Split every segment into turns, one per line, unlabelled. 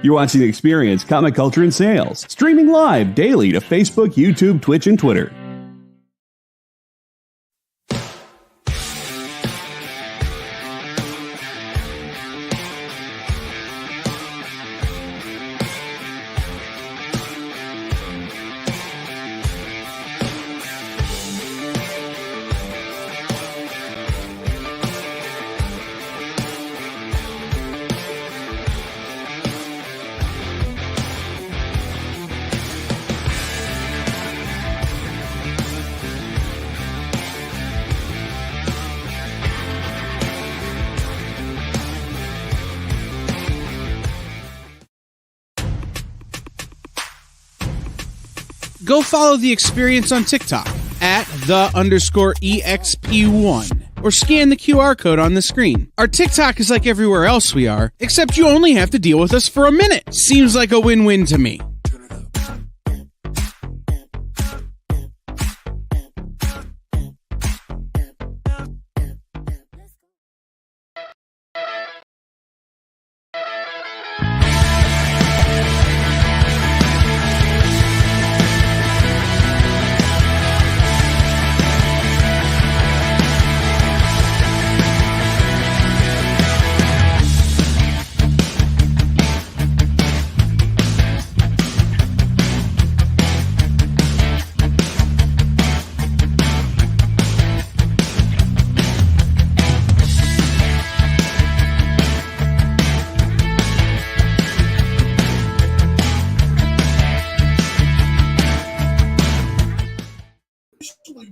You're watching The Experience, Comic Culture and Sales, streaming live daily to Facebook, YouTube, Twitch, and Twitter.
Go follow The Experience on TikTok at @the_EXP1 or scan the QR code on the screen. Our TikTok is like everywhere else we are, except you only have to deal with us for a minute. Seems like a win-win to me.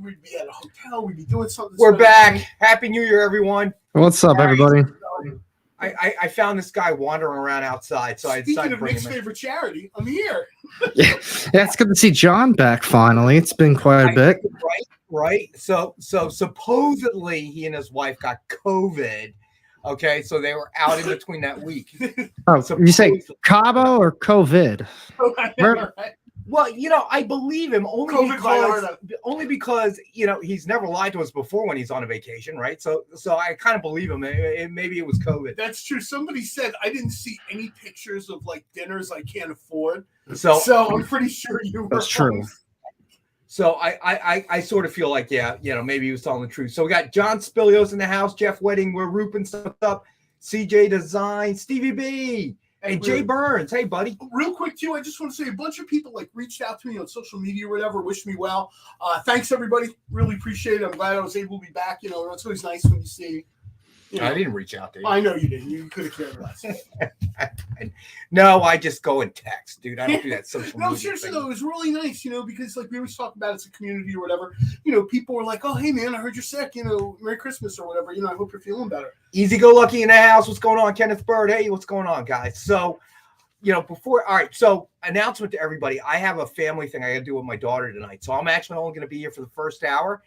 We'd be at a hotel. We'd be doing something.
We're back. Happy New Year, everyone.
What's up, everybody?
I found this guy wandering around outside, so I decided to bring
Nick's
him in.
favorite charity, I'm here.
Yeah, it's good to see John back finally. It's been quite a bit.
Right. So supposedly he and his wife got COVID. Okay, so they were out in between that week.
Oh, you say Cabo or COVID?
Well, I believe him only because he's never lied to us before when he's on a vacation, right? So I kind of believe him. Maybe it was COVID.
That's true. Somebody said I didn't see any pictures of like dinners I can't afford.
So
I'm pretty sure you were.
That's true.
So I sort of feel like, maybe he was telling the truth. So we got John Spilios in the house, Jeff Wedding, we're rooping stuff up, CJ Design, Stevie B. Hey, Jay Burns. Hey, buddy.
Real quick, too, I just want to say a bunch of people reached out to me on social media or whatever, wished me well. Thanks, everybody. Really appreciate it. I'm glad I was able to be back. It's always nice when you see.
I didn't reach out to you.
I know you didn't. You could have cared less.
No, I just go and text, dude. I don't do that social media.
No, seriously, though, it was really nice, because we always talk about it's a community or whatever. People were like, oh, hey, man, I heard you're sick. Merry Christmas or whatever. I hope you're feeling better.
Easy Go Lucky in the house. What's going on, Kenneth Bird? Hey, what's going on, guys? So, all right. So, announcement to everybody. I have a family thing I got to do with my daughter tonight. So, I'm actually only going to be here for the first hour.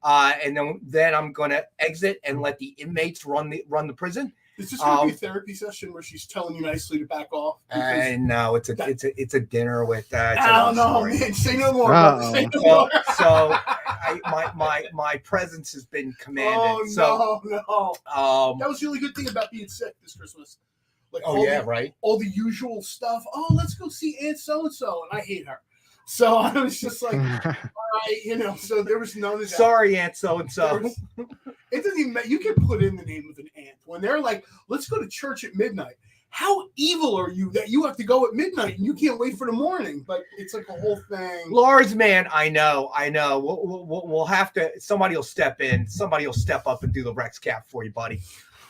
And then I'm going to exit and let the inmates run the prison.
Is this going to be a therapy session where she's telling you nicely to back off?
No, it's a dinner with.
I don't know, man. Say no more. Say no more.
So my presence has been commanded.
Oh no. That was the really good thing about being sick this Christmas.
Right.
All the usual stuff. Oh, let's go see Aunt so and so, and I hate her. So I was just like, all right, so there was none of that.
Sorry, Aunt so-and-so.
It doesn't even matter. You can put in the name of an aunt. When they're like, let's go to church at midnight. How evil are you that you have to go at midnight and you can't wait for the morning? But it's like a whole thing.
Lars, man, I know. We'll have to, somebody will step in. Somebody will step up and do the Rex cap for you, buddy.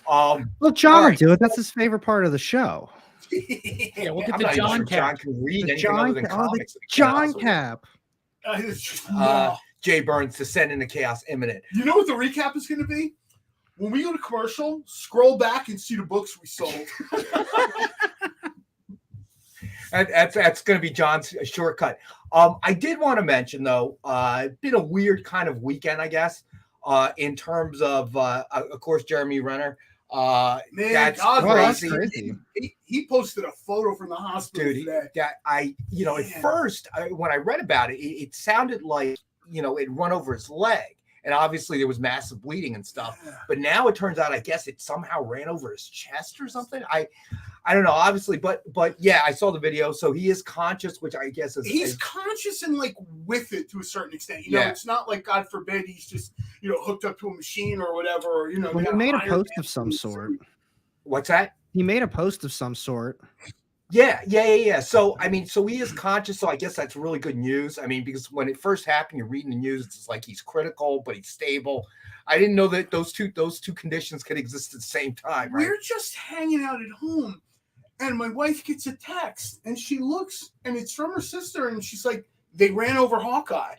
Well, John will do it. That's his favorite part of the show.
Yeah, we'll get the John cap.
John can read anything other than comics.
John cap.
Jay Burns, Descent into Chaos imminent.
You know what the recap is going to be? When we go to commercial, scroll back and see the books we sold.
That's going to be John's shortcut. I did want to mention, though, it's been a weird kind of weekend, I guess, in terms of course, Jeremy Renner.
Man,
that's crazy.
He posted a photo from the hospital today.
At first, when I read about it, it sounded like, it run over his leg. And obviously there was massive bleeding and stuff. But now it turns out, I guess it somehow ran over his chest or something. I I don't know, obviously, but yeah, I saw the video. So he is conscious, which I guess
he's conscious and like with it to a certain extent. You know, it's not like, God forbid, he's just, you know, hooked up to a machine or whatever. Or, you know,
Well, he made a post of some sort.
What's that?
He made a post of some sort.
Yeah. So, I mean, so he is conscious. So I guess that's really good news. I mean, because when it first happened, you're reading the news, it's like he's critical, but he's stable. I didn't know that those two conditions could exist at the same time. Right?
We're just hanging out at home, and my wife gets a text, and she looks, and it's from her sister, and she's like, they ran over Hawkeye.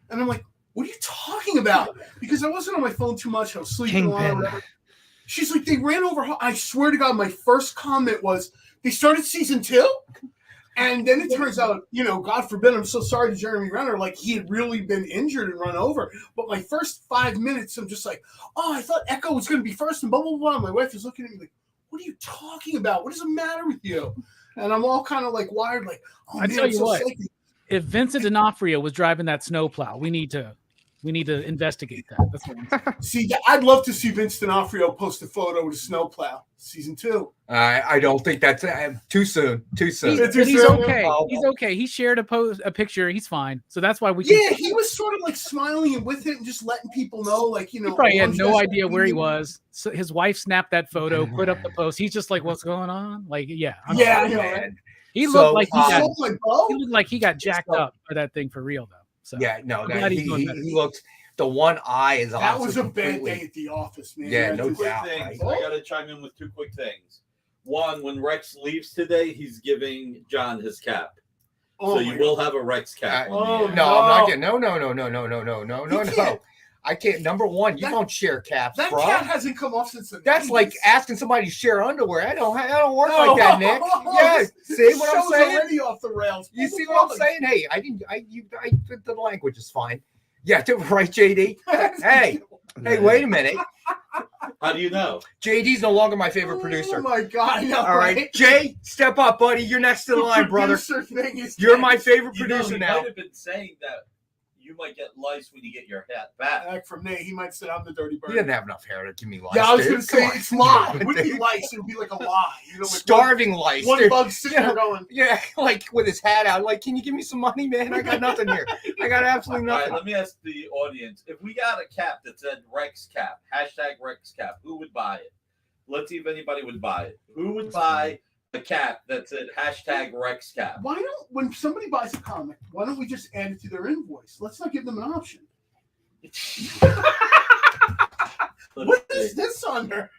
And I'm like, what are you talking about? Because I wasn't on my phone too much. I was sleeping a lot or whatever. She's like, they ran over Hawkeye. I swear to God, my first comment was, they started season 2? And then it turns out, you know, God forbid, I'm so sorry to Jeremy Renner, like he had really been injured and run over. But my first 5 minutes, I'm just like, oh, I thought Echo was going to be first and blah, blah, blah. My wife is looking at me like, what are you talking about? What is the matter with you? And I'm all kind of like wired, like, oh,
I
man,
tell you
so
what,
psychic.
If Vincent D'Onofrio was driving that snowplow, we need to investigate that. That's what I'm saying.
See, I'd love to see Vince D'Onofrio post a photo with a snowplow. Season 2.
I don't think that's too soon.
He's okay. He's okay. He shared a picture. He's fine. So that's why we.
Yeah, he was sort of like smiling and with it and just letting people know, like, you know.
He probably had no idea where he was. So his wife snapped that photo, put up the post. He's just like, "What's going on?" Like, yeah, I know.
Man.
He looked like he got jacked
So-
up for that thing for real, though. So
Yeah, no,
I'm glad he's doing better.
he looked. The one eye is
That was a bad
completely-
day at the office, man.
Yeah, no
Quick
doubt.
things.
Right?
I got to chime in with 2 quick things. One, when Rex leaves today, he's giving John his cap.
Oh,
So you will have a Rex cap.
Oh,
on the
No,
end.
I'm not getting. No.
can't.
I can't. Number one, you don't share caps,
That
bro.
cat hasn't come off since the
That's
90s.
like asking somebody to share underwear. I don't work like that, Nick. Yeah,
This
see what I'm
show's
saying?
already off the rails.
You see what I'm saying? Hey, the language is fine. Yeah, right, JD. Hey, wait a minute.
How do you know?
JD's no longer my favorite producer.
Oh my God! I know,
All right, Jay, step up, buddy. You're next to the line, brother.
Thing is
You're my favorite
You know,
producer
he
now.
might have been saying that you might get lice when you get your hat back.
back from me. He might say I'm the dirty bird.
He didn't have enough hair to give me lice.
Yeah, I was
dude.
going to say
Come on.
it's lie. It wouldn't be lice. It would be like a lie. You know, like
Starving lice.
One
dude.
bug sitting there going.
Yeah, like with his hat out. Like, can you give me some money, man? I got nothing here. I got absolutely
All right,
nothing.
let me ask the audience. If we got a cap that said Rex cap, hashtag Rex cap, who would buy it? Let's see if anybody would buy it. Who would buy a cap that said hashtag Rex cap?
Why don't, when somebody buys a comic, why don't we just add it to their invoice? Let's not give them an option. What is this on there?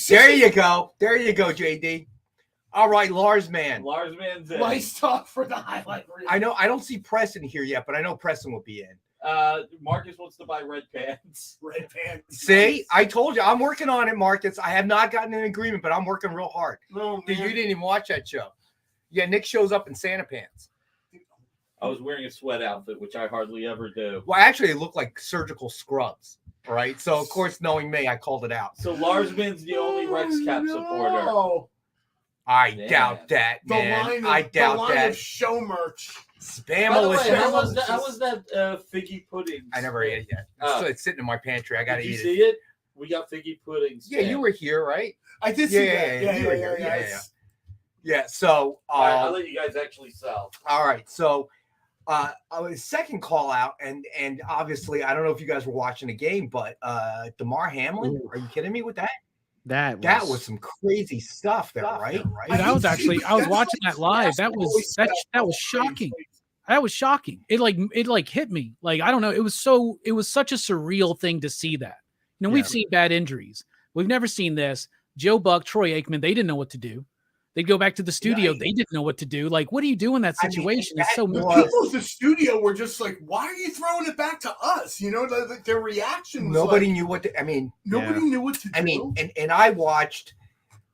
There you go. There you go, JD. All right, Lars man.
Lars Man's in.
Nice talk for the highlight reel.
I know I don't see Preston here yet, but I know Preston will be in.
Marcus wants to buy red pants.
Red pants.
See, I told you I'm working on it, Marcus. I have not gotten an agreement, but I'm working real hard.
No,
Dude, you didn't even watch that show. Yeah, Nick shows up in Santa pants.
I was wearing a sweat outfit, which I hardly ever do.
Well, actually, it looked like surgical scrubs. All right. So, of course, knowing me, I called it out.
So Lars Man's the only Rex cap supporter.
No.
I
Man.
doubt that,
The
man.
line of,
I doubt
the line
that.
of show merch.
Spam
By the way,
malicious.
how was that figgy pudding?
I never ate it yet. It's sitting in my pantry. I got to
Did you
eat it.
see it? We got figgy puddings.
Yeah, you were here, right?
I did see
Yeah,
that.
yeah, you were here. Yeah. Yeah. So,
All right, I'll let you guys actually sell.
all right. So, second call out, and
obviously, I don't know if you guys were watching the game, but
Damar Hamlin. Are you kidding me with that?
that
Was some crazy stuff there, right?
Dude, I was watching that live. That was shocking. That was shocking. It hit me. Like, I don't know. It was such a surreal thing to see that. You know, we've seen bad injuries. We've never seen this. Joe Buck, Troy Aikman, they didn't know what to do. They'd go back to the studio. They didn't know what to do. Like, what do you do in that situation? It's so
The
much.
people at the studio were just like, "Why are you throwing it back to us?" You know, their reaction was
Nobody
like,
knew what to. I mean,
nobody knew what to do.
I mean, and I watched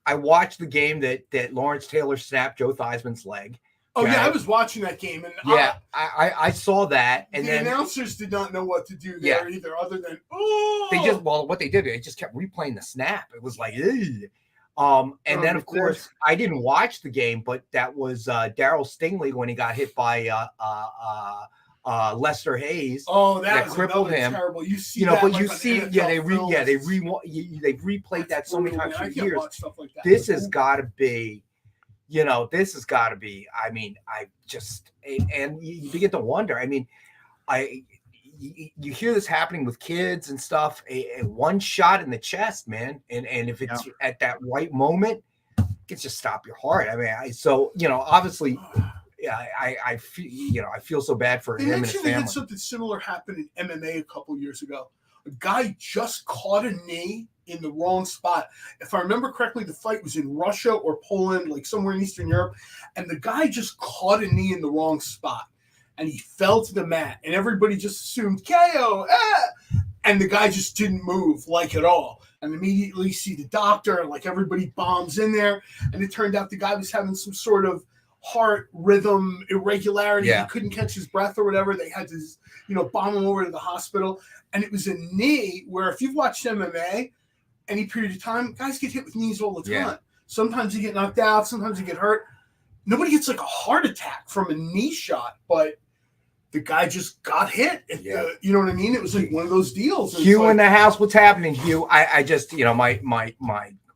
the game that Lawrence Taylor snapped Joe Theismann's leg.
oh
okay.
yeah, I was watching that game, and
I saw that, and
the
then
announcers did not know what to do there either, other than
what they did, they just kept replaying the snap. It was like, ugh. And then of course I didn't watch the game, but that was Daryl Stingley when he got hit by Lester Hayes.
Oh, that was
crippled him.
Terrible. You see,
but
like
you see, they've replayed that so many times for years.
Like
this has got to be, this has got to be. I mean, and you begin to wonder. I mean, you hear this happening with kids and stuff. A one shot in the chest, man, and if it's at that right moment, it can just stop your heart. I mean, obviously. Yeah, I feel I feel so bad for him and his family.
They had something similar happen in MMA a couple years ago. A guy just caught a knee in the wrong spot. If I remember correctly, the fight was in Russia or Poland, like somewhere in Eastern Europe, and the guy just caught a knee in the wrong spot, and he fell to the mat, and everybody just assumed KO, and the guy just didn't move like at all. And immediately see the doctor, like everybody bombs in there, and it turned out the guy was having some sort of heart rhythm irregularity. He couldn't catch his breath or whatever. They had to, bomb him over to the hospital. And it was a knee where if you've watched MMA any period of time, guys get hit with knees all the time. Yeah. Sometimes you get knocked out. Sometimes you get hurt. Nobody gets like a heart attack from a knee shot, but the guy just got hit. You know what I mean? It was like one of those deals.
Hugh in the house. What's happening, Hugh? I just, my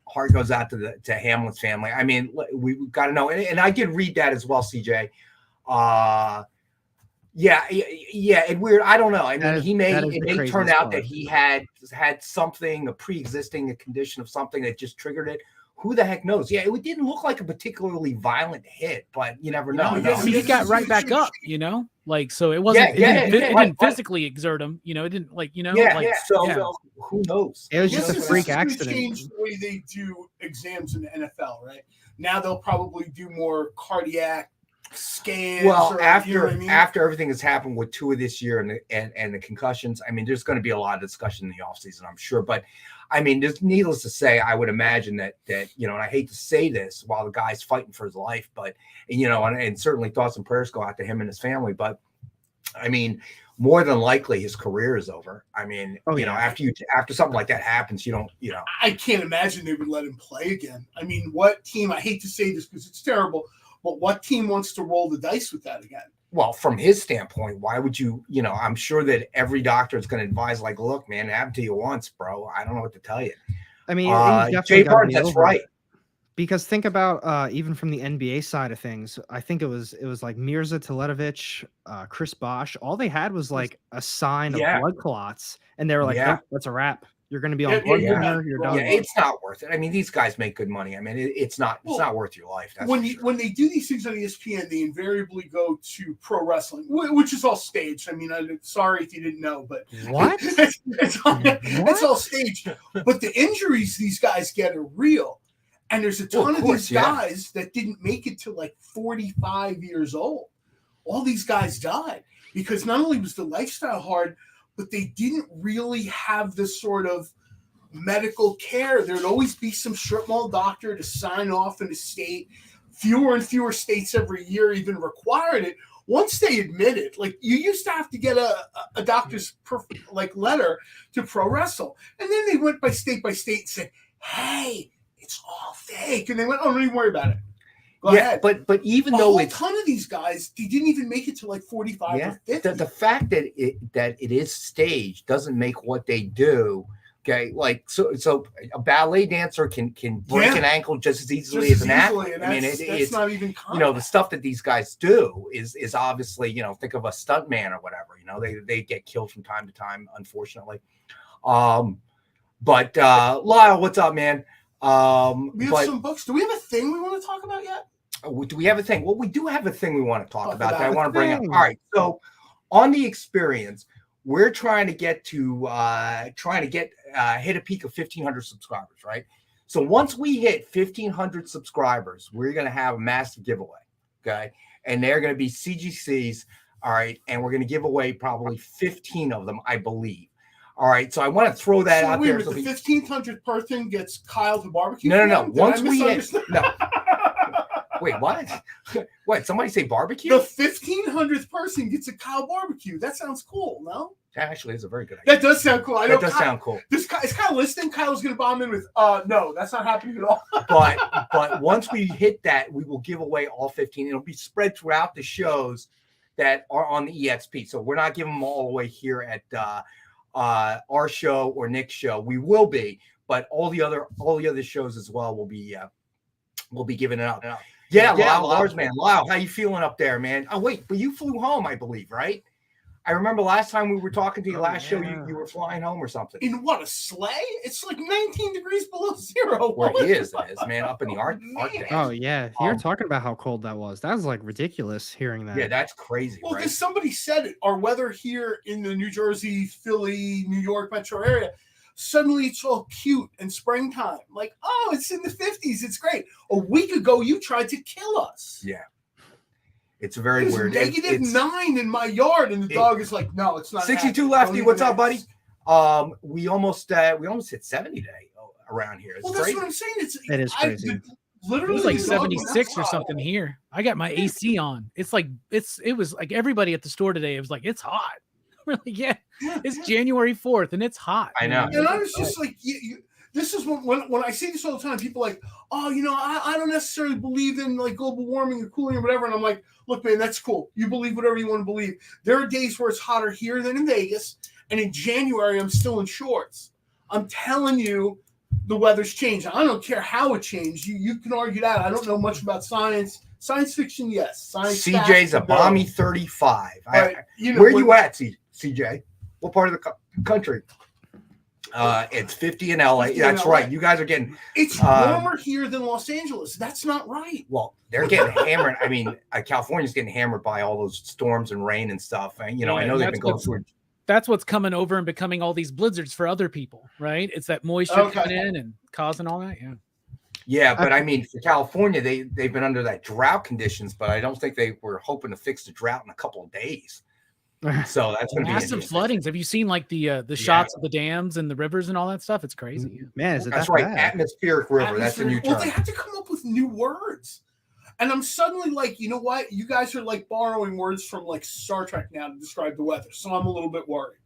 heart goes out to Hamlin's family. I mean, we've got to know, and I did read that as well, CJ. And weird. I don't know. I mean, it may turn out that he had something, a pre-existing condition of something that just triggered it. Who the heck knows? Yeah, it didn't look like a particularly violent hit, but you never know.
I mean, he got right back up, like, so it wasn't, it didn't physically exert him, it didn't
So who knows?
It was just a freak accident.
Changed the way they do exams in the NFL, right? Now they'll probably do more cardiac scans.
Well, after everything has happened with Tua this year and the concussions, I mean, there's going to be a lot of discussion in the offseason, I'm sure. But I mean, just needless to say, I would imagine that and I hate to say this while the guy's fighting for his life, but and certainly thoughts and prayers go out to him and his family. But I mean, more than likely his career is over. I mean, after something like that happens,
I can't imagine they would let him play again. I mean, what team? I hate to say this because it's terrible, but what team wants to roll the dice with that again?
Well, from his standpoint, why would you, I'm sure that every doctor is going to advise, like, look, man, it happened to you once, bro. I don't know what to tell you.
I mean,
Jay Barnes, that's right.
Because think about even from the NBA side of things, I think it was like Mirza Teletovic, Chris Bosh. All they had was like a sign of blood clots, and they were like, "Nope, that's a wrap. You're going to be on blood thinner. You're done."
Yeah, it's not worth it. I mean, these guys make good money. I mean, it's not worth your life. That's
when they do these things on ESPN, they invariably go to pro wrestling, which is all staged. I mean, I'm sorry if you didn't know, but
what?
It's all staged. But the injuries these guys get are real. And there's a ton of these guys that didn't make it to like 45 years old. All these guys died because not only was the lifestyle hard, but they didn't really have this sort of medical care. There'd always be some strip mall doctor to sign off in the state. Fewer and fewer states every year even required it. Once they admitted, like you used to have to get a doctor's letter to pro wrestle. And then they went by state and said, hey, it's all fake. And they went, oh, don't even worry about it. Go ahead.
But even though
a ton of these guys, they didn't even make it to like 45 or 50.
The fact that it is staged doesn't make what they do. Okay, like so a ballet dancer can break an ankle just as easily as an athlete. I mean, it's not even the stuff that these guys do is obviously think of a stunt man or whatever. They get killed from time to time, unfortunately. But Lyle, what's up, man?
We have some books. Do we have a thing we want to talk about yet?
Do we have a thing? Well, we do have a thing we want to talk about that I want to bring up. All right. So on the experience, we're trying to get hit a peak of 1,500 subscribers, right? So once we hit 1,500 subscribers, we're going to have a massive giveaway. Okay. And they're going to be CGCs. All right. And we're going to give away probably 15 of them, I believe. All right, so I want to throw that out there.
The 1,500th person gets Kyle to barbecue.
No. Once we hit, Wait, what? What? Somebody say barbecue?
The 1,500th person gets a Kyle barbecue. That sounds cool, no?
That actually is a very good idea.
That does sound cool.
That does sound cool.
Is Kyle listening? Kyle's going to bomb in with, no, that's not happening at all.
But once we hit that, we will give away all 15. It'll be spread throughout the shows. that are on the EXP. So we're not giving them all away here at our show or Nick's show. We will be, but all the other shows as well will be giving it out. Yeah, Lars, man. Lyle, how you feeling up there, man? Oh, wait, but you flew home, I believe, right? I remember last time we were talking to you show, you were flying home or something.
In what, a sleigh? It's like 19 degrees below zero.
Where it is, man, up in the Arctic.
Oh, yeah. You're talking about how cold that was. That was like ridiculous hearing that.
Yeah, that's crazy.
Well,
right?
because somebody said it. Our weather here in the New Jersey, Philly, New York metro area, suddenly it's all cute and springtime. Like, oh, it's in the 50s. It's great. A week ago, you tried to kill us.
Yeah. It's very weird.
Negative 9 in my yard, and the dog is like, no, it's not.
62 Lefty, what's up, buddy? We almost hit 70 today around here. It's
that's what I'm saying.
It is crazy.
Literally, it was like 76 or something here. I got my AC on. It's like it was like everybody at the store today. It was like, it's hot. We're like, yeah, it's January 4th and it's hot.
I know.
And I was just like, this is when I say this all the time, people are like, oh, I don't necessarily believe in like global warming or cooling or whatever. And I'm like, look, man, that's cool. You believe whatever you want to believe. There are days where it's hotter here than in Vegas. And in January, I'm still in shorts. I'm telling you, the weather's changed. I don't care how it changed. You can argue that. I don't know much about science. Science fiction, yes. Science
CJ's a balmy 35.
Right.
Where are you at, CJ? What part of the country? It's 50 in LA. That's right. You guys are getting.
It's warmer here than Los Angeles. That's not right.
Well, they're getting hammered. I mean, California's getting hammered by all those storms and rain and stuff. And I know they've been going through.
That's what's coming over and becoming all these blizzards for other people, right? It's that moisture coming in and causing all that. Yeah.
Yeah, but I mean, for California, they've been under that drought conditions, but I don't think they were hoping to fix the drought in a couple of days. So that's going to be
massive floodings. Have you seen like the shots of the dams and the rivers and all that stuff? It's crazy.
Man, is it
that's
that
right?
bad?
Atmospheric river. That's a new term.
Well, they had to come up with new words. And I'm suddenly like, you know what? You guys are like borrowing words from like Star Trek now to describe the weather. So I'm a little bit worried.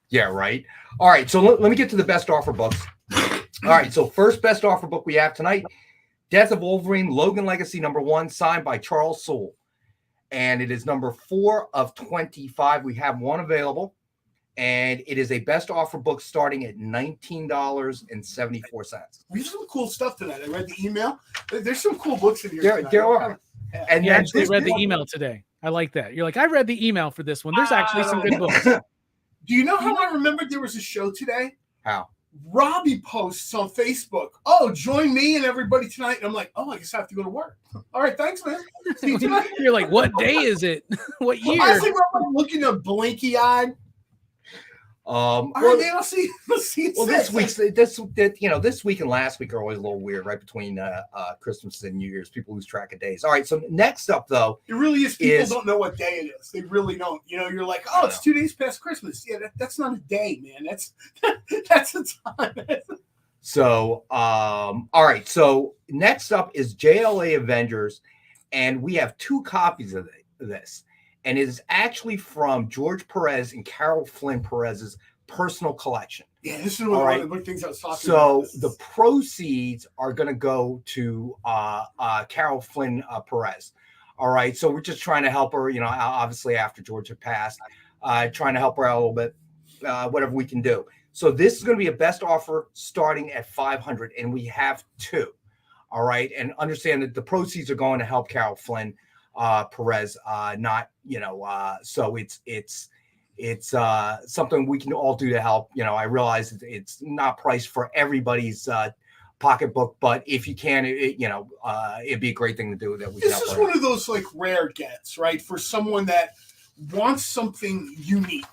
Yeah, right. All right. So let me get to the best offer books. All right. So first best offer book we have tonight, Death of Wolverine, Logan Legacy #1, signed by Charles Soule. And it is number 4 of 25. We have one available. And it is a best offer book starting at $19.74.
We have some cool stuff tonight. I read the email. There's some cool books in here.
There are.
And you actually read the email today. I like that. You're like, I read the email for this one. There's actually some good books.
Do you know how I remembered there was a show today?
How?
Robbie posts on Facebook, oh, join me and everybody tonight. And I'm like, oh, I guess I have to go to work. All right, thanks, man. See you tonight.
You're like, what day is it? What year?
I think I'm looking at blinky-eyed. All right, man, I'll see.
Well, this week and last week are always a little weird, right between Christmas and New Year's. People lose track of days. All right, so next up, though,
it really is. People don't know what day it is. They really don't. You're like, oh, it's 2 days past Christmas. Yeah, that's not a day, man. That's a time.
So, all right. So next up is JLA Avengers, and we have 2 copies of this. And it is actually from George Perez and Carol Flynn Perez's personal collection.
Yeah, this is one of the things I was talking
about. So the proceeds are going to go to Carol Flynn Perez. All right. So we're just trying to help her, obviously after George had passed, trying to help her out a little bit, whatever we can do. So this is going to be a best offer starting at $500, and we have 2. All right. And understand that the proceeds are going to help Carol Flynn Perez, so it's something we can all do to help. I realize it's not priced for everybody's pocketbook, but if you can, it'd be a great thing to do.
This is one of those like rare gets, right? For someone that wants something unique,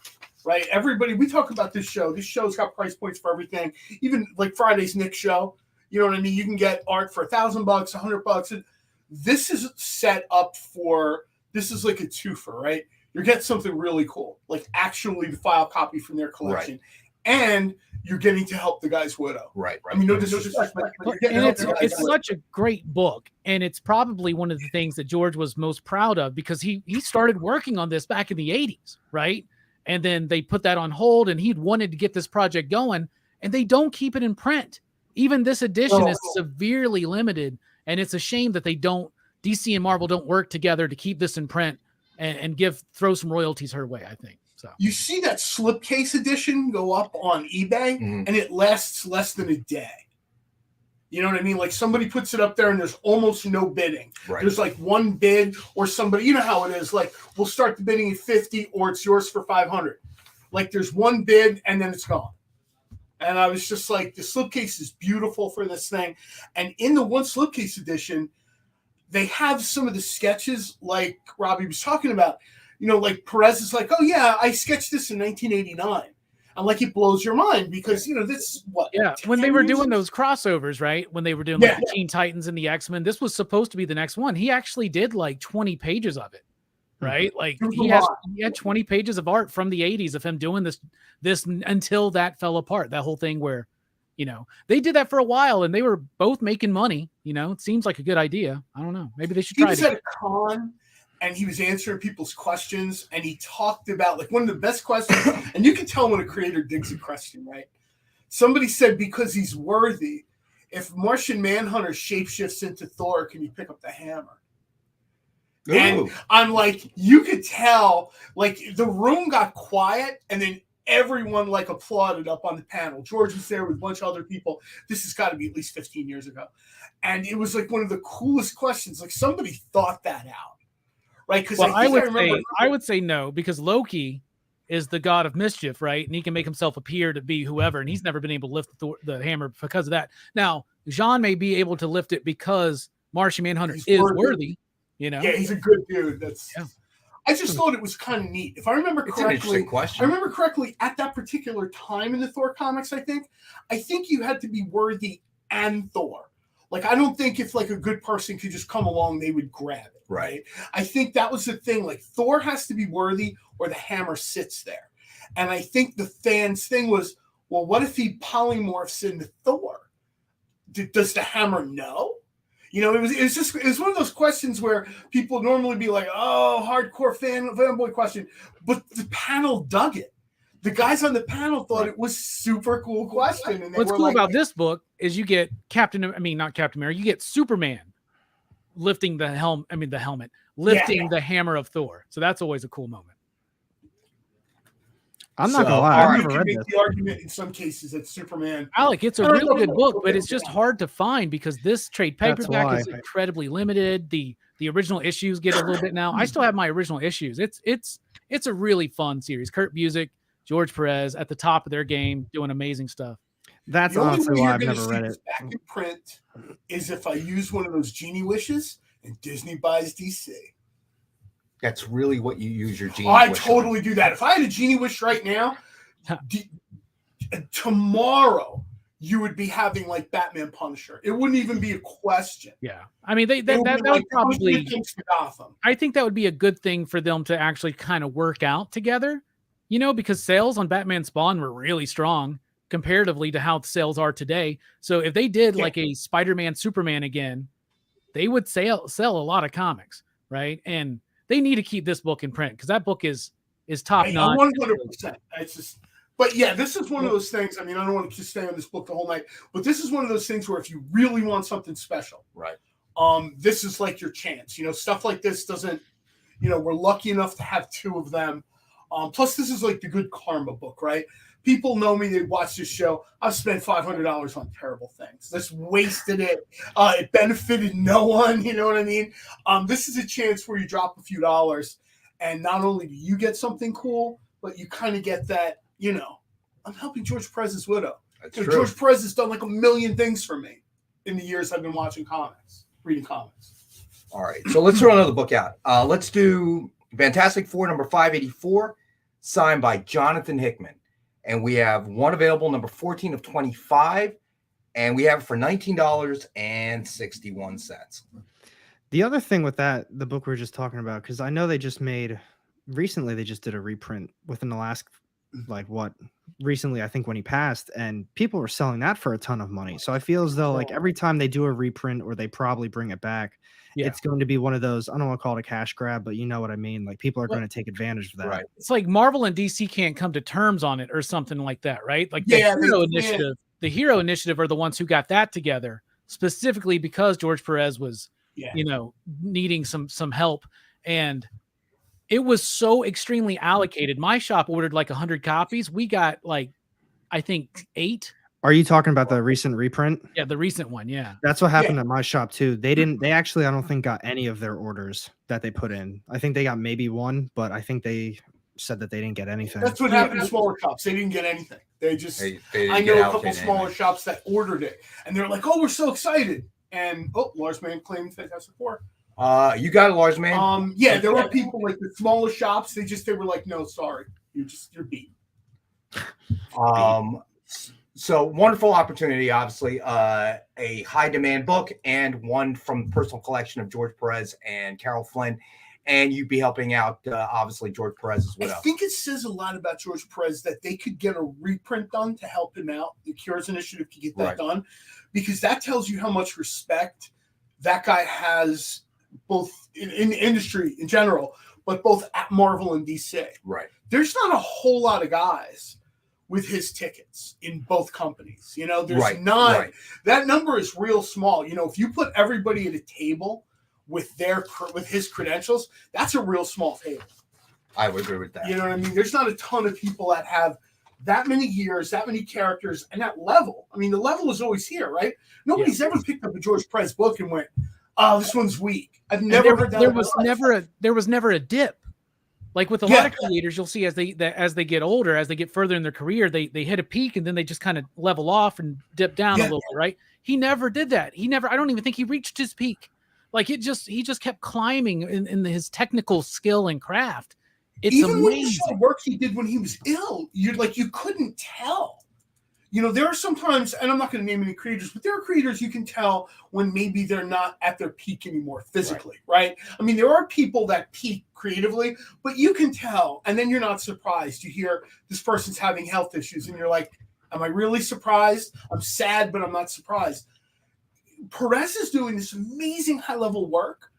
right? Everybody, we talk about this show. This show's got price points for everything. Even like Friday's Nick show, you know what I mean? You can get art for $1,000, $100. This is set up for, this is like a twofer, right? You're getting something really cool, like actually the file copy from their collection. Right. And you're getting to help the guy's widow.
Right.
I mean, no disrespect, but
it's such a great book. And it's probably one of the things that George was most proud of, because he started working on this back in the 80s, right? And then they put that on hold, and he'd wanted to get this project going, and they don't keep it in print. Even this edition is severely limited. And it's a shame that DC and Marvel don't work together to keep this in print and throw some royalties her way, I think. So
you see that slipcase edition go up on eBay, and it lasts less than a day. You know what I mean? Like somebody puts it up there and there's almost no bidding.
Right.
There's like one bid or somebody, you know how it is. Like we'll start the bidding at 50 or it's yours for 500. Like there's one bid and then it's gone. And I was just like, the slipcase is beautiful for this thing. And in the one slipcase edition, they have some of the sketches like Robbie was talking about. You know, like Perez is like, oh yeah, I sketched this in 1989. And like it blows your mind because you know this what
when they were doing those crossovers, right? When they were doing like the Teen Titans and the X-Men, this was supposed to be the next one. He actually did like 20 pages of it, right? Like he had 20 pages of art from the 80s of him doing this until that fell apart. That whole thing where, you know, they did that for a while and they were both making money. You know, it seems like a good idea. I don't know. Maybe they should try it.
He was at a con and he was answering people's questions, and he talked about like one of the best questions. And you can tell when a creator digs a question, right? Somebody said because he's worthy. If Martian Manhunter shapeshifts into Thor, can you pick up the hammer? Ooh. And I'm like, you could tell, like the room got quiet, and then everyone like applauded up on the panel. George was there with a bunch of other people. This has got to be at least 15 years ago, and it was like one of the coolest questions. Like somebody thought that out. Right, because
I would say no, because Loki is the god of mischief, right? And he can make himself appear to be whoever, and he's never been able to lift the hammer because of that. Now, Jean may be able to lift it because Martian Manhunter is worthy, you know.
Yeah, he's a good dude. I just thought it was kind of neat. If I remember correctly, at that particular time in the Thor comics, I think you had to be worthy and Thor. Like, I don't think if like a good person could just come along, they would grab it. Right. I think that was the thing. Like Thor has to be worthy or the hammer sits there. And I think the fans' thing was, well, what if he polymorphs into Thor? Does the hammer know? You know, it was one of those questions where people normally be like, oh, hardcore fanboy question. But the panel dug it. The guys on the panel thought it was super cool question. And
what's cool about this book is you get not Captain America, you get Superman lifting the helmet, lifting the hammer of Thor. So that's always a cool moment.
I'm not gonna lie,
I've never read this. The argument in some cases that Superman.
Alec, it's a really good book, but it's just hard to find because this trade paperback is incredibly limited. The original issues get a little bit now. I still have my original issues. It's a really fun series. Kurt Busiek, George Perez at the top of their game, doing amazing stuff.
That's honestly why I've never read it.
Back in print is if I use one of those genie wishes and Disney buys DC.
That's really what you use your genie
wish. I
wish
totally
on.
do that. If I had a genie wish right now, tomorrow you would be having like Batman Punisher. It wouldn't even be a question.
Yeah, I mean that would probably. I think that would be a good thing for them to actually kind of work out together. You know, because sales on Batman Spawn were really strong comparatively to how the sales are today. So if they did like a Spider-Man, Superman again, they would sell a lot of comics, right? And they need to keep this book in print because that book is top notch.
100%. It's just, but yeah, this is one of those things. I mean, I don't want to just stay on this book the whole night, but this is one of those things where if you really want something special,
right?
This is like your chance. You know, stuff like this doesn't. You know, we're lucky enough to have two of them. Plus, this is like the good karma book, right? People know me. They watch this show. I've spent $500 on terrible things. This wasted it. It benefited no one. You know what I mean? This is a chance where you drop a few dollars, and not only do you get something cool, but you kind of get that, you know, I'm helping George Perez's widow.
That's true.
George Perez has done like a million things for me in the years I've been watching comics, reading comics.
All right. So let's throw another book out. Let's do Fantastic Four, number 584. Signed by Jonathan Hickman. And we have one available, number 14 of 25. And we have it for $19.61.
The other thing with that, the book we were just talking about, because I know they just recently they just did a reprint within the last, recently, I think when he passed, and people were selling that for a ton of money. So I feel as though like every time they do a reprint or they probably bring it back, it's going to be one of those, I don't want to call it a cash grab, but you know what I mean? Like people are going to take advantage of that.
Right. It's like Marvel and DC can't come to terms on it or something like that, right? Like the Hero Initiative are the ones who got that together specifically because George Perez was, you know, needing some help. And it was so extremely allocated. My shop ordered like 100 copies. We got like, I think 8.
Are you talking about the recent reprint?
Yeah, the recent one. Yeah.
That's what happened at my shop too. They actually, I don't think got any of their orders that they put in. I think they got maybe one, but I think they said that they didn't get anything.
That's what happened to smaller shops. They didn't get anything. They just,
They didn't
I
get
know a couple
allocated
smaller
anything.
shops that ordered it, and they're like, "Oh, we're so excited!" And Lars Man claimed Fantastic Four.
You got it, Lars Man.
Yeah, there were people like the smaller shops. They were like, "No, sorry, you're beat."
So wonderful opportunity, obviously, a high demand book and one from the personal collection of George Perez and Carol Flynn. And you'd be helping out, obviously, George Perez's widow.
I think it says a lot about George Perez that they could get a reprint done to help him out. The Cures Initiative could get that done, because that tells you how much respect that guy has, both in the industry in general, but both at Marvel and DC.
Right.
There's not a whole lot of guys with his tickets in both companies. You know, there's not. That number is real small. You know, if you put everybody at a table with his credentials, that's a real small table.
I would agree with that.
You know what I mean? There's not a ton of people that have that many years, that many characters, and that level. I mean, the level is always here, right? Nobody's ever picked up a George Perez book and went, "Oh, this one's weak." I've never heard that.
There was never a dip. Like with a lot of creators, you'll see as they get older, as they get further in their career, they hit a peak and then they just kind of level off and dip down a little bit, right? He never did that. I don't even think he reached his peak. Like he just kept climbing in his technical skill and craft. It's
even
amazing.
when you saw work he did when he was ill, you couldn't tell. You know, there are sometimes, and I'm not going to name any creators, but there are creators you can tell when maybe they're not at their peak anymore physically, right? I mean, there are people that peak creatively, but you can tell, and then you're not surprised. You hear this person's having health issues, and you're like, am I really surprised? I'm sad, but I'm not surprised. Perez is doing this amazing high-level work,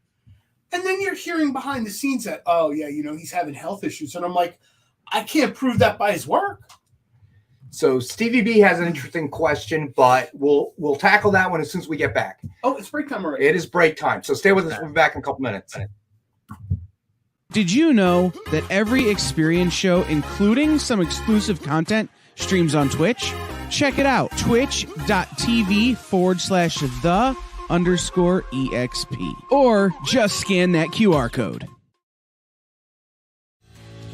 and then you're hearing behind the scenes that, oh, yeah, you know, he's having health issues. And I'm like, I can't prove that by his work.
So Stevie B has an interesting question, but we'll tackle that one as soon as we get back.
Oh, it's break time already.
It is break time. So stay with us. We'll be back in a couple minutes.
Did you know that every experience show, including some exclusive content, streams on Twitch? Check it out. Twitch.tv/the_EXP. Or just scan that QR code.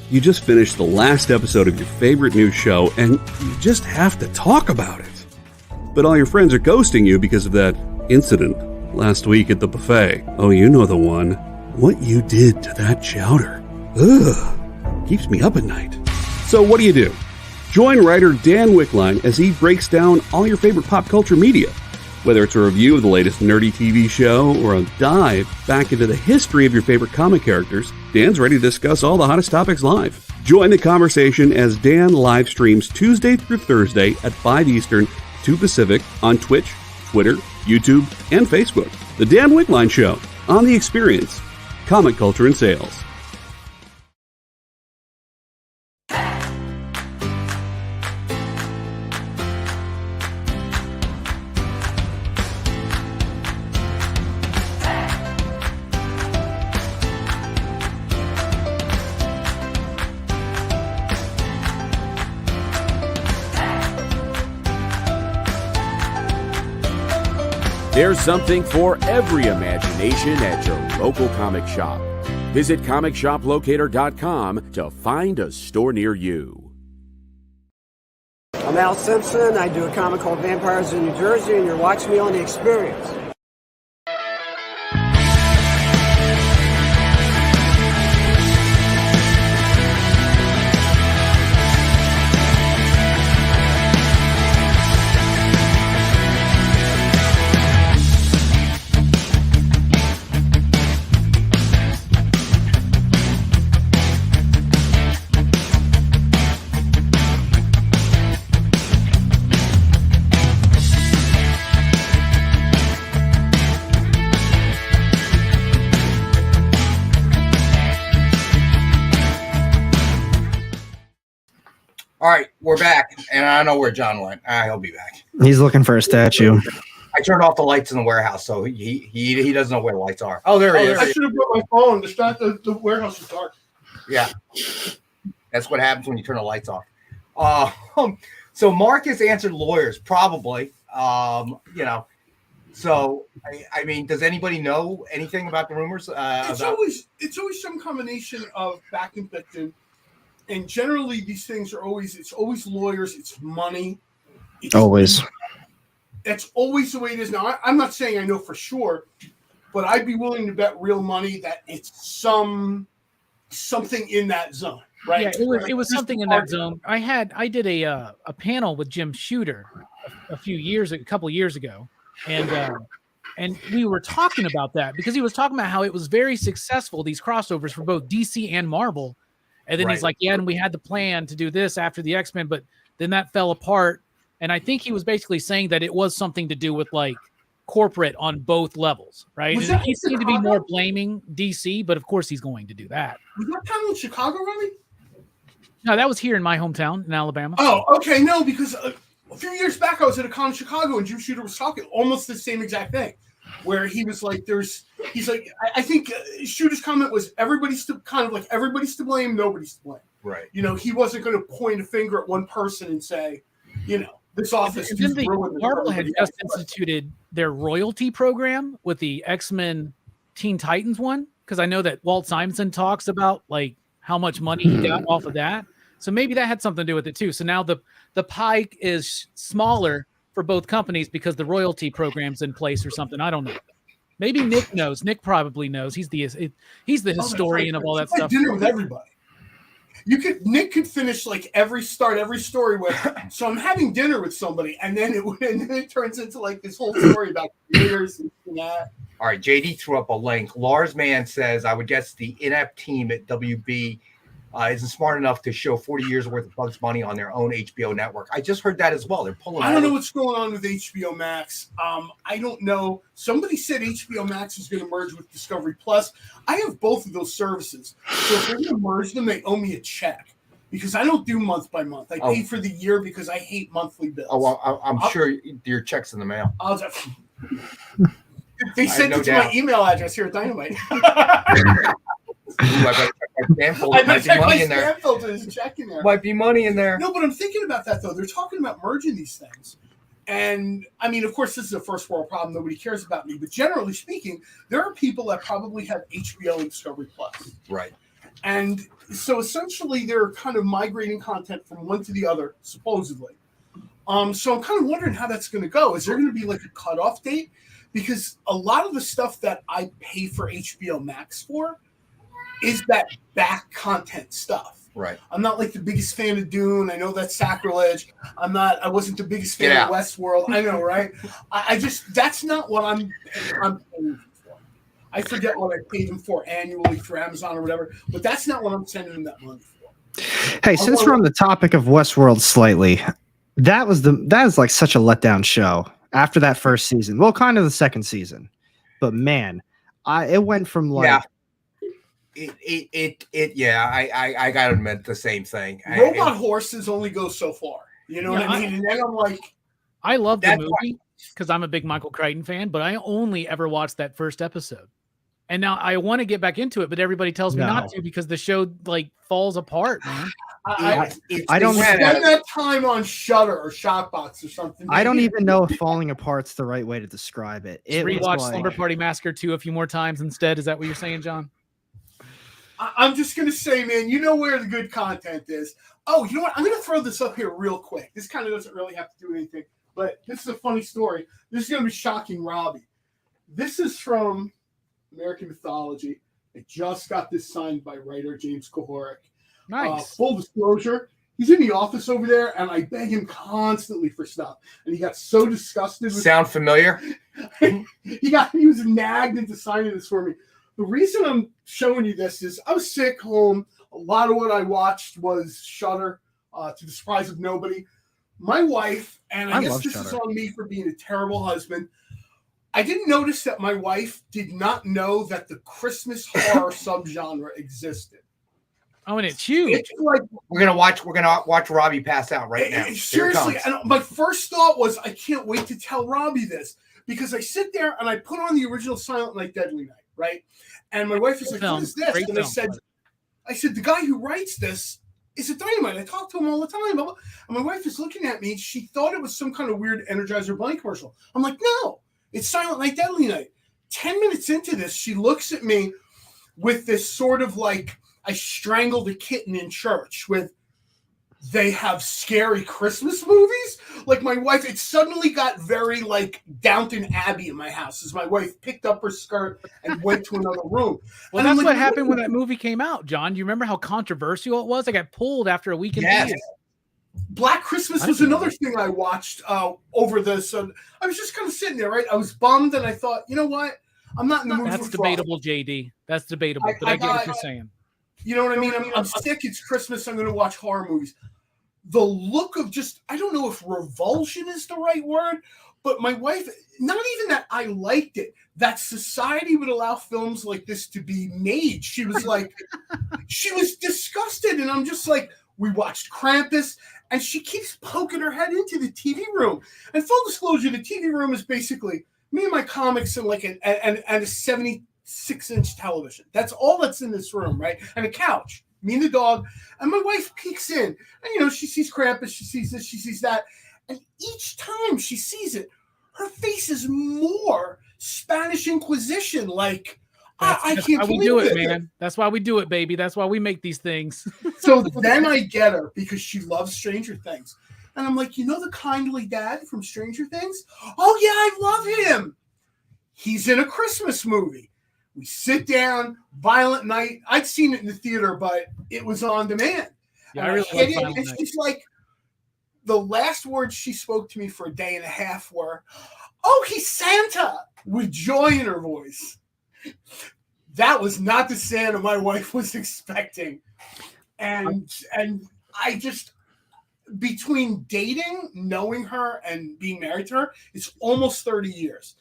You just finished the last episode of your favorite new show, and you just have to talk about it. But all your friends are ghosting you because of that incident last week at the buffet. Oh, you know the one. What you did to that chowder. Ugh. Keeps me up at night. So what do? Join writer Dan Wickline as he breaks down all your favorite pop culture media. Whether it's a review of the latest nerdy TV show or a dive back into the history of your favorite comic characters, Dan's ready to discuss all the hottest topics live. Join the conversation as Dan live streams Tuesday through Thursday at 5 Eastern, 2 Pacific on Twitch, Twitter, YouTube, and Facebook. The Dan Wickline Show on The Experience, Comic Culture and Sales.
There's something for every imagination at your local comic shop. Visit comicshoplocator.com to find a store near you.
I'm Al Simpson. I do a comic called Vampires in New Jersey, and you're watching me on The Experience.
All right, we're back, and I don't know where John went. He'll be back.
He's looking for a statue.
I turned off the lights in the warehouse, so he doesn't know where the lights are. Oh, there he is.
I should have brought my phone. The warehouse is dark.
Yeah. That's what happens when you turn the lights off. So Marcus answered lawyers, probably. So I mean, does anybody know anything about the rumors?
It's always some combination of back and victim, and generally these things are always lawyers, it's money.
Always.
That's always the way it is now. I'm not saying I know for sure, but I'd be willing to bet real money that it's something in that zone, right?
Yeah, it was something in that zone. I did a panel with Jim Shooter a couple years ago, and we were talking about that because he was talking about how it was very successful, these crossovers for both DC and Marvel. And then he's like, yeah, and we had the plan to do this after the X-Men, but then that fell apart. And I think he was basically saying that it was something to do with like corporate on both levels, right? He seemed to be more blaming DC, but of course he's going to do that.
Was that panel in Chicago, really?
No, that was here in my hometown in Alabama.
Oh, okay. No, because a few years back I was at a con in Chicago and Jim Shooter was talking almost the same exact thing, where he was like, I think Shooter's comment was everybody's to blame, nobody's to blame.
Right.
He wasn't going to point a finger at one person and say, this office.
And then Marvel had just instituted their royalty program with the X-Men Teen Titans one, because I know that Walt Simonson talks about like how much money he got off of that. So maybe that had something to do with it too. So now the pie is smaller for both companies because the royalty program's in place or something. I don't know. Maybe Nick knows. Nick probably knows. He's the historian of all that stuff.
Dinner with everybody. Nick could finish like every story with. So I'm having dinner with somebody, and then it turns into like this whole story about creators and that.
All right, JD threw up a link. Lars Mann says, I would guess the inept team at WB isn't smart enough to show 40 years worth of Bugs Bunny on their own HBO network. I just heard that as well. They're pulling.
I don't know what's going on with HBO Max. I don't know. Somebody said HBO Max is going to merge with Discovery Plus. I have both of those services. So if they're going to merge them, they owe me a check because I don't do month by month. I pay for the year because I hate monthly bills.
Oh, well, I'm sure your check's in the mail.
They sent it to my email address here at Dynamite.
I better check my spam filter. There's a check in there. Might be money in there.
No, but I'm thinking about that though. They're talking about merging these things, and I mean, of course, this is a first world problem. Nobody cares about me, but generally speaking, there are people that probably have HBO and Discovery Plus,
right?
And so essentially, they're kind of migrating content from one to the other, supposedly. So I'm kind of wondering how that's going to go. Is there going to be like a cutoff date? Because a lot of the stuff that I pay for HBO Max for is that back content stuff.
Right.
I'm not like the biggest fan of Dune. I know that's sacrilege. I wasn't the biggest fan of Westworld. I know, right? That's not what I'm paying for. I forget what I paid them for annually through Amazon or whatever, but that's not what I'm sending them that money for.
Hey, since we're on the topic of Westworld slightly, that is like such a letdown show after that first season. Well, kind of the second season, but man, it went from like.
Yeah. I gotta admit the same thing.
Robot horses only go so far. You know what I mean? And then I'm like,
I love the movie because I'm a big Michael Crichton fan, but I only ever watched that first episode. And now I want to get back into it, but everybody tells me not to because the show like falls apart, man.
I don't
spend that time on Shudder or Shotbox or something.
I don't even know if falling apart's the right way to describe it.
Rewatch Slumber Party Massacre 2 a few more times instead. Is that what you're saying, John?
I'm just going to say, man, you know where the good content is. Oh, you know what? I'm going to throw this up here real quick. This kind of doesn't really have to do anything, but this is a funny story. This is going to be shocking, Robbie. This is from American Mythology. I just got this signed by writer James Kohoric.
Nice.
Full disclosure, he's in the office over there, and I beg him constantly for stuff. And he got so disgusted.
Sound familiar?
He was nagged into signing this for me. The reason I'm showing you this is I was sick home. A lot of what I watched was Shudder, to the surprise of nobody. My wife, and I guess this is on me for being a terrible husband, I didn't notice that my wife did not know that the Christmas horror subgenre existed.
Oh, and it's huge.
It's like,
we're gonna watch Robbie pass out right now.
Seriously, and my first thought was, I can't wait to tell Robbie this, because I sit there and I put on the original Silent Night, Deadly Night, right? And my wife was like, "What is this?" And I said, the guy who writes this is a dynamite. I talk to him all the time. And my wife is looking at me. She thought it was some kind of weird Energizer Bunny commercial. I'm like, no, it's Silent Night, Deadly Night. 10 minutes into this, she looks at me with this sort of like, I strangled a kitten in church with, they have scary Christmas movies. Like my wife, it suddenly got very like Downton Abbey in my house as my wife picked up her skirt and went to another room.
Well,
and
that's
like,
what happened when that movie came out, John. Do you remember how controversial it was? I got pulled after a week in theaters.
Black Christmas was another thing I watched over this. I was just kind of sitting there, right? I was bummed, and I thought, you know what? I'm not in the mood.
That's debatable, JD. That's debatable, but I get what you're saying.
You know what I mean? I'm sick. It's Christmas. I'm going to watch horror movies. The look of just, I don't know if revulsion is the right word, but my wife, not even that I liked it, that society would allow films like this to be made. She was like, she was disgusted. And I'm just like, we watched Krampus, and she keeps poking her head into the TV room. And full disclosure, the TV room is basically me and my comics and like a 76-inch television. That's all that's in this room, right? And a couch. Me and the dog, and my wife peeks in, and she sees Krampus, she sees this, she sees that, and each time she sees it, her face is more Spanish Inquisition. Like I can't believe
we do it, man. That's why we do it, baby. That's why we make these things.
So then I get her because she loves Stranger Things, and I'm like, the kindly dad from Stranger Things? Oh yeah, I love him. He's in a Christmas movie. We sit down, Violent Night. I'd seen it in the theater, but it was on demand.
Yeah,
and
I really
hit
like
it,
Violent
and
Night.
she's like, the last words she spoke to me for a day and a half were, "Oh, he's Santa," with joy in her voice. That was not the Santa my wife was expecting. And I just, between dating, knowing her, and being married to her, it's almost 30 years.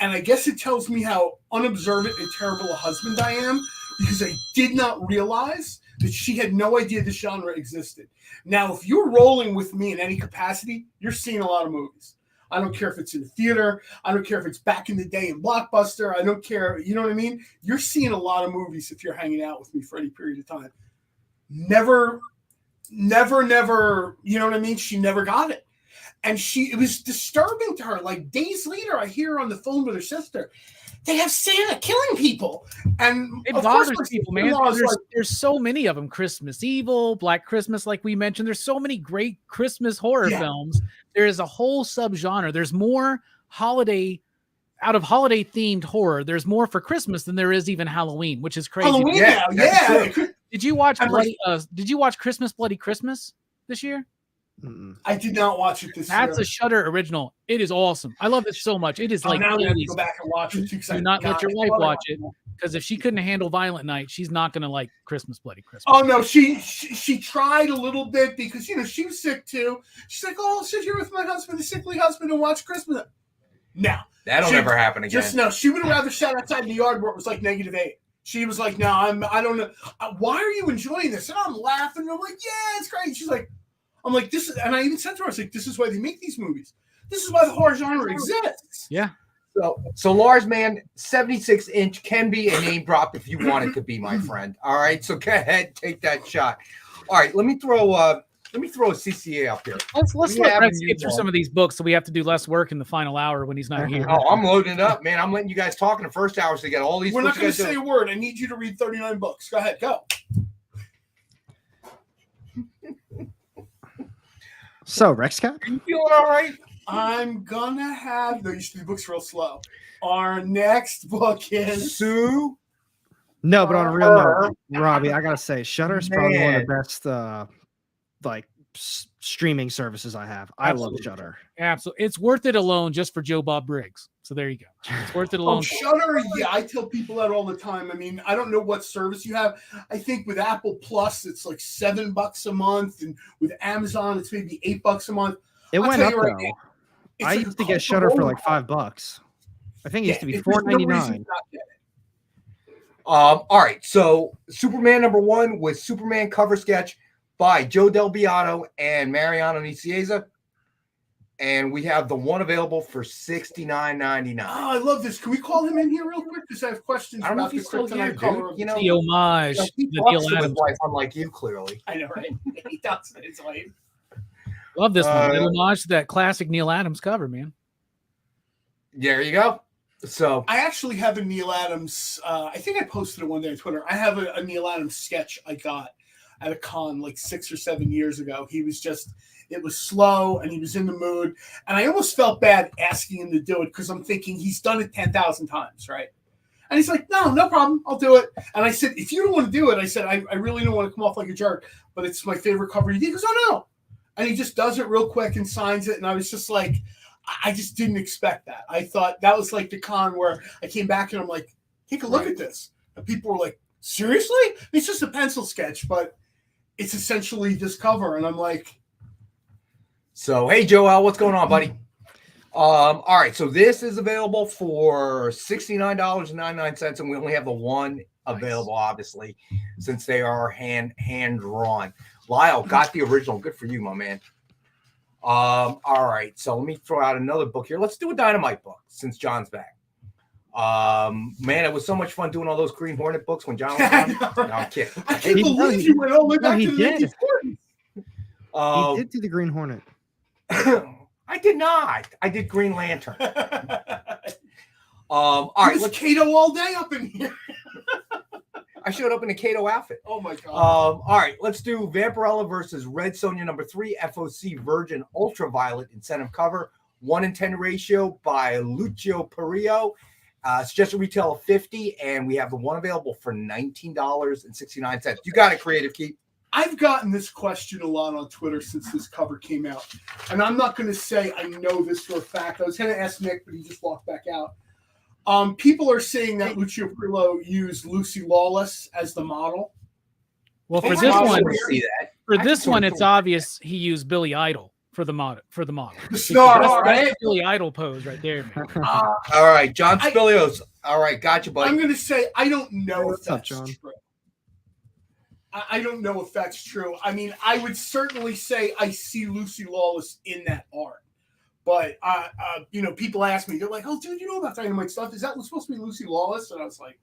And I guess it tells me how unobservant and terrible a husband I am, because I did not realize that she had no idea this genre existed. Now, if you're rolling with me in any capacity, you're seeing a lot of movies. I don't care if it's in the theater. I don't care if it's back in the day in Blockbuster. I don't care. You know what I mean? You're seeing a lot of movies if you're hanging out with me for any period of time. Never, you know what I mean? She never got it. And it was disturbing to her. Like days later, I hear her on the phone with her sister. They have Santa killing people. And
it bothers people, man. There's so many of them. Christmas Evil, Black Christmas, like we mentioned. There's so many great Christmas horror films. There is a whole subgenre. There's more holiday themed horror. There's more for Christmas than there is even Halloween, which is crazy.
Halloween, yeah.
Did you watch Christmas Bloody Christmas this year?
I did not watch it this year.
That's a Shudder original. It is awesome. I love it so much. It is like,
now I'm gonna go back and watch it.
Do not let your wife watch it, because if she couldn't handle Violent Night, she's not going to like Christmas Bloody Christmas.
Oh no, she tried a little bit because she was sick too. She's like, "Oh, I'll sit here with my husband, the sickly husband, and watch Christmas." No,
that'll never happen again.
Just no. She would have rather sat outside in the yard where it was like -8. She was like, "No, I don't know. Why are you enjoying this?" And I'm laughing. And I'm like, "Yeah, it's great." She's like, I'm like, this is, and I even said to her, I was like, this is why they make these movies. This is why the horror genre exists.
Yeah.
So Lars, man, 76-inch can be a name drop if you want it to be, my friend. All right. So go ahead, take that shot. All right. Let me throw a CCA up here.
Let's let Rex get through some of these books so we have to do less work in the final hour when he's not here.
Oh, I'm loading it up, man. I'm letting you guys talk in the first hour so you get all these.
We're not going to say a word. I need you to read 39 books. Go ahead. Go.
So, RexCap?
You feeling all right?
I'm going to have, though you should do books real slow. Our next book is
Sue.
No, but on a real note, Robbie, I got to say, Shudder is probably one of the best streaming services I have. I love Shudder.
Absolutely. It's worth it alone just for Joe Bob Briggs. So there you go. It's worth it alone.
Shudder, yeah, I tell people that all the time. I mean, I don't know what service you have. I think with Apple Plus, it's like $7 a month, and with Amazon, it's maybe $8 a month.
It went up though. I used to get Shudder for like $5. I think it used to be $4.99.
All right, so Superman #1 was Superman cover sketch by Joe Del Beato and Mariano Nicieza. and we have the one available for $69.99.
Oh, I love this. Can we call him in here real quick? Because I have questions
I don't know
about
if
the
he's still here,
kryptonite color.
dude. You know,
The homage.
he
The
talks
Neil
to his
Adams.
wife, unlike you, clearly.
I know, right? He talks to his wife.
Love this one. The homage to that classic Neil Adams cover, man.
There you go. So
I actually have a Neil Adams. I think I posted it one day on Twitter. I have a Neil Adams sketch I got at a con like 6 or 7 years ago. He was just, it was slow and he was in the mood. And I almost felt bad asking him to do it because I'm thinking he's done it 10,000 times, right? And he's like, no problem. I'll do it. And I said, if you don't want to do it, I said, I really don't want to come off like a jerk, but it's my favorite cover you did. He goes, oh, no. And he just does it real quick and signs it. And I was just like, I just didn't expect that. I thought that was like the con where I came back and I'm like, take a look at this. And people were like, seriously? It's just a pencil sketch, but it's essentially this cover. And I'm like,
so hey, Joel, what's going on, buddy? All right, so this is available for $69.99, and we only have the one available, obviously, since they are hand drawn. Lyle got the original. Good for you, my man. All right, so let me throw out another book here. Let's do a Dynamite book since John's back. Man, it was so much fun doing all those Green Hornet books when John was on. No, I'm kidding.
I can't believe you went all the way back to the 1940s.
He did do the Green Hornet.
I did not. I did Green Lantern. All right,
let's Kato all day up in here.
I showed up in a Kato outfit.
Oh my god.
All right, let's do Vampirella versus Red Sonja #3 FOC Virgin Ultraviolet incentive cover, 1-in-10 ratio by Lucio Perillo. Suggested retail of $50, and we have the one available for $19.69. You got it, Creative Keep.
I've gotten this question a lot on Twitter since this cover came out, and I'm not going to say I know this for a fact. I was going to ask Nick, but he just walked back out. People are saying that Lucio Perillo used Lucy Lawless as the model.
Well, for this one, it's obvious he used Billy Idol for the model.
The star, right?
That's Billy Idol pose right there.
All right, John Spilios. All right, gotcha, buddy.
I'm going to say I don't know if that's
John?
true. I don't know if that's true. I mean, I would certainly say I see Lucy Lawless in that art. But, people ask me, they're like, oh, dude, you know about Dynamite stuff? Is that supposed to be Lucy Lawless? And I was like,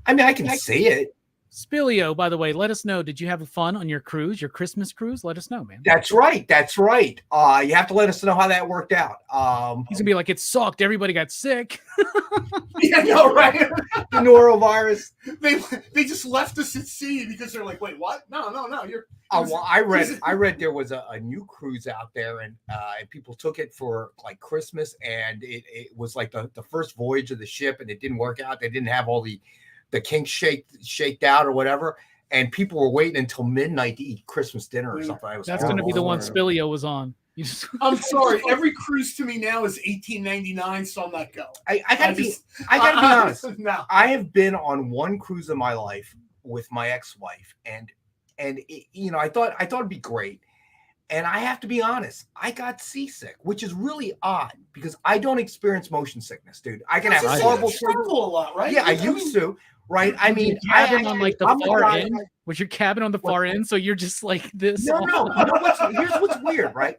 I mean, I can see it.
Spilio, by the way, let us know. Did you have fun on your cruise, your Christmas cruise? Let us know, man.
That's right. You have to let us know how that worked out.
He's gonna be like, it sucked. Everybody got sick.
Yeah, no, right?
The norovirus.
They just left us at sea because they're like, wait, what? No. You're.
Well, I read there was a new cruise out there, and people took it for like Christmas, and it was like the first voyage of the ship, and it didn't work out. They didn't have all the kinks shaked out or whatever, and people were waiting until midnight to eat Christmas dinner or something.
That's going to be the one Spilio was on.
I'm sorry. Every cruise to me now is $18.99, so I'm not going.
I gotta be honest.
No.
I have been on one cruise in my life with my ex-wife, and it, I thought it'd be great. And I have to be honest, I got seasick, which is really odd because I don't experience motion sickness, dude. I can have horrible
travel a lot, right?
Yeah, I used to. Right, I mean,
cabin on like the far end. Was your cabin on the far end? So you're just like this.
No. Here's what's weird, right?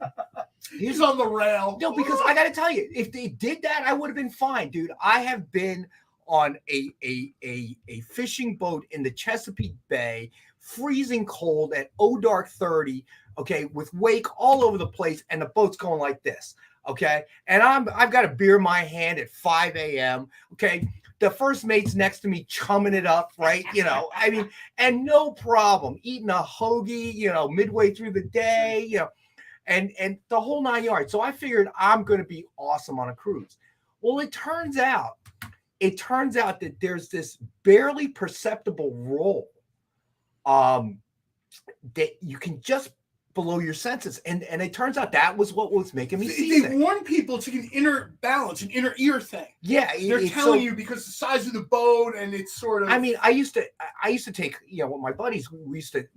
He's on the rail.
No, because I got to tell you, if they did that, I would have been fine, dude. I have been on a fishing boat in the Chesapeake Bay, freezing cold at dark 30. Okay, with wake all over the place, and the boat's going like this. Okay, and I've got a beer in my hand at 5 a.m. Okay. The first mate's next to me chumming it up, right? I mean, and no problem eating a hoagie, midway through the day, and the whole 9 yards. So I figured I'm going to be awesome on a cruise. Well, it turns out that there's this barely perceptible roll that you can just below your senses. And it turns out that was what was making me seasick.
They warn people it's like an inner balance, an inner ear thing.
Yeah.
They're telling you because the size of the boat and it's sort of.
I mean, I used to take, with my buddies, we used to,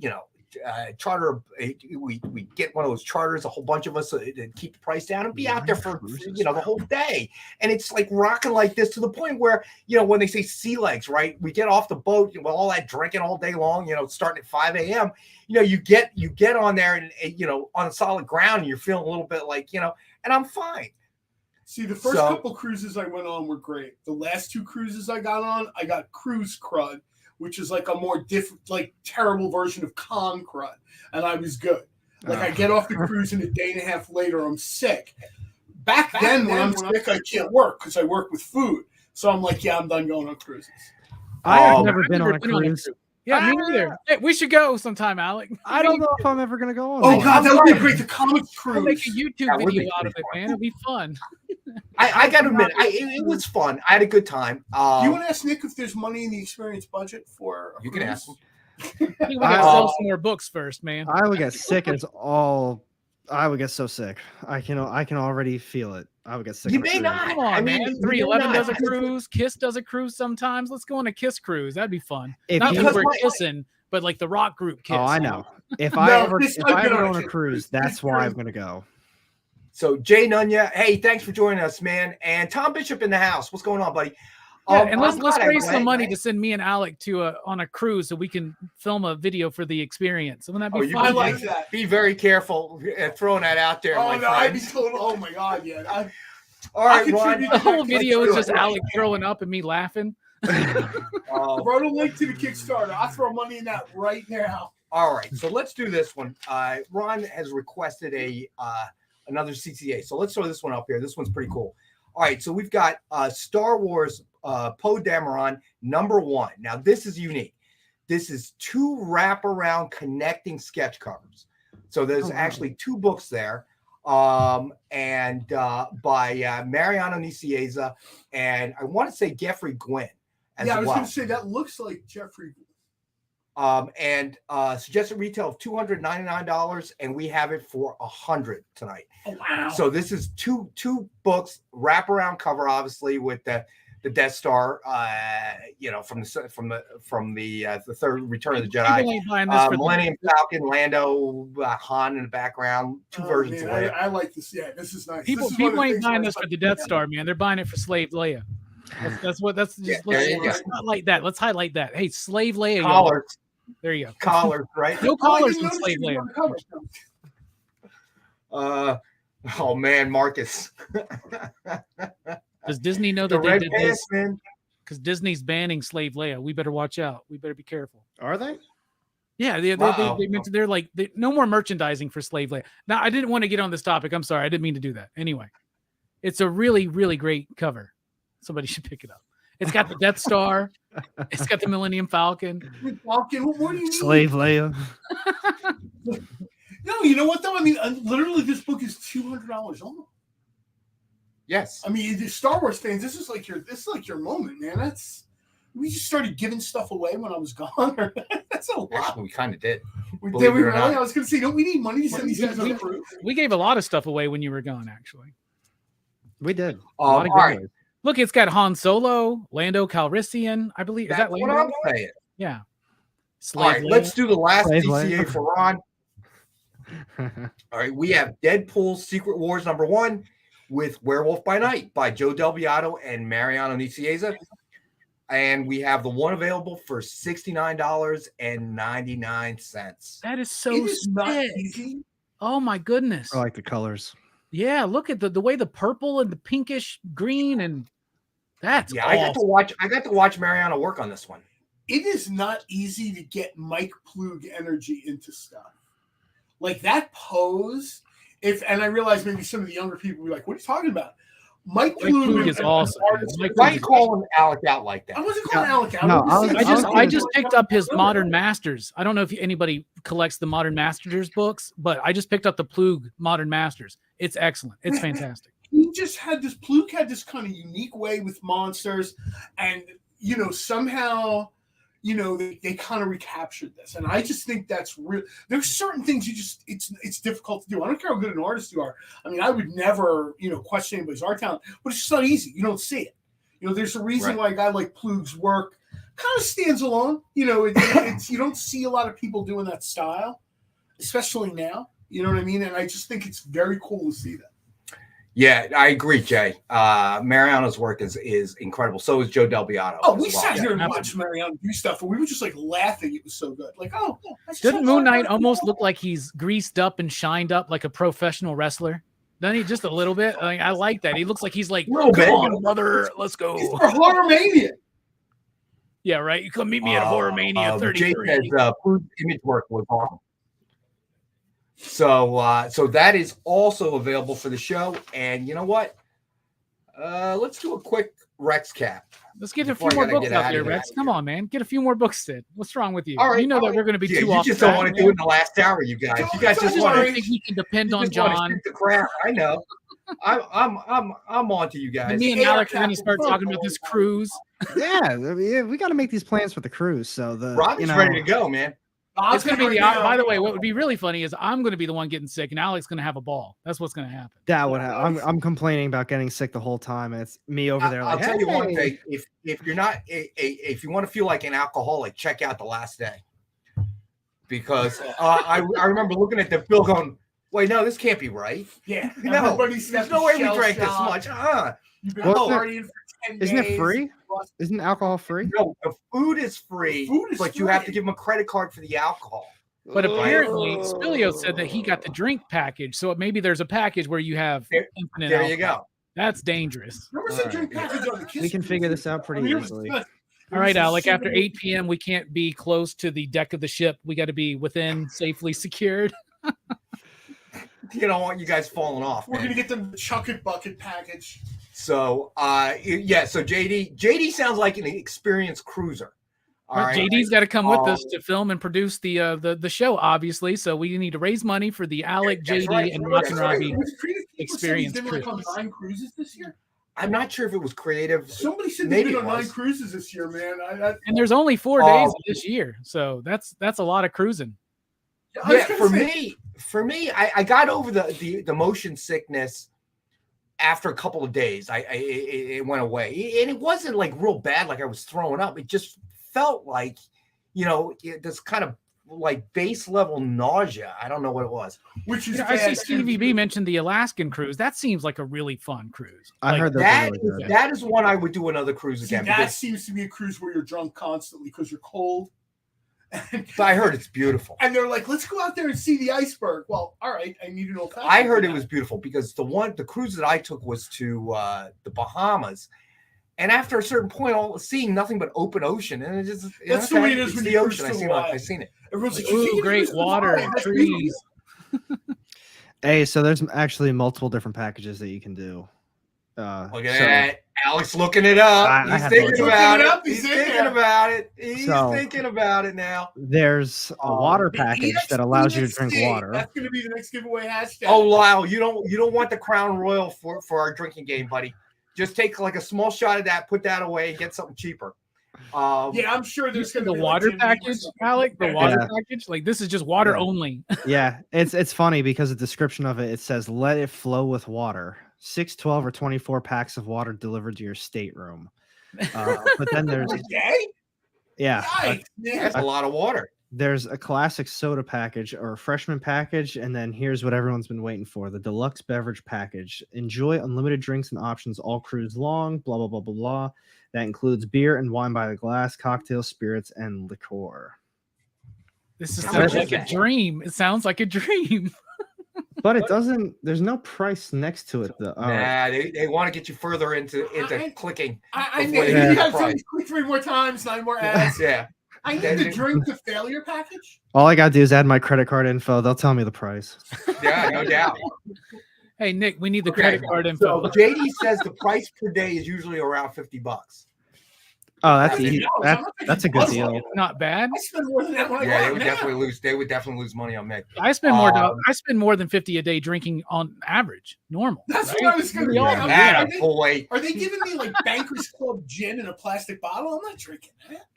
charter, we get one of those charters, a whole bunch of us to keep the price down and be out there for the whole day. And it's like rocking like this to the point where, when they say sea legs, right? We get off the boat with all that drinking all day long, starting at 5 a.m., you get on there and, on solid ground, and you're feeling a little bit like, and I'm fine.
See, the first couple cruises I went on were great. The last 2 cruises I got on, I got cruise crud, which is like a more terrible version of con crud, and I was good. Like I get off the cruise and a day and a half later, I'm sick. Back then, when I'm sick, I can't work because I work with food. So I'm like, yeah, I'm done going on cruises.
I've never been on a cruise.
Yeah, me neither. Hey, we should go sometime, Alec.
I don't know if I'm ever going to go on.
Oh, God, that would be great. The comic cruise.
We'll make a YouTube video out of it, man. It'll be fun.
I got to admit, it was fun. I had a good time.
Do you want to ask Nick if there's money in the experience budget for a
You
cruise?
can ask him.
We got to sell some more books first, man.
I would get sick as all. I would get so sick. I can already feel it. I would get sick.
You may not.
Come on, man. 311 does a cruise. Kiss does a cruise sometimes. Let's go on a Kiss cruise. That'd be fun. Not because we're kissing, but like the rock group Kiss.
Oh, I know. If I ever go on a cruise, that's why I'm going to go.
So Jay Nunya, hey, thanks for joining us, man. And Tom Bishop in the house. What's going on, buddy?
Yeah, and let's raise some money to send me and Alec to on a cruise so we can film a video for the experience. Wouldn't that be fun?
I like that.
Be very careful throwing that out there.
Oh, no, I'd be told, oh, my God, yeah.
All right, Ron.
The whole video is just Alec throwing up and me laughing.
Wrote a link to the Kickstarter. I'll throw money in that right now.
All right, so let's do this one. Ron has requested another CCA. So let's throw this one up here. This one's pretty cool. All right, so we've got Star Wars Poe Dameron #1. Now, this is unique. This is 2 wraparound connecting sketch covers. So there's actually 2 books there, and by Mariano Nicieza, and I want to say Jeffrey Gwynn as well.
I was going to say, that looks like Jeffrey.
And suggested retail of $299, and we have it for $100 tonight.
Oh, wow! So
this is two books, wraparound cover, obviously with the Death Star, from the third Return of the Jedi, Millennium Falcon, Lando, Han in the background, 2 versions of it.
I like this. Yeah, this is nice.
People ain't buying this for the Death Star, man. They're buying it for Slave Leia. Let's highlight that. Let's highlight that. Hey, Slave Leia.
Collars.
There you go.
Collars, right?
No collars in Slave Leia.
Oh man, Marcus.
Does Disney know that they did this? Because Disney's banning Slave Leia. We better watch out. We better be careful.
Are they?
Yeah, they're like no more merchandising for Slave Leia. Now, I didn't want to get on this topic. I'm sorry. I didn't mean to do that. Anyway, it's a really, really great cover. Somebody should pick it up. It's got the Death Star. It's got the Millennium Falcon.
What do you mean?
Slave Leia.
No, you know what though? I mean, literally, this book is $200 almost.
Yes.
I mean, the Star Wars fans, this is like your moment, man. We just started giving stuff away when I was gone. That's a lot.
Actually, we kind of did.
Did we really? I was going to say, don't we need money to send these guys on a cruise?
We gave a lot of stuff away when you were gone, actually.
We did.
All right.
Look, it's got Han Solo, Lando Calrissian, I believe. Is that Lando?
What I'm saying.
Yeah.
All right, let's do the last DCA for Ron. All right, we have Deadpool Secret Wars #1 with Werewolf by Night by Joe Del Beato and Mariano Nicieza. And we have the one available for $69.99.
That is so sick. Oh my goodness.
I like the colors.
Yeah, look at the way the purple and the pinkish green, and that's
awesome. I got to watch Mariano work on this one.
It is not easy to get Mike Plug energy into stuff. Like that pose, and I realize maybe some of the younger people will be like, what are you talking about? Mike Plug
is awesome.
Why are you calling Alec out like that?
I wasn't calling Alec out.
No,
I just picked up his Modern Masters. I don't know if anybody collects the Modern Masters books, but I just picked up the Plug Modern Masters. It's excellent. It's fantastic.
Plug had this kind of unique way with monsters, and somehow they kind of recaptured this, and I just think that's real. There's certain things it's difficult to do. I don't care how good an artist you are. I mean, I would never question anybody's art talent, but it's just not easy. You don't see it. There's a reason why a guy like Plug's work kind of stands alone. It's you don't see a lot of people doing that style, especially now. You know what I mean? And I just think it's very cool to see that.
Yeah, I agree, Jay. Mariano's work is incredible. So is Joe Del Beato.
Oh, we sat here and watched Mariano do stuff, and we were just like laughing. It was so good. Like, oh, yeah,
didn't Moon Knight almost look like he's greased up and shined up like a professional wrestler? Doesn't he just a little bit? I like that. He looks like he's like,
Little bit.
come on, mother, let's go.
He's for Horror Mania.
Yeah, right. You come meet me at Horror Mania 33.
Jake says food image work was awesome. So that is also available for the show. And you know what? Let's do a quick Rex cap.
Let's get a few more books out there, Rex. Come on, man. Get a few more books in. What's wrong with you?
All right,
you know that we're going to be too off.
You just don't want to do it in the last hour, you guys. You guys just want to
think we can depend on John.
The crap. I know. I'm on to you guys.
And me and Alex are going to start talking about this cruise.
Yeah, we got to make these plans for the cruise. So
Robbie's ready to go, man.
It's going to be by the way, what would be really funny is I'm going to be the one getting sick and Alex is going to have a ball. That's what's going to happen.
That would happen. I'm complaining about getting sick the whole time, and it's me over there.
I'll tell you one thing: if you're not if you want to feel like an alcoholic, check out The Last Day, because I remember looking at the bill going, wait, no, this can't be right.
Yeah,
no, there's no way we drank this much.
You've been partying for 10 days.
Isn't it free? Isn't alcohol free?
No, the food is free, but you have to give them a credit card for the alcohol.
But apparently, Spilio said that he got the drink package, so maybe there's a package where you have infinite.
There you go.
That's dangerous.
We can figure this out pretty easily.
All right, Alec. After 8 p.m., we can't be close to the deck of the ship. We got to be within, safely secured.
You don't want you guys falling off.
We're gonna get them the Chucket Bucket package.
So so JD sounds like an experienced cruiser. All right.
JD's got to come with us to film and produce the show, obviously. So we need to raise money for the Alec, JD, and Rockin Robbie experience cruise.
On 9 cruises this year.
I'm not sure if it was creative.
Somebody said they've been on 9 cruises this year, man.
And there's only 4 days this year, so that's a lot of cruising.
Yeah, for me, I got over the motion sickness after a couple of days. It went away, and it wasn't like real bad, like I was throwing up. It just felt like, this kind of like base level nausea. I don't know what it was.
Which is I see Stevie B mentioned the Alaskan cruise. That seems like a really fun cruise.
I heard
that is one I would do another cruise again.
That seems to be a cruise where you're drunk constantly because you're cold.
But I heard it's beautiful.
And they're like, let's go out there and see the iceberg. Well, all right. I need to know.
I heard it was beautiful because the cruise that I took was to the Bahamas. And after a certain point, seeing nothing but open ocean. And it just,
that's the way it is when
the ocean. I've seen it.
Everyone's like, ooh, great water and trees.
Hey, so there's actually multiple different packages that you can do.
Look at that. Alex looking it up. He's thinking about it. He's thinking about it. He's thinking about it now.
There's a water package that allows you to drink water.
That's going to be the next giveaway hashtag.
Oh, Lyle, you don't want the Crown Royal for our drinking game, buddy. Just take like a small shot of that, put that away, and get something cheaper.
Yeah, I'm sure there's going to be
the water package, Alec. The water package, like this is just water only.
Yeah, it's funny because the description of it says, "Let it flow with water." 6, 12, or 24 packs of water delivered to your stateroom. But then there's
that's a lot of water.
There's a classic soda package or a freshman package, and then here's what everyone's been waiting for: the deluxe beverage package. Enjoy unlimited drinks and options all cruise long. Blah blah blah blah blah. That includes beer and wine by the glass, cocktails, spirits, and liqueur.
This sounds like a dream. It sounds like a dream.
But it doesn't. There's no price next to it, though.
Nah, they want to get you further into clicking.
I need you guys to click 3 more times, 9 more ads.
Yeah.
I need to drink the failure package.
All I gotta do is add my credit card info. They'll tell me the price.
Yeah, no doubt.
Hey Nick, we need the credit card info.
So JD says the price per day is usually around $50.
Oh, that's easy. That's a good deal.
Not bad.
I spend more than that.
Yeah, they would definitely lose money on me.
I spend more. I spend more than 50 a day drinking on average. Normal.
That's what I was going to
be.
Boy, are they giving me like Bankers Club gin in a plastic bottle? I'm not drinking that.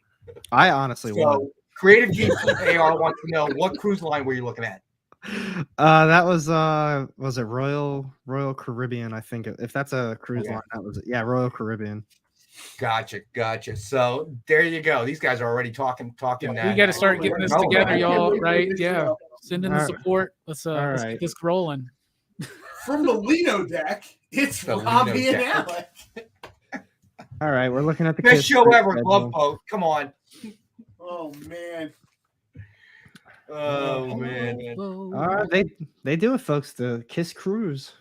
I honestly won't.
Creative Geek AR wants to know what cruise line were you looking at?
That was it Royal Caribbean? I think if that's a cruise line, that was it. Yeah, Royal Caribbean.
Gotcha. So there you go. These guys are already talking.
We got to start getting this together, y'all. Right? Yeah. Send in the support. Let's get this rolling.
From the Lido deck, it's Robbie and Alec.
All right, we're looking at the
best show ever. Love Boat. Come on.
Oh man.
All right, they do it, folks. The Kiss Cruise.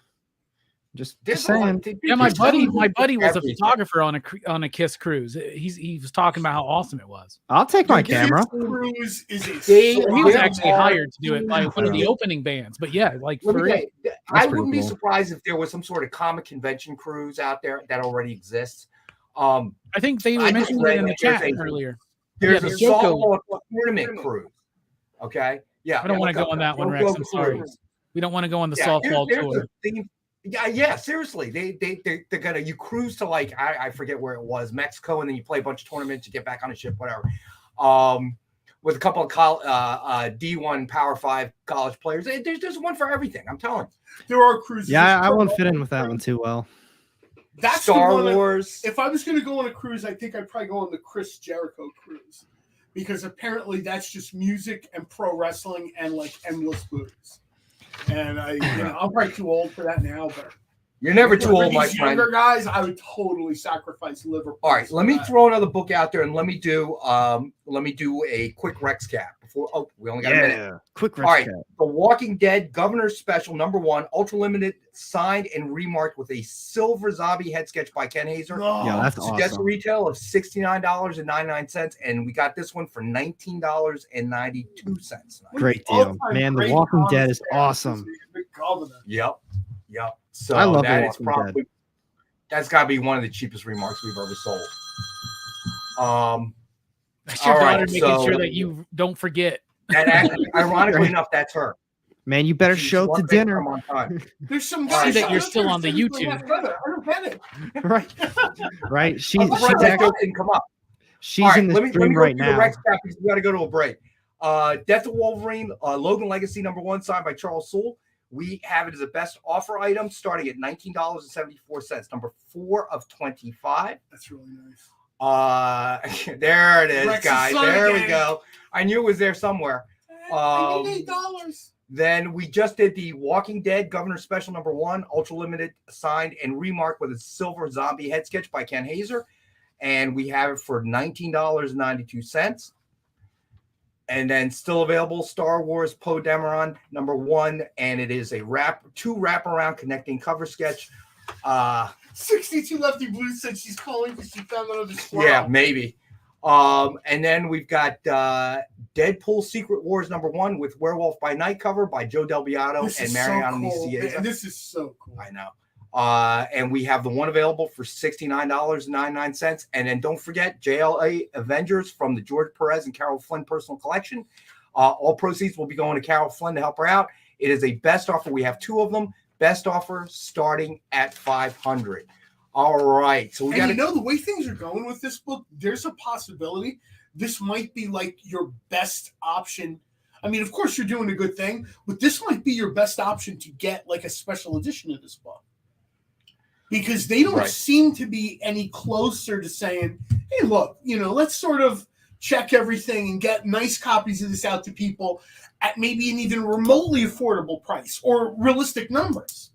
Just
There's
saying.
Yeah, my buddy was a
everything.
photographer on a Kiss cruise. He was talking about how awesome it was.
I'll take my
The Kiss
camera.
Cruise is a
They-
He was
There
actually
are
hired to do it by one of the
Yeah.
opening bands. But yeah, like
Let me
for
tell
real.
you, I
That's pretty
wouldn't be
cool.
surprised if there was some sort of comic convention cruise out there that already exists.
I think they
I
were
just
mentioning
read
it in the
that there's
chat
a-
earlier.
There's
Yeah,
a
the Joko.
softball tournament cruise. Okay. Yeah.
I don't want to
look
go
up
on that one,
Joko
Rex. I'm sorry.
cruise.
We don't want to go on the
Yeah,
softball
there's
tour.
a theme. Yeah, seriously. They're gonna you cruise to like I forget where it was, Mexico, and then you play a bunch of tournaments, you get back on a ship, whatever. With a couple of D1 Power 5 college players. There's one for everything. I'm telling you.
There are cruises.
Yeah, I won't fit in with that one too well.
That's
Star
the one
Wars.
If I was going to go on a cruise, I think I'd probably go on the Chris Jericho cruise, because apparently that's just music and pro wrestling and like endless booze. And I'm probably too old for that now, but
You're never too
for
old, my
these
friend.
younger guys, I would totally sacrifice Liverpool.
All right, let me throw another book out there and let me do a quick Rex cap before. Oh, we only got a minute.
Quick
All right, The Walking Dead Governor's Special #1, ultra limited, signed and remarked with a silver zombie head sketch by Ken Hazer.
Yeah, that's
Suggested
awesome.
retail of $69.99, and we got this one for $19.92.
Great deal, man. The Walking Dead is awesome.
Yep. So
I love
that
The
is
Walking
probably
Dead.
that's got to be one of the cheapest remarks we've ever sold.
That's your
all
daughter
right,
making
so-
sure that you don't forget.
And actually, ironically enough, that's her.
Man, you better
She's
show up
one
to
thing
dinner.
come on time.
There's some
See
guys
that you're
out
still
there
on the
saying
YouTube.
that brother. I don't get it.
Right, right. She's
I'm surprised that joke didn't come up.
she's
All right,
in the
let me
stream
go
right
through the
now.
Rex cap because we got to go to a break. Death of Wolverine, Logan Legacy #1, signed by Charles Soule. We have it as a best offer item starting at $19.74, number 4 of 25.
That's really nice.
There it is,
Rex is
guys.
son
There we
again.
go. I knew it was there somewhere.
I need $8.
Then we just did the Walking Dead Governor Special #1, ultra limited, signed and remarked with a silver zombie head sketch by Ken Hazer, and we have it for $19.92. And then still available, Star Wars Poe Dameron #1, and it is a two wraparound connecting cover sketch.
62 Lefty Blue said she's calling because she found another squirrel.
Yeah, maybe. And then we've got Deadpool Secret Wars #1 with Werewolf by Night cover by Joe Del Beato
This
and
is
Mariano
so cool.
Nicieza.
This is so cool.
I know. And we have the one available for $69.99. And then don't forget JLA Avengers from the George Perez and Carol Flynn personal collection. All proceeds will be going to Carol Flynn to help her out. It is a best offer. We have 2 of them. Best offer starting at $500. All right. So we got
the way things are going with this book, there's a possibility this might be like your best option. I mean, of course you're doing a good thing, but this might be your best option to get like a special edition of this book. Because they don't seem to be any closer to saying, hey, look, let's sort of check everything and get nice copies of this out to people at maybe an even remotely affordable price or realistic numbers.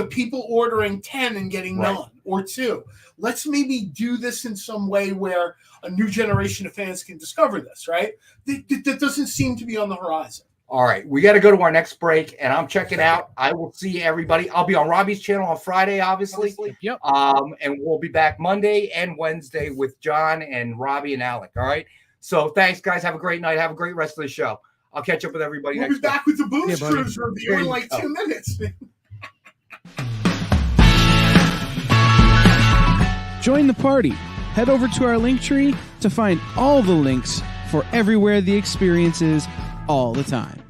People ordering 10 and getting none or 2. Let's maybe do this in some way where a new generation of fans can discover this, right? That doesn't seem to be on the horizon.
All right, we got to go to our next break, and I'm checking out. I will see everybody. I'll be on Robbie's channel on Friday, obviously.
Yep.
And we'll be back Monday and Wednesday with John and Robbie and Alec. All right. So thanks, guys. Have a great night. Have a great rest of the show. I'll catch up with everybody
We'll
next
be back with the Booze
buddy.
Cruise review in like 2 minutes.
Join the party. Head over to our link tree to find all the links for everywhere the experience is all the time.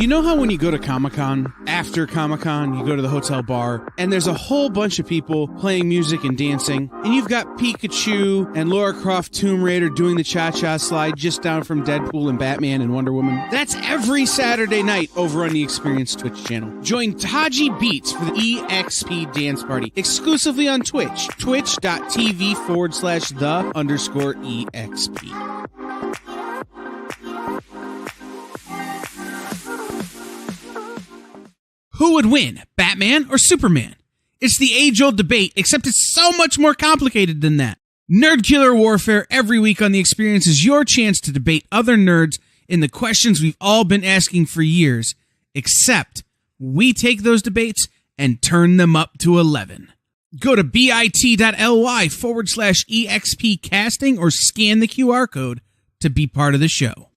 You know how when you go to Comic-Con, after Comic-Con, you go to the hotel bar, and there's a whole bunch of people playing music and dancing, and you've got Pikachu and Lara Croft Tomb Raider doing the cha-cha slide just down from Deadpool and Batman and Wonder Woman? That's every Saturday night over on the Experience Twitch channel. Join Taji Beats for the EXP Dance Party, exclusively on Twitch, twitch.tv/the_EXP. Who would win, Batman or Superman? It's the age-old debate, except it's so much more complicated than that. Nerd Killer Warfare every week on The Experience is your chance to debate other nerds in the questions we've all been asking for years, except we take those debates and turn them up to 11. Go to bit.ly/EXP casting or scan the QR code to be part of the show.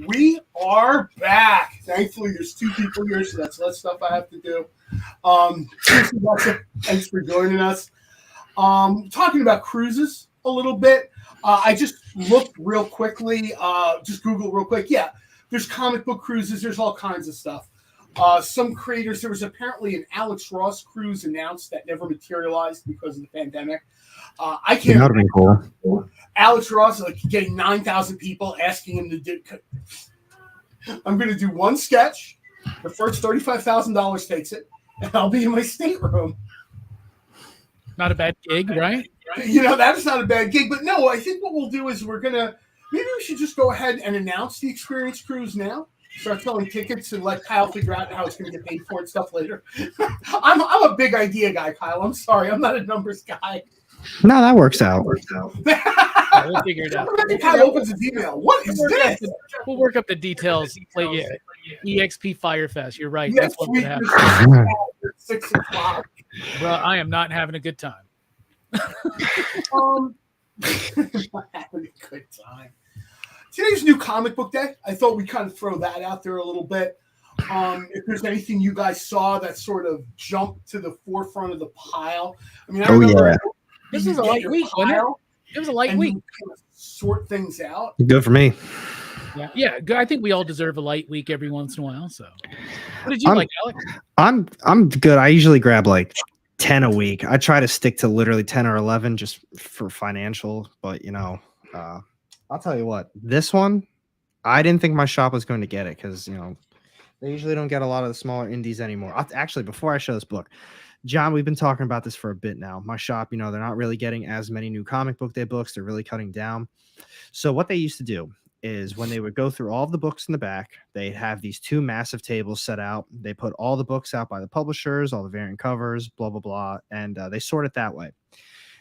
We are back. Thankfully, there's two people here, so that's less stuff I have to do. Thanks for joining us. Talking about cruises a little bit. I just looked real quickly, just Googled real quick. Yeah, there's comic book cruises. There's all kinds of stuff. Some creators, there was apparently an Alex Ross cruise announced that never materialized because of the pandemic. I can't.
That would be cool.
Alex Ross, like getting 9,000 people asking him to do. I'm going to do one sketch. The first $35,000 takes it, and I'll be in my stateroom.
Not a bad gig, right?
You know, that is not a bad gig. But no, I think what we'll do is maybe we should just go ahead and announce the Experience Cruise now. Start selling tickets and let Kyle figure out how it's going to get paid for and stuff later. I'm a big idea guy, Kyle. I'm sorry. I'm not a numbers guy.
No, that works out.
We'll figure it out.
Kyle opens his email. What is this?
We'll work up the details. Yeah. EXP Firefest. You're right.
Next
That's what
week,
would happen.
6 o'clock.
Bro, I am not having a good time.
Not having a good time. Today's new comic book day. I thought we'd kind of throw that out there a little bit. If there's anything you guys saw that sort of jumped to the forefront of the pile. I mean, I remember
this is a light week, wasn't it? It was a light week.
Kind of sort things out.
Good for me.
Yeah. I think we all deserve a light week every once in a while. So, what did you like, Alex?
I'm good. I usually grab like 10 a week. I try to stick to literally 10 or 11 just for financial. But I'll tell you what. This one, I didn't think my shop was going to get it because they usually don't get a lot of the smaller indies anymore. Actually, before I show this book, John, we've been talking about this for a bit now. My shop, they're not really getting as many new comic book day books. They're really cutting down. So what they used to do is when they would go through all of the books in the back, they'd have these two massive tables set out. They put all the books out by the publishers, all the variant covers, blah, blah, blah. And they sort it that way.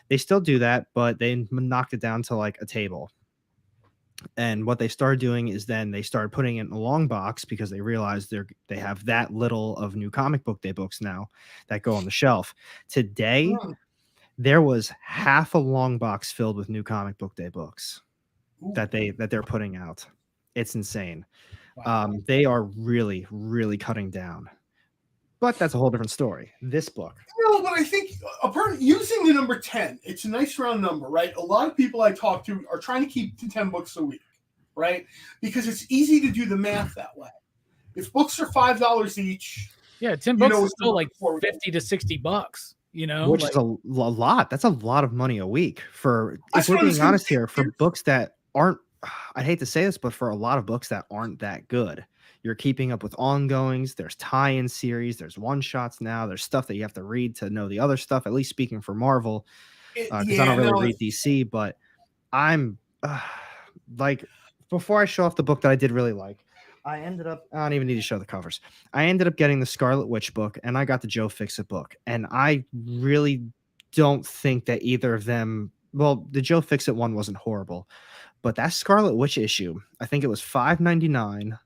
They still do that, but they knocked it down to like a table. And what they started doing is then they started putting it in a long box because they realized they have that little of new comic book day books now that go on the shelf. Today, there was half a long box filled with new comic book day books that they're putting out. It's insane. Wow. They are really, really cutting down. But that's a whole different story. This book.
No, but I think using the number 10, it's a nice round number, right? A lot of people I talk to are trying to keep to 10 books a week, right? Because it's easy to do the math that way. If books are $5 each.
Yeah, 10 books is still like 50 to $60,
Which is a lot. That's a lot of money a week if we're being honest here, for books that aren't, I hate to say this, but for a lot of books that aren't that good. You're keeping up with ongoings. There's tie-in series. There's one-shots now. There's stuff that you have to read to know the other stuff, at least speaking for Marvel, because I don't really read DC. But I'm like before I show off the book that I did really like, I don't even need to show the covers. I ended up getting the Scarlet Witch book, and I got the Joe Fixit book. And I really don't think that either of them, well, the Joe Fixit one wasn't horrible, but that Scarlet Witch issue, I think it was $5.99.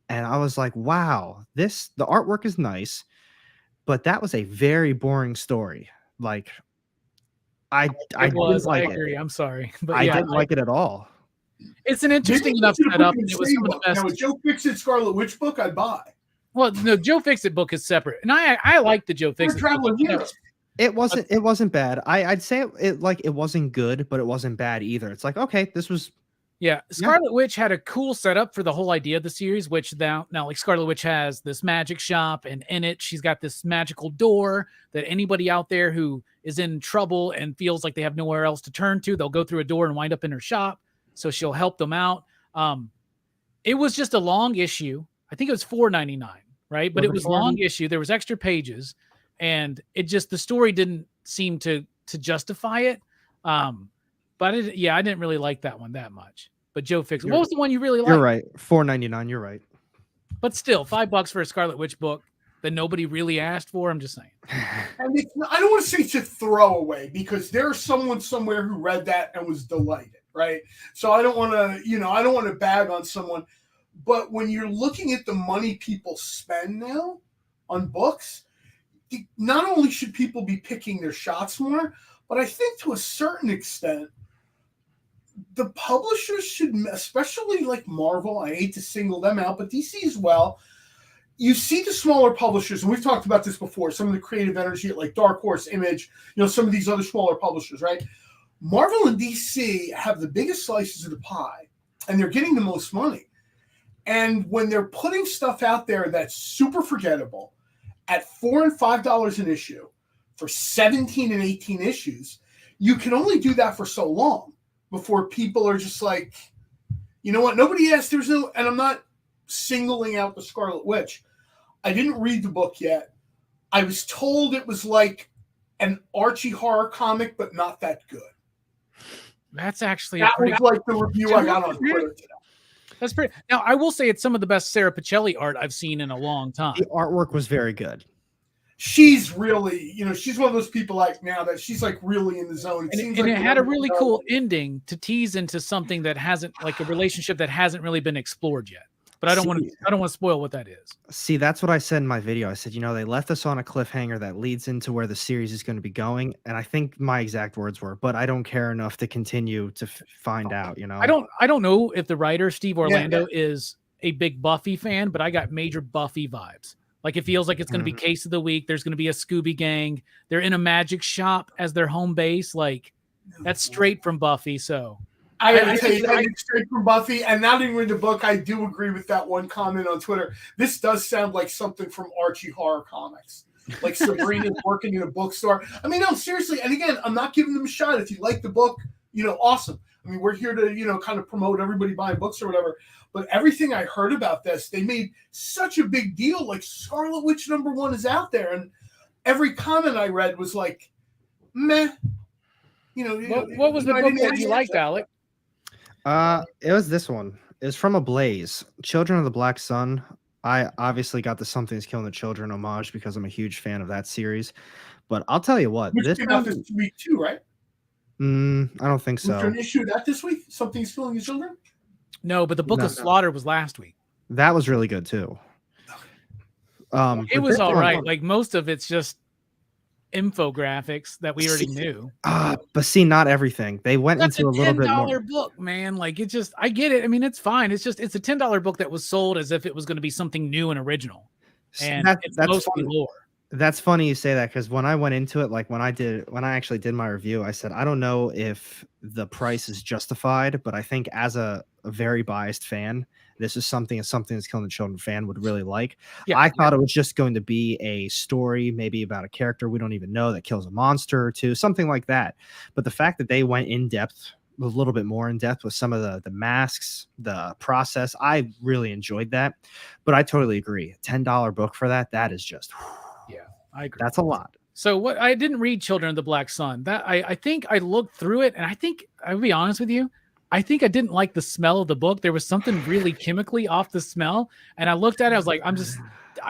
And I was like, wow, the artwork is nice, but that was a very boring story. Like, I
agree. I'm sorry, but
I didn't like it at all.
It's an interesting enough setup. It was some of the best.
Now, a Joe Fixit Scarlet Witch book, I'd buy.
Well, no, Joe Fixit book is separate, and I like the Joe Fixit book.
It wasn't bad. I'd say it wasn't good, but it wasn't bad either. It's like, okay, this was.
Yeah, Scarlet Witch had a cool setup for the whole idea of the series, which now like Scarlet Witch has this magic shop, and in it she's got this magical door that anybody out there who is in trouble and feels like they have nowhere else to turn to, they'll go through a door and wind up in her shop. So she'll help them out. It was just a long issue. I think it was $4.99, right? But it was long issue. There was extra pages, and the story didn't seem to justify it. But I didn't really like that one that much. But Joe Fixit. What was the one you really liked?
You're right. $4.99. You're right.
But still, $5 for a Scarlet Witch book that nobody really asked for. I'm just saying.
And I don't want to say it's a throwaway, because there's someone somewhere who read that and was delighted, right? So I don't want to bag on someone. But when you're looking at the money people spend now on books, not only should people be picking their shots more, but I think to a certain extent, the publishers should, especially like Marvel, I hate to single them out, but DC as well. You see the smaller publishers, and we've talked about this before, some of the creative energy at like Dark Horse, Image, some of these other smaller publishers, right? Marvel and DC have the biggest slices of the pie, and they're getting the most money. And when they're putting stuff out there that's super forgettable at $4 and $5 an issue for 17 and 18 issues, you can only do that for so long before people are just like, you know what? Nobody asked. And I'm not singling out the Scarlet Witch. I didn't read the book yet. I was told it was like an Archie horror comic, but not that good.
That's actually
that was like the review I got on Twitter today.
That's pretty. Now, I will say it's some of the best Sarah Pichelli art I've seen in a long time.
The artwork was very good.
She's really, she's one of those people like now that she's like really in the zone.
It had a really cool ending to tease into something that hasn't, like a relationship that hasn't really been explored yet. But I don't want to spoil what that is.
See, that's what I said in my video. I said, they left us on a cliffhanger that leads into where the series is going to be going. And I think my exact words were, but I don't care enough to continue to find out,
I don't know if the writer, Steve Orlando, is a big Buffy fan, but I got major Buffy vibes. Like, it feels like it's going to be Case of the Week. There's going to be a Scooby Gang. They're in a magic shop as their home base. Like, that's straight from Buffy. So
I gotta tell you, that's straight from Buffy. And now that you read the book, I do agree with that one comment on Twitter. This does sound like something from Archie horror comics. Like Sabrina's working in a bookstore. I mean, no, seriously. And again, I'm not giving them a shot. If you like the book, awesome. I mean, we're here to, kind of promote everybody buying books or whatever. But everything I heard about this, they made such a big deal. Like, Scarlet Witch #1 is out there. And every comment I read was like, meh.
What was the book that you liked, Alec?
It was this one. It was from Ablaze, Children of the Black Sun. I obviously got the Something's Killing the Children homage because I'm a huge fan of that series. But I'll tell you what,
this came out this week too, right?
I don't think so.
Was there an issue of that this week? Something's Killing the Children?
No, but the Book of Slaughter was last week.
That was really good too.
It was all right. Like, most of it's just infographics that we already knew.
But see, not everything. They went into a little bit more.
$10 book, man. Like, I get it. I mean, it's fine. It's a $10 book that was sold as if it was going to be something new and original. And it's mostly lore.
That's funny you say that, because when I went into it, like when I actually did my review, I said, I don't know if the price is justified, but I think as a very biased fan, this is something That's Killing the Children fan would really like. Yeah, I thought it was just going to be a story, maybe about a character we don't even know that kills a monster or two, something like that. But the fact that they went in depth, a little bit more in depth with some of the masks, the process, I really enjoyed that. But I totally agree. $10 book for that is just...
Yeah, I agree.
That's a lot.
So I didn't read Children of the Black Sun. That I think I looked through it, and I think, I'll be honest with you, I think I didn't like the smell of the book. There was something really chemically off the smell. And I looked at it, I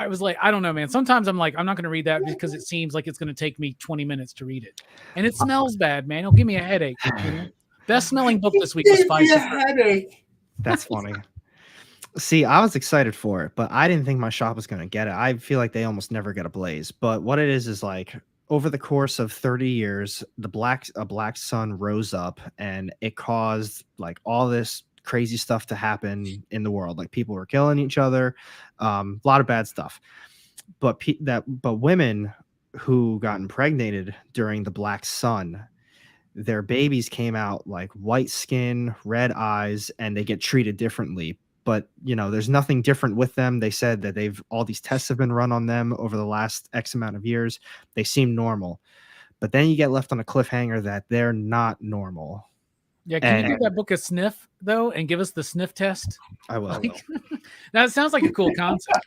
was like, I don't know, man. Sometimes I'm like, I'm not going to read that because it seems like it's going to take me 20 minutes to read it. And it smells bad, man. It'll give me a headache. You know? Best smelling book this week was Five.
Headache.
That's funny. See, I was excited for it, but I didn't think my shop was going to get it. I feel like they almost never get a Blaze. But what it is like over the course of 30 years, a black sun rose up and it caused like all this crazy stuff to happen in the world. Like people were killing each other, a lot of bad stuff. But women who got impregnated during the black sun, their babies came out like white skin, red eyes, and they get treated differently. But there's nothing different with them. They said that all these tests have been run on them over the last X amount of years. They seem normal, but then you get left on a cliffhanger that they're not normal.
Yeah, can you give that book a sniff though, and give us the sniff test?
I will.
That sounds like a cool concept.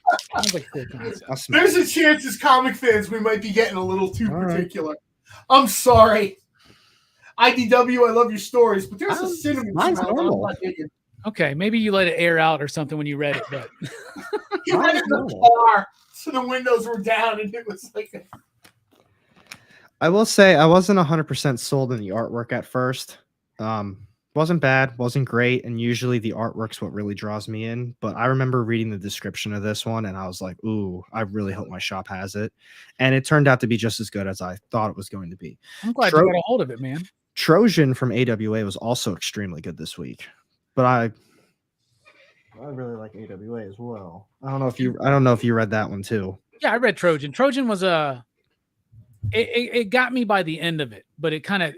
There's a chance as comic fans we might be getting a little too particular. I'm sorry. IDW, I love your stories, but there's a cinnamon smell.
Okay, maybe you let it air out or something when you read it, but
you read it in the car, so the windows were down, and it was like.
I will say I wasn't 100% sold in the artwork at first. Wasn't bad, wasn't great, and usually the artwork's what really draws me in. But I remember reading the description of this one, and I was like, "Ooh, I really hope my shop has it." And it turned out to be just as good as I thought it was going to be.
I'm glad you got a hold of it, man.
Trojan from AWA was also extremely good this week. But I really like AWA as well. I don't know if you read that one too.
Yeah, I read Trojan. Trojan was it got me by the end of it, but it kind of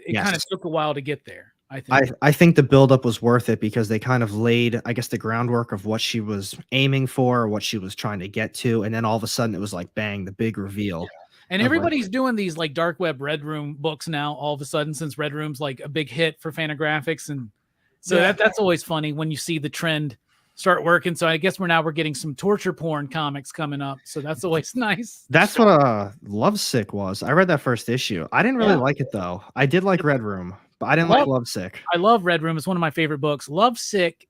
took a while to get there.
I think the buildup was worth it because they kind of laid, I guess, the groundwork of what she was aiming for, what she was trying to get to, and then all of a sudden it was like bang, the big reveal. Yeah.
And everybody's doing these like dark web Red Room books now. All of a sudden, since Red Room's like a big hit for Fantagraphics and. So that's always funny when you see the trend start working. So I guess we're getting some torture porn comics coming up. So that's always nice.
That's what Lovesick was. I read that first issue. I didn't really like it though. I did like Red Room, but I didn't like Lovesick.
I love Red Room. It's one of my favorite books. Lovesick,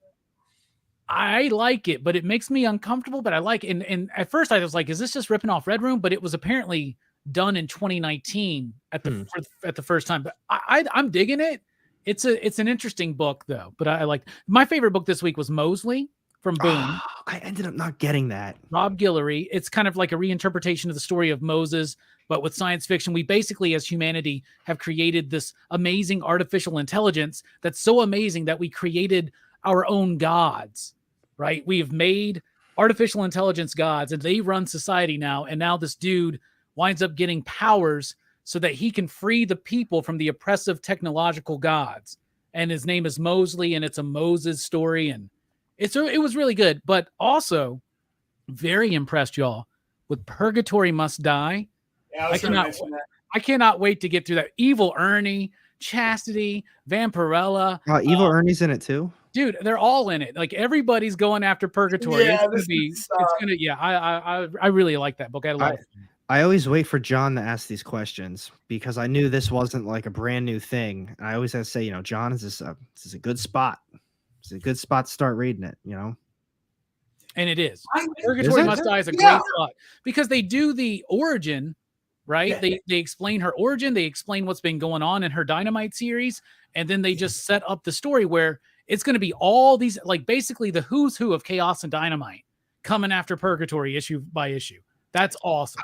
I like it, but it makes me uncomfortable. But I like it. And at first I was like, is this just ripping off Red Room? But it was apparently done in 2019 at the first time. But I'm digging it. It's an interesting book though, but I like my favorite book this week was Mosley from Boom.
I ended up not getting that.
Rob Guillory. It's kind of like a reinterpretation of the story of Moses, but with science fiction. We basically, as humanity, have created this amazing artificial intelligence that's so amazing that we created our own gods, right? We have made artificial intelligence gods, and they run society now. And now this dude winds up getting powers so that he can free the people from the oppressive technological gods. And his name is Mosley, and it's a Moses story, and it was really good. But also, very impressed, y'all, with Purgatory Must Die.
Yeah,
I cannot wait to get through that. Evil Ernie, Chastity, Vampirella.
Evil Ernie's in it too.
Dude, they're all in it. Like everybody's going after Purgatory.
Yeah,
I really like that book. I love it.
I always wait for John to ask these questions because I knew this wasn't like a brand new thing. I always have to say, John, is this a good spot? It's a good spot to start reading it,
And it is. Purgatory Must Die is a great spot because they do the origin, right? Yeah. They explain her origin. They explain what's been going on in her Dynamite series. And then they just set up the story where it's going to be all these, like basically the who's who of Chaos and Dynamite coming after Purgatory issue by issue. That's awesome.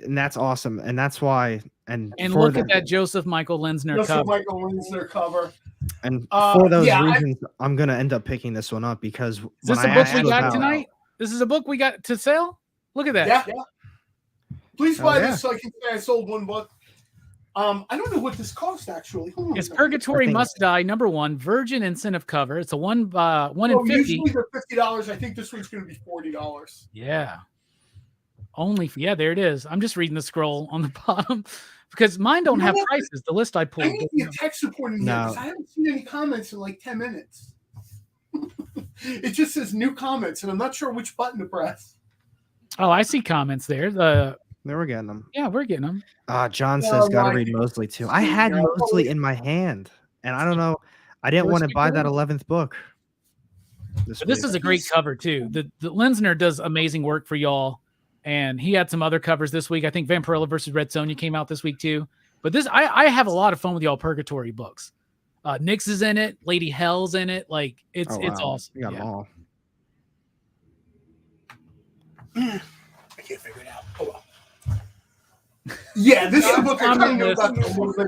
And that's awesome. And that's why. And
look at that Joseph Michael Linsner
cover.
And for those reasons, I'm going to end up picking this one up because
is this a book we got tonight? This is a book we got to sell? Look at that.
Yeah. Please buy this so I can say I sold one book. I don't know what this cost actually.
It's Purgatory Must Die, #1, Virgin incentive cover. It's a 1 in 50.
Usually they're $50. I think this one's going to be $40.
Yeah. There it is. I'm just reading the scroll on the bottom because mine don't have prices. The list I pulled.
I need a tech support in here because I haven't seen any comments in like 10 minutes. It just says new comments, and I'm not sure which button to press.
Oh, I see comments there.
We're getting them.
Yeah, we're getting them.
John says, "Gotta read Mosley too." I had Mosley in my hand, and I don't know. I didn't want to buy that 11th book.
This is a great cover too. The Lenzner does amazing work for y'all, and he had some other covers this week. I think Vampirella versus Red Sonja came out this week too. But this, I have a lot of fun with y'all Purgatory books. Nyx is in it, Lady Hell's in it. Like it's awesome.
You got them all.
I can't figure it out. Oh well. Yeah, this is a book I kind of know about.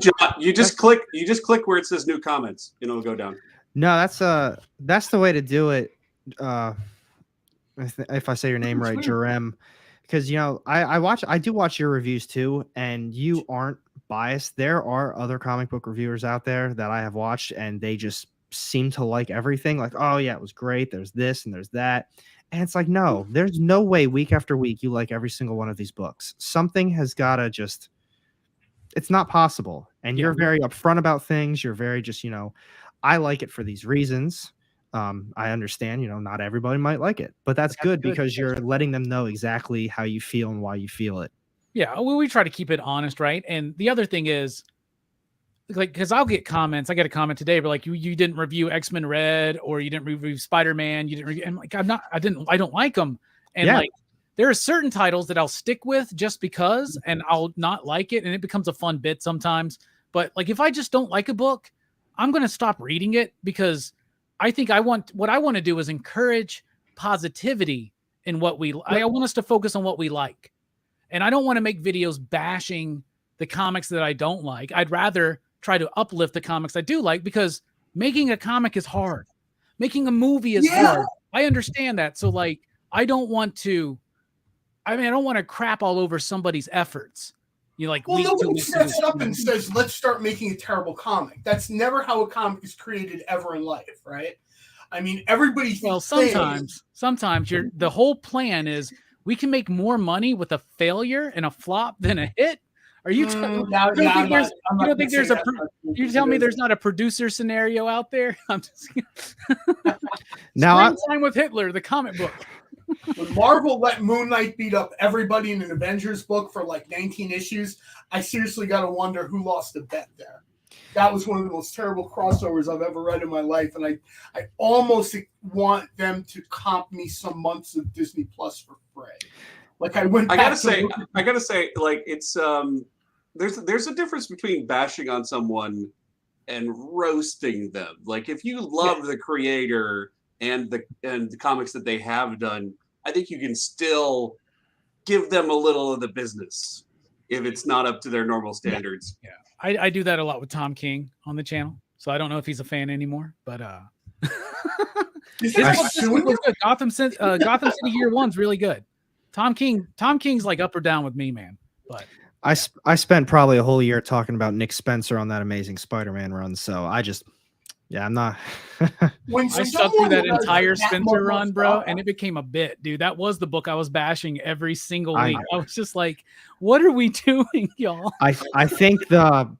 John, you just click where it says new comments, and it'll go down.
No, that's the way to do it. If I say your name right, Jerem, because I do watch your reviews too, and you aren't biased. There are other comic book reviewers out there that I have watched, and they just seem to like everything. Like, oh yeah, it was great. There's this and there's that. And it's like, no, there's no way week after week you like every single one of these books. Something has got to just, it's not possible. And you're very upfront about things. You're very just, I like it for these reasons. I understand, not everybody might like it, but that's good because you're letting them know exactly how you feel and why you feel it.
Yeah, well, we try to keep it honest, right? And the other thing is, like, because I'll get comments. I got a comment today, but like, you didn't review X-Men Red, or you didn't review Spider-Man. You didn't review, and like, I don't like them. And like, there are certain titles that I'll stick with just because, and I'll not like it, and it becomes a fun bit sometimes. But like, if I just don't like a book, I'm going to stop reading it, because I think what I want to do is encourage positivity in what I want us to focus on what we like. And I don't want to make videos bashing the comics that I don't like. I'd rather try to uplift the comics I do like, because making a comic is hard. Making a movie is hard. I understand that. So like, I don't want to crap all over somebody's efforts.
Nobody sets up and says, let's start making a terrible comic. That's never how a comic is created ever in life, right? I mean, everybody. Well,
sometimes the whole plan is we can make more money with a failure and a flop than a hit. Are you telling you tell me there's not a producer scenario out there? I'm just Springtime with Hitler, the comic book.
When Marvel let Moon Knight beat up everybody in an Avengers book for like 19 issues, I seriously got to wonder who lost the bet there. That was one of the most terrible crossovers I've ever read in my life, and I almost want them to comp me some months of Disney Plus for free. Like I gotta
say, like it's there's a difference between bashing on someone and roasting them. Like if you love the creator and the comics that they have done, I think you can still give them a little of the business if it's not up to their normal standards.
Yeah. I do that a lot with Tom King on the channel, so I don't know if he's a fan anymore, but Gotham City Year One's really good. Tom King's like up or down with me, man. But
I spent probably a whole year talking about Nick Spencer on that Amazing Spider-Man run, so I'm not.
I stuck through that entire Spencer run, bro, and it became a bit, dude. That was the book I was bashing every single week. I was just like, "What are we doing, y'all?"
I think the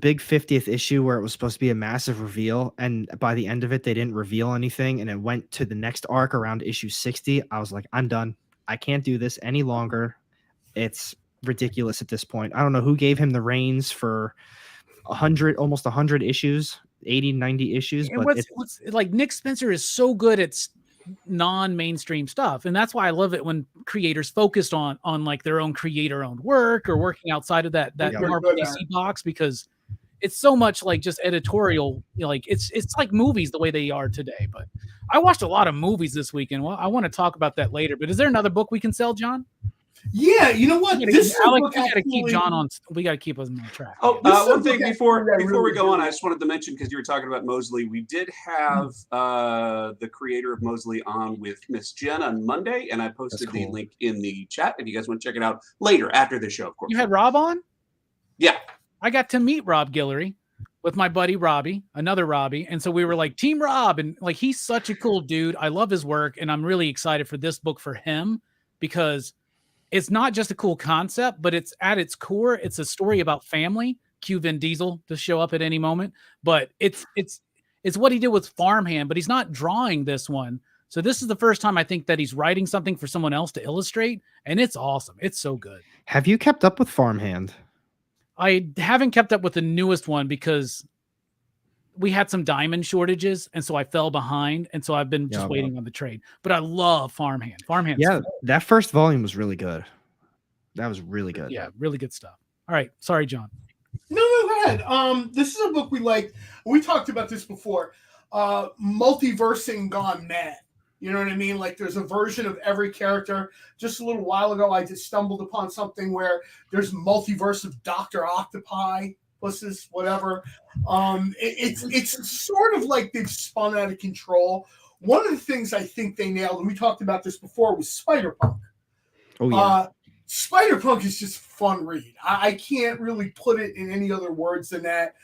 big 50th issue where it was supposed to be a massive reveal, and by the end of it, they didn't reveal anything, and it went to the next arc around issue 60. I was like, "I'm done. I can't do this any longer. It's ridiculous at this point." I don't know who gave him the reins for almost 100 issues. 80, 90 issues.
And
but
what's like, Nick Spencer is so good at non-mainstream stuff, and that's why I love it when creators focused on like their own creator-owned work or working outside of that Marvel DC box, because it's so much like just editorial. Like it's like movies the way they are today. But I watched a lot of movies this weekend. Well, I want to talk about that later. But is there another book we can sell, John?
Yeah, you know what?
We got to keep John on. We got to keep us on track.
Oh, one thing before we go on, I just wanted to mention, because you were talking about Mosley, we did have the creator of Mosley on with Miss Jen on Monday, and I posted the link in the chat if you guys want to check it out later after the show, of course.
You had Rob on?
Yeah.
I got to meet Rob Guillory with my buddy Robbie, another Robbie, and so we were like Team Rob, and like he's such a cool dude. I love his work, and I'm really excited for this book for him, because it's not just a cool concept, but it's at its core, it's a story about family. Cue Vin Diesel to show up at any moment, but it's what he did with Farmhand, but he's not drawing this one. So this is the first time I think that he's writing something for someone else to illustrate, and it's awesome. It's so good.
Have you kept up with Farmhand?
I haven't kept up with the newest one because we had some diamond shortages, and so I fell behind, and so I've been just waiting on the trade. But I love Farmhand. Farmhand.
Yeah, that first volume was really good. That was really good.
Yeah, really good stuff. All right, sorry, John.
No, go ahead. This is a book we like. We talked about this before. Multiversing gone mad. You know what I mean? Like there's a version of every character. Just a little while ago, I just stumbled upon something where there's multiverse of Dr. Octopi. This whatever. It's sort of like they've spun out of control. One of the things I think they nailed, and we talked about this before, was Spider-Punk.
Oh yeah.
Spider-Punk is just a fun read. I can't really put it in any other words than that.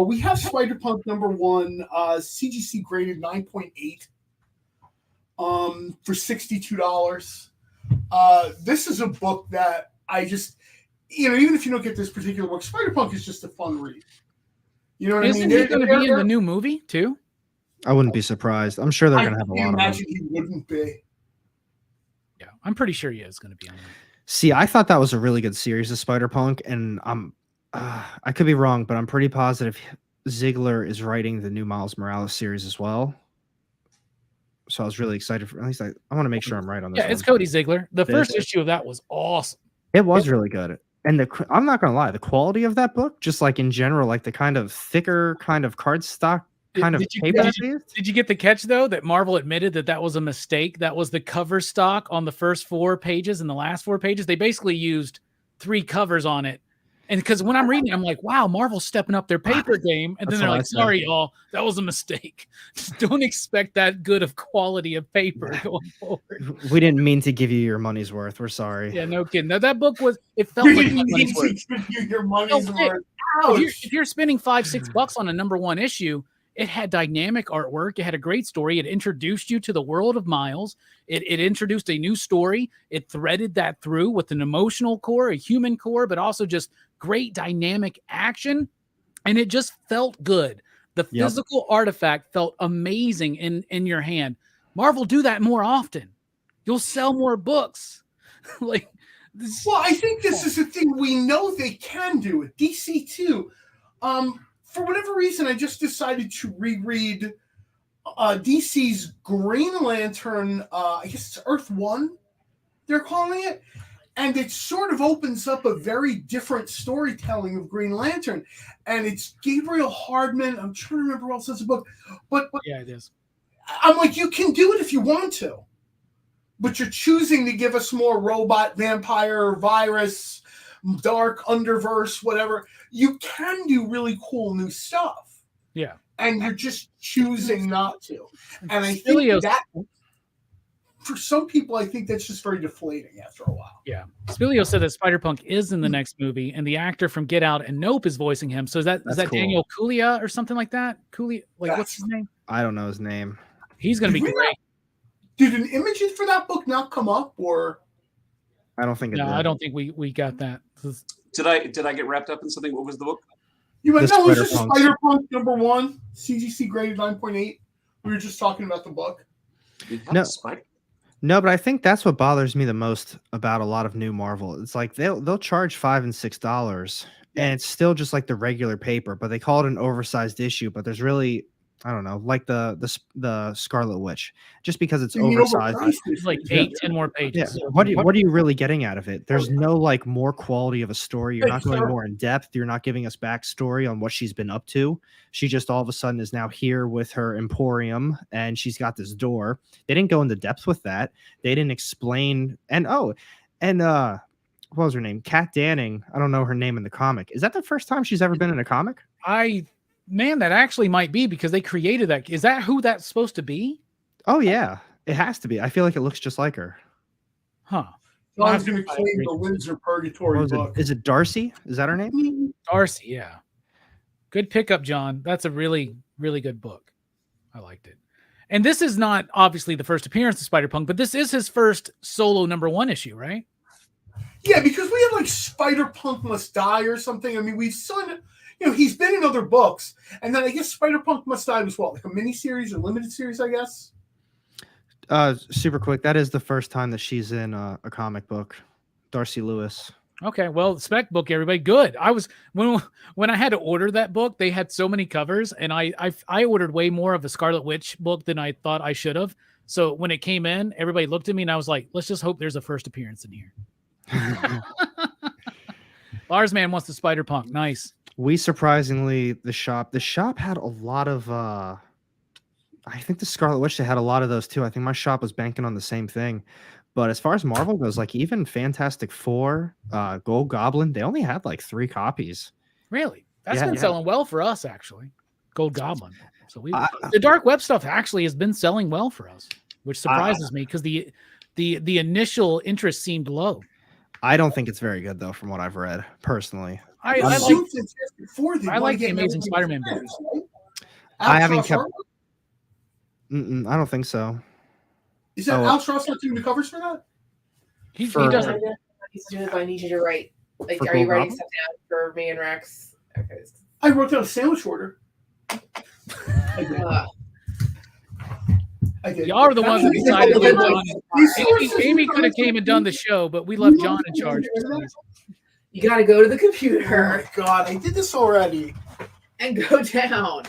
We have Spider-Punk #1, CGC graded 9.8 for $62. This is a book that I just, even if you don't get this particular book, Spider-Punk is just a fun read. You know what I mean?
Isn't he going to be in the new movie too?
I wouldn't be surprised. I'm sure they're going to have a lot of them.
I imagine he wouldn't be.
Yeah, I'm pretty sure he is going to be on there.
See, I thought that was a really good series of Spider-Punk, and I could be wrong, but I'm pretty positive Ziegler is writing the new Miles Morales series as well. So I was really excited for. At least I want to make sure I'm right on this.
Yeah, it's Cody Ziegler. The first issue of that was awesome.
It was really good, and I'm not gonna lie, the quality of that book, just like in general, like the kind of thicker kind of cardstock kind of paper.
Did you get the catch though that Marvel admitted that was a mistake? That was the cover stock on the first 4 pages and the last 4 pages. They basically used 3 covers on it. And because when I'm reading it, I'm like, wow, Marvel's stepping up their paper game. And then they're like, sorry, y'all, that was a mistake. Just don't expect that good of quality of paper going forward.
We didn't mean to give you your money's worth. We're sorry.
Yeah, no kidding. Now, that book it felt like my money's worth.
Your money's worth.
If you're spending $5-6 on a #1 issue, it had dynamic artwork. It had a great story. It introduced you to the world of Miles. It introduced a new story. It threaded that through with an emotional core, a human core, but also just great dynamic action. And it just felt good. The physical artifact felt amazing in your hand. Marvel, do that more often. You'll sell more books. Well,
I think this is a thing we know they can do it. DC too. For whatever reason, I just decided to reread DC's Green Lantern. I guess it's Earth 1, they're calling it. And it sort of opens up a very different storytelling of Green Lantern. And it's Gabriel Hardman. I'm trying to remember who else has a book. But
yeah, it is.
I'm like, you can do it if you want to. But you're choosing to give us more robot, vampire, virus, dark underverse, whatever. You can do really cool new stuff.
Yeah.
And you're just choosing not to. And I think that for some people, I think that's just very deflating after a while.
Yeah. Spilio said that Spider-Punk is in the next movie, and the actor from Get Out and Nope is voicing him. So is that cool. Daniel Kaluuya or something like that? What's his name?
I don't know his name.
He's going to be great.
Did an images for that book not come up, or?
I don't think it did.
I don't think we got that.
Did I get wrapped up in something? What was the book?
You went, no, it was just Spider-Punk #1, CGC graded 9.8. We were just talking about the book.
No, but I think that's what bothers me the most about a lot of new Marvel. It's like they'll charge $5 and $6, and it's still just like the regular paper, but they call it an oversized issue. But there's really, I don't know, like the Scarlet Witch, just because it's oversized.
It's like 8-10 more pages.
Yeah. What are you really getting out of it? There's no like more quality of a story. You're not going more in depth. You're not giving us backstory on what she's been up to. She just all of a sudden is now here with her Emporium, and she's got this door. They didn't go into depth with that. They didn't explain. And what was her name? Kat Danning. I don't know her name in the comic. Is that the first time she's ever been in a comic?
Man, that actually might be, because they created that. Is that who that's supposed to be?
Oh, yeah. It has to be. I feel like it looks just like her.
Huh.
So I was going to claim the Windsor Purgatory book.
Is it Darcy? Is that her name?
Darcy, yeah. Good pickup, John. That's a really, really good book. I liked it. And this is not obviously the first appearance of Spider-Punk, but this is his first solo #1 issue, right?
Yeah, because we have like Spider-Punk Must Die or something. I mean, we've seen... he's been in other books. And then I guess Spider-Punk Must Die was what? Like a miniseries or limited series, I guess?
Super quick. That is the first time that she's in a comic book. Darcy Lewis.
Okay, well, spec book, everybody, good. I was when I had to order that book, they had so many covers, and I ordered way more of a Scarlet Witch book than I thought I should have. So when it came in, everybody looked at me, and I was like, "Let's just hope there's a first appearance in here." Lars Man wants the Spider Punk. Nice.
We surprisingly the shop had a lot of. I think the Scarlet Witch, they had a lot of those too. I think my shop was banking on the same thing. But as far as Marvel goes, like even Fantastic Four, Gold Goblin, they only had like 3 copies.
Really? That's been selling well for us, actually. Gold Goblin. So the Dark Web stuff actually has been selling well for us, which surprises me because the initial interest seemed low.
I don't think it's very good though, from what I've read personally.
I like the Amazing Spider-Man books.
I haven't kept. I don't think so.
Is that Al Strauss not doing the covers for that?
He doesn't.
I need you to write. Like, are you writing stuff down for me and Rex? Okay.
I wrote down a sandwich order.
I did.
Y'all are the ones that decided to let John. Amy could have came and done the show, but we left John in charge.
You got to go to the computer.
Oh my God, I did this already.
And go down.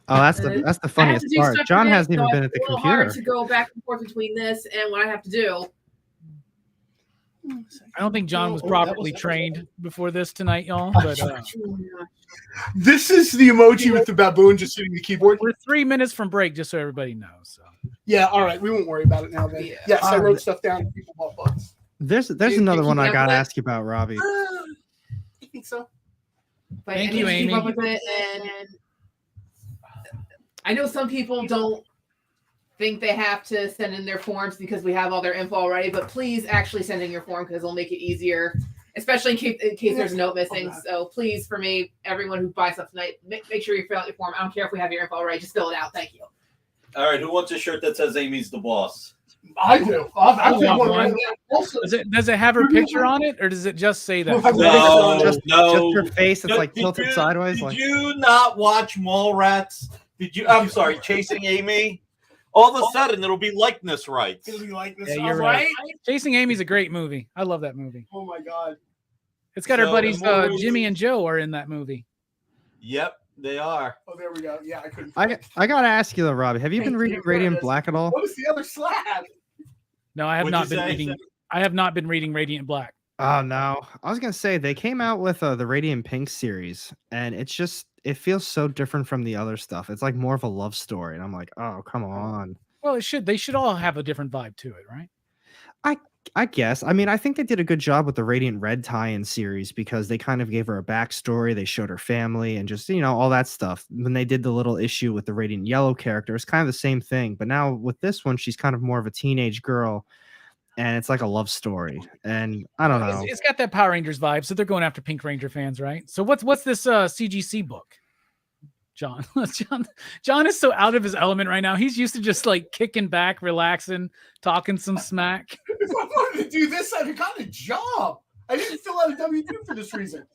Oh, that's the funniest part. John hasn't even been at the computer.
Hard to go back and forth between this and what I have to do.
I don't think John was properly trained before this tonight, y'all. But
this is the emoji with the baboon just hitting the keyboard.
We're 3 minutes from break, just so everybody knows. So.
Yeah, all right, we won't worry about it now. Then, yes, I wrote stuff down. And people bought books.
There's another one I gotta ask you about, Robbie.
I think so.
Thank you, Amy.
Keep up with it, and I know some people don't think they have to send in their forms because we have all their info already, but please actually send in your form because it'll make it easier, especially in case there's a note missing. So please, for me, everyone who buys stuff tonight, make sure you fill out your form. I don't care if we have your info already, just fill it out. Thank you.
All right, who wants a shirt that says Amy's the boss?
I do. I want one.
Does it have her picture on it, or does it just say that?
No,
just her face. It's like tilted sideways.
Did you not watch Mallrats? I'm sorry, Chasing Amy. All of a sudden, it'll be likeness rights.
It'll be likeness.
Yeah, you're right. Chasing Amy's a great movie. I love that movie.
Oh my God!
It's got our buddies Jimmy and Joe are in that movie.
Yep, they are.
Oh, there we go. Yeah, I couldn't.
I gotta ask you though, Robbie. Have you been reading Radiant Black at all?
What was the other slab?
No, I have not been reading. I have not been reading Radiant Black.
Oh no, I was gonna say they came out with the Radiant Pink series, and it feels so different from the other stuff. It's like more of a love story, and I'm like, oh come on.
Well, they should all have a different vibe to it, right?
I guess. I mean, I think they did a good job with the Radiant Red tie-in series because they kind of gave her a backstory. They showed her family and just, all that stuff. When they did the little issue with the Radiant Yellow character, it's kind of the same thing. But now with this one, she's kind of more of a teenage girl, and it's like a love story. And I don't know.
It's got that Power Rangers vibe, so they're going after Pink Ranger fans, right? So what's this CGC book? John is so out of his element right now. He's used to just like kicking back, relaxing, talking some smack.
If I wanted to do this, I'd have got a job. I didn't fill out a W-2 for this reason.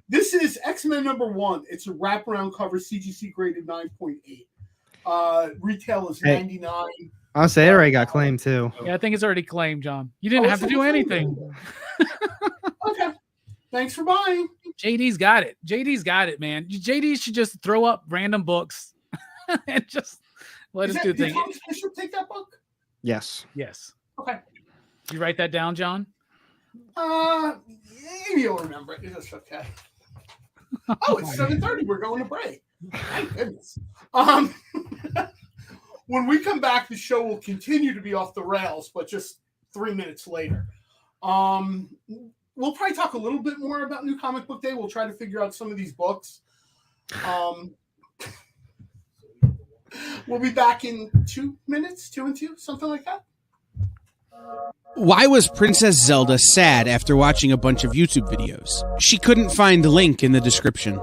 This is X-Men #1. It's a wraparound cover, CGC graded 9.8. Retail is $99.
I'll say it already got claimed too.
Yeah, I think it's already claimed, John. You didn't have to do anything.
Okay. Thanks for buying.
JD's got it, man. JD should just throw up random books and just let us do the thing.
Did Thomas Bishop take that book?
Yes.
Okay.
You write that down, John?
Maybe you'll remember it. It's okay. Oh, it's 7:30. We're going to break. Thank goodness. When we come back, the show will continue to be off the rails, but just 3 minutes later. We'll probably talk a little bit more about New Comic Book Day. We'll try to figure out some of these books. We'll be back in 2 minutes, 2 and 2, something like that.
Why was Princess Zelda sad after watching a bunch of YouTube videos? She couldn't find the link in the description.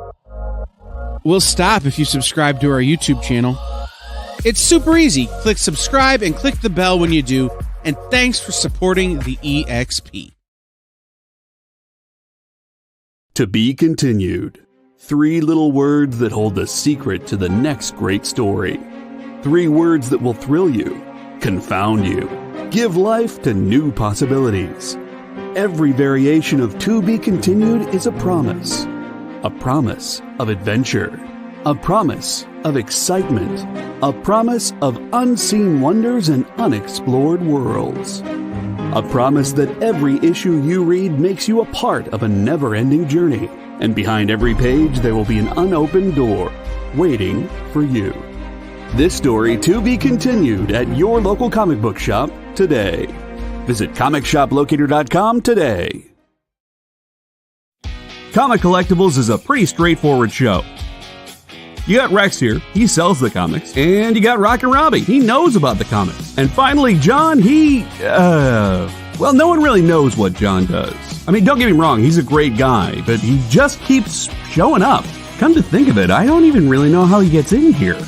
We'll stop if you subscribe to our YouTube channel. It's super easy. Click subscribe and click the bell when you do. And thanks for supporting the EXP.
To be continued. 3 little words that hold the secret to the next great story. 3 words that will thrill you, confound you, give life to new possibilities. Every variation of To Be Continued is a promise of adventure, a promise of excitement, a promise of unseen wonders and unexplored worlds. A promise that every issue you read makes you a part of a never-ending journey. And behind every page, there will be an unopened door waiting for you. This story to be continued at your local comic book shop today. Visit ComicShopLocator.com today. Comic Collectables is a pretty straightforward show. You got Rex here, he sells the comics, and you got Rockin Robbie, he knows about the comics. And finally, John, well, no one really knows what John does. I mean, don't get me wrong, he's a great guy, but he just keeps showing up. Come to think of it, I don't even really know how he gets in here.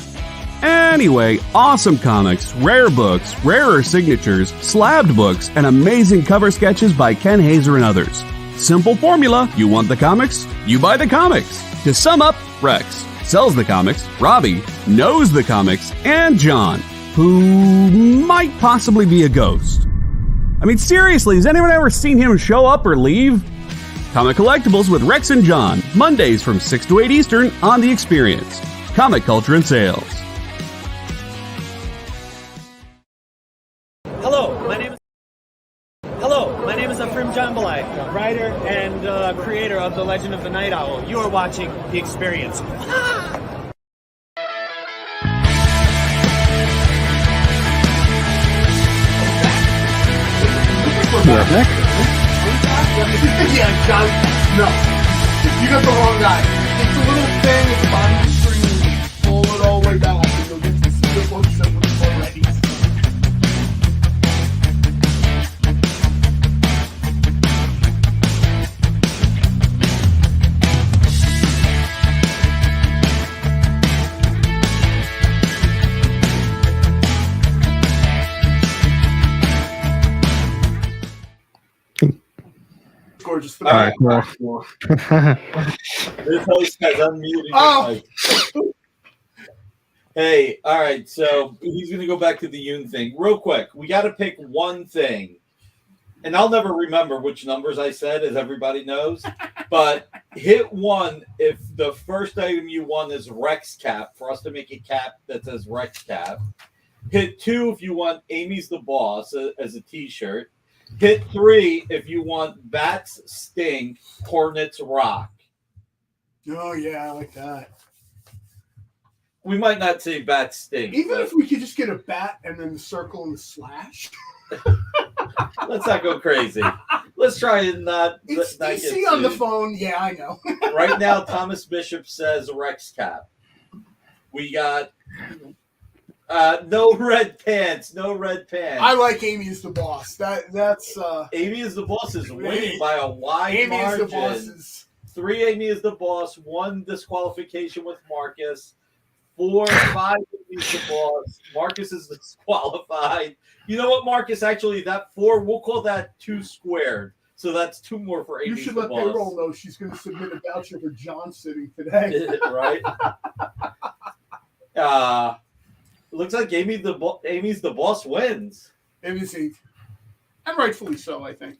Anyway, awesome comics, rare books, rarer signatures, slabbed books, and amazing cover sketches by Ken Hazer and others. Simple formula, you want the comics, you buy the comics. To sum up, Rex sells the comics, Robbie knows the comics, and John, who might possibly be a ghost. I mean, seriously, has anyone ever seen him show up or leave? Comic Collectables with Rex and John, Mondays from 6 to 8 Eastern on The Experience. Comic Culture and Sales.
Hello, my name is Afrim Jambalai, writer and creator of The Legend of the Night Owl. You are watching The Experience.
Yeah, John. No, you got the wrong guy. It's a little thing at the bottom of the screen. Pull it all the way back, and you'll get to see the books that we've already. Gorgeous.
All right, cool. This host has unmuted.
Oh.
Hey, all right. So he's going to go back to the Yoon thing real quick. We got to pick one thing, and I'll never remember which numbers I said, as everybody knows. But hit one if the first item you want is Rex Cap, for us to make a cap that says Rex Cap. Hit 2 if you want Amy's the Boss as a T-shirt. Hit 3 if you want Bats Stink, Hornets Rock.
Oh, yeah, I like that.
We might not say Bats Stink.
Even if we could just get a bat and then the circle and the slash.
Let's not go crazy. Let's try and not.
It's
not
DC on the phone. Yeah, I know.
Right now, Thomas Bishop says Rex Cap. We got no red pants. No red pants.
I like Amy is the Boss. That's
Amy is the Boss is winning by a wide
Amy
margin.
is the Boss is
3 Amy is the Boss. 1 disqualification with Marcus. 4, 5 Amy is the Boss. Marcus is disqualified. You know what, Marcus? Actually, that 4, we'll call that 2 squared. So that's 2 more for Amy.
You should let payroll know she's going to submit a voucher for John sitting today.
Right? Looks like Amy's the Boss wins.
Amy's 8. And rightfully so, I think.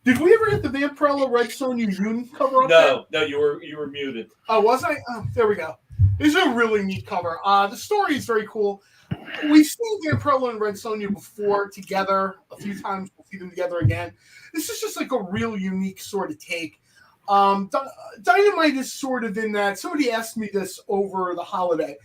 Did we ever get the Vampirella Red Sonja Yoon cover up there?
No, you were muted.
Oh, was I? Oh, there we go. This is a really neat cover. The story is very cool. We've seen Vampirella and Red Sonja before together a few times. We'll see them together again. This is just like a real unique sort of take. Dynamite is sort of in that. Somebody asked me this over the holiday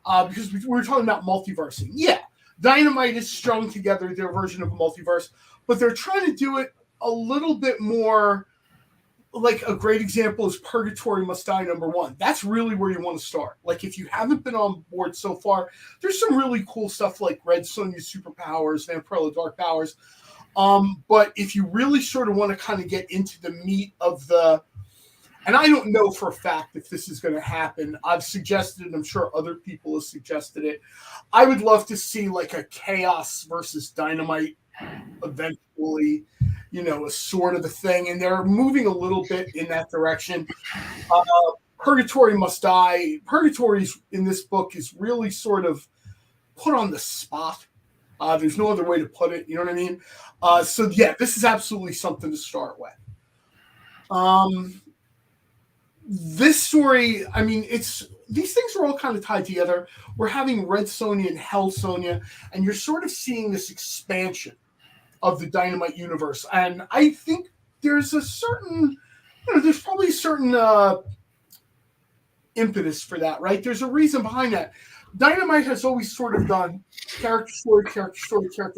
because we were talking about multiversing. Yeah, Dynamite is strung together, their version of a multiverse, but they're trying to do it a little bit more. Like a great example is Purgatory Must Die #1. That's really where you want to start. Like if you haven't been on board so far, there's some really cool stuff like Red Sonja's superpowers, Vampirella Dark Powers. But if you really sort of want to kind of get into the meat of and I don't know for a fact if this is going to happen. I've suggested it. I'm sure other people have suggested it. I would love to see like a Chaos versus Dynamite eventually, a sort of a thing. And they're moving a little bit in that direction. Purgatory Must Die. Purgatory's in this book is really sort of put on the spot. There's no other way to put it. You know what I mean? So yeah, this is absolutely something to start with. This story, I mean, these things are all kind of tied together. We're having Red Sonja and Hell Sonja, and you're sort of seeing this expansion of the Dynamite universe. And I think there's a certain, there's probably a certain impetus for that, right? There's a reason behind that. Dynamite has always sort of done character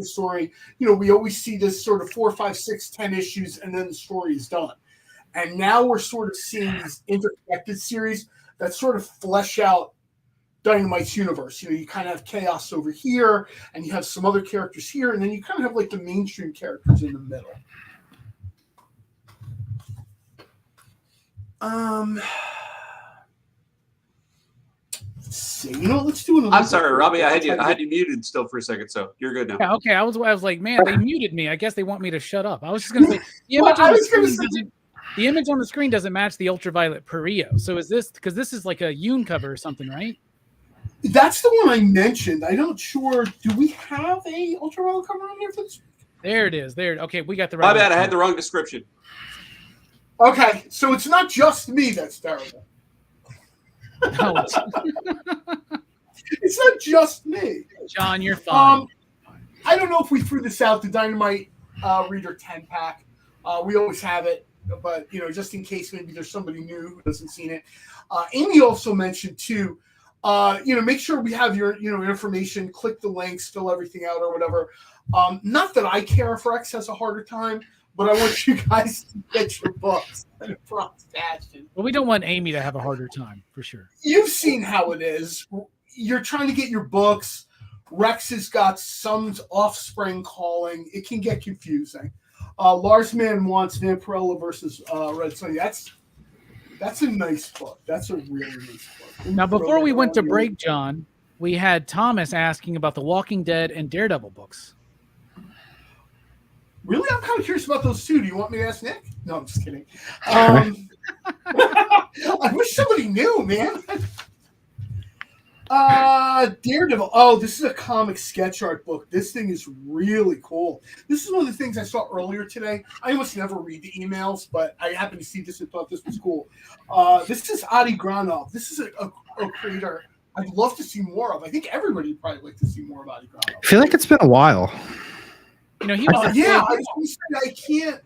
story. We always see this sort of 4, 5, 6, 10 issues, and then the story is done. And now we're sort of seeing these interconnected series that sort of flesh out Dynamite's universe. You kind of have Chaos over here, and you have some other characters here, and then you kind of have like the mainstream characters in the middle. Let's see. Let's do another.
I'm sorry, Robbie. I had you muted still for a second, so you're good now.
Yeah, okay. I was like, man, they muted me. I guess they want me to shut up. I was just gonna say the image on the screen doesn't match the ultraviolet Perio. So is this because this is like a Yoon cover or something, right?
That's the one I mentioned. I'm not sure. Do we have a ultraviolet cover on here for this?
There it is. There. Okay, we got the right.
My bad. I had the wrong description.
Okay, so it's not just me that's terrible.
No.
It's not just me.
John, you're fine.
I don't know if we threw this out, the Dynamite Reader 10-pack. We always have it, but, just in case maybe there's somebody new who hasn't seen it. Amy also mentioned, too, make sure we have your, information, click the links, fill everything out or whatever. Not that I care if Rex has a harder time, but I want you guys to get your books.
Well, we don't want Amy to have a harder time, for sure.
You've seen how it is. You're trying to get your books. Rex has got some offspring calling. It can get confusing. Lars Mann wants Vampirella versus Red Sonja. That's a nice book. That's a really nice book.
Now, before we went to break, John, we had Thomas asking about the Walking Dead and Daredevil books.
Really? I'm kind of curious about those too. Do you want me to ask Nick? No, I'm just kidding. I wish somebody knew, man. Daredevil. Oh, this is a comic sketch art book. This thing is really cool. This is one of the things I saw earlier today. I almost never read the emails, but I happened to see this and thought this was cool. This is Adi Granov. This is a creator I'd love to see more of. I think everybody would probably like to see more of Adi Granov.
I feel like it's been a while.
He was
I can't.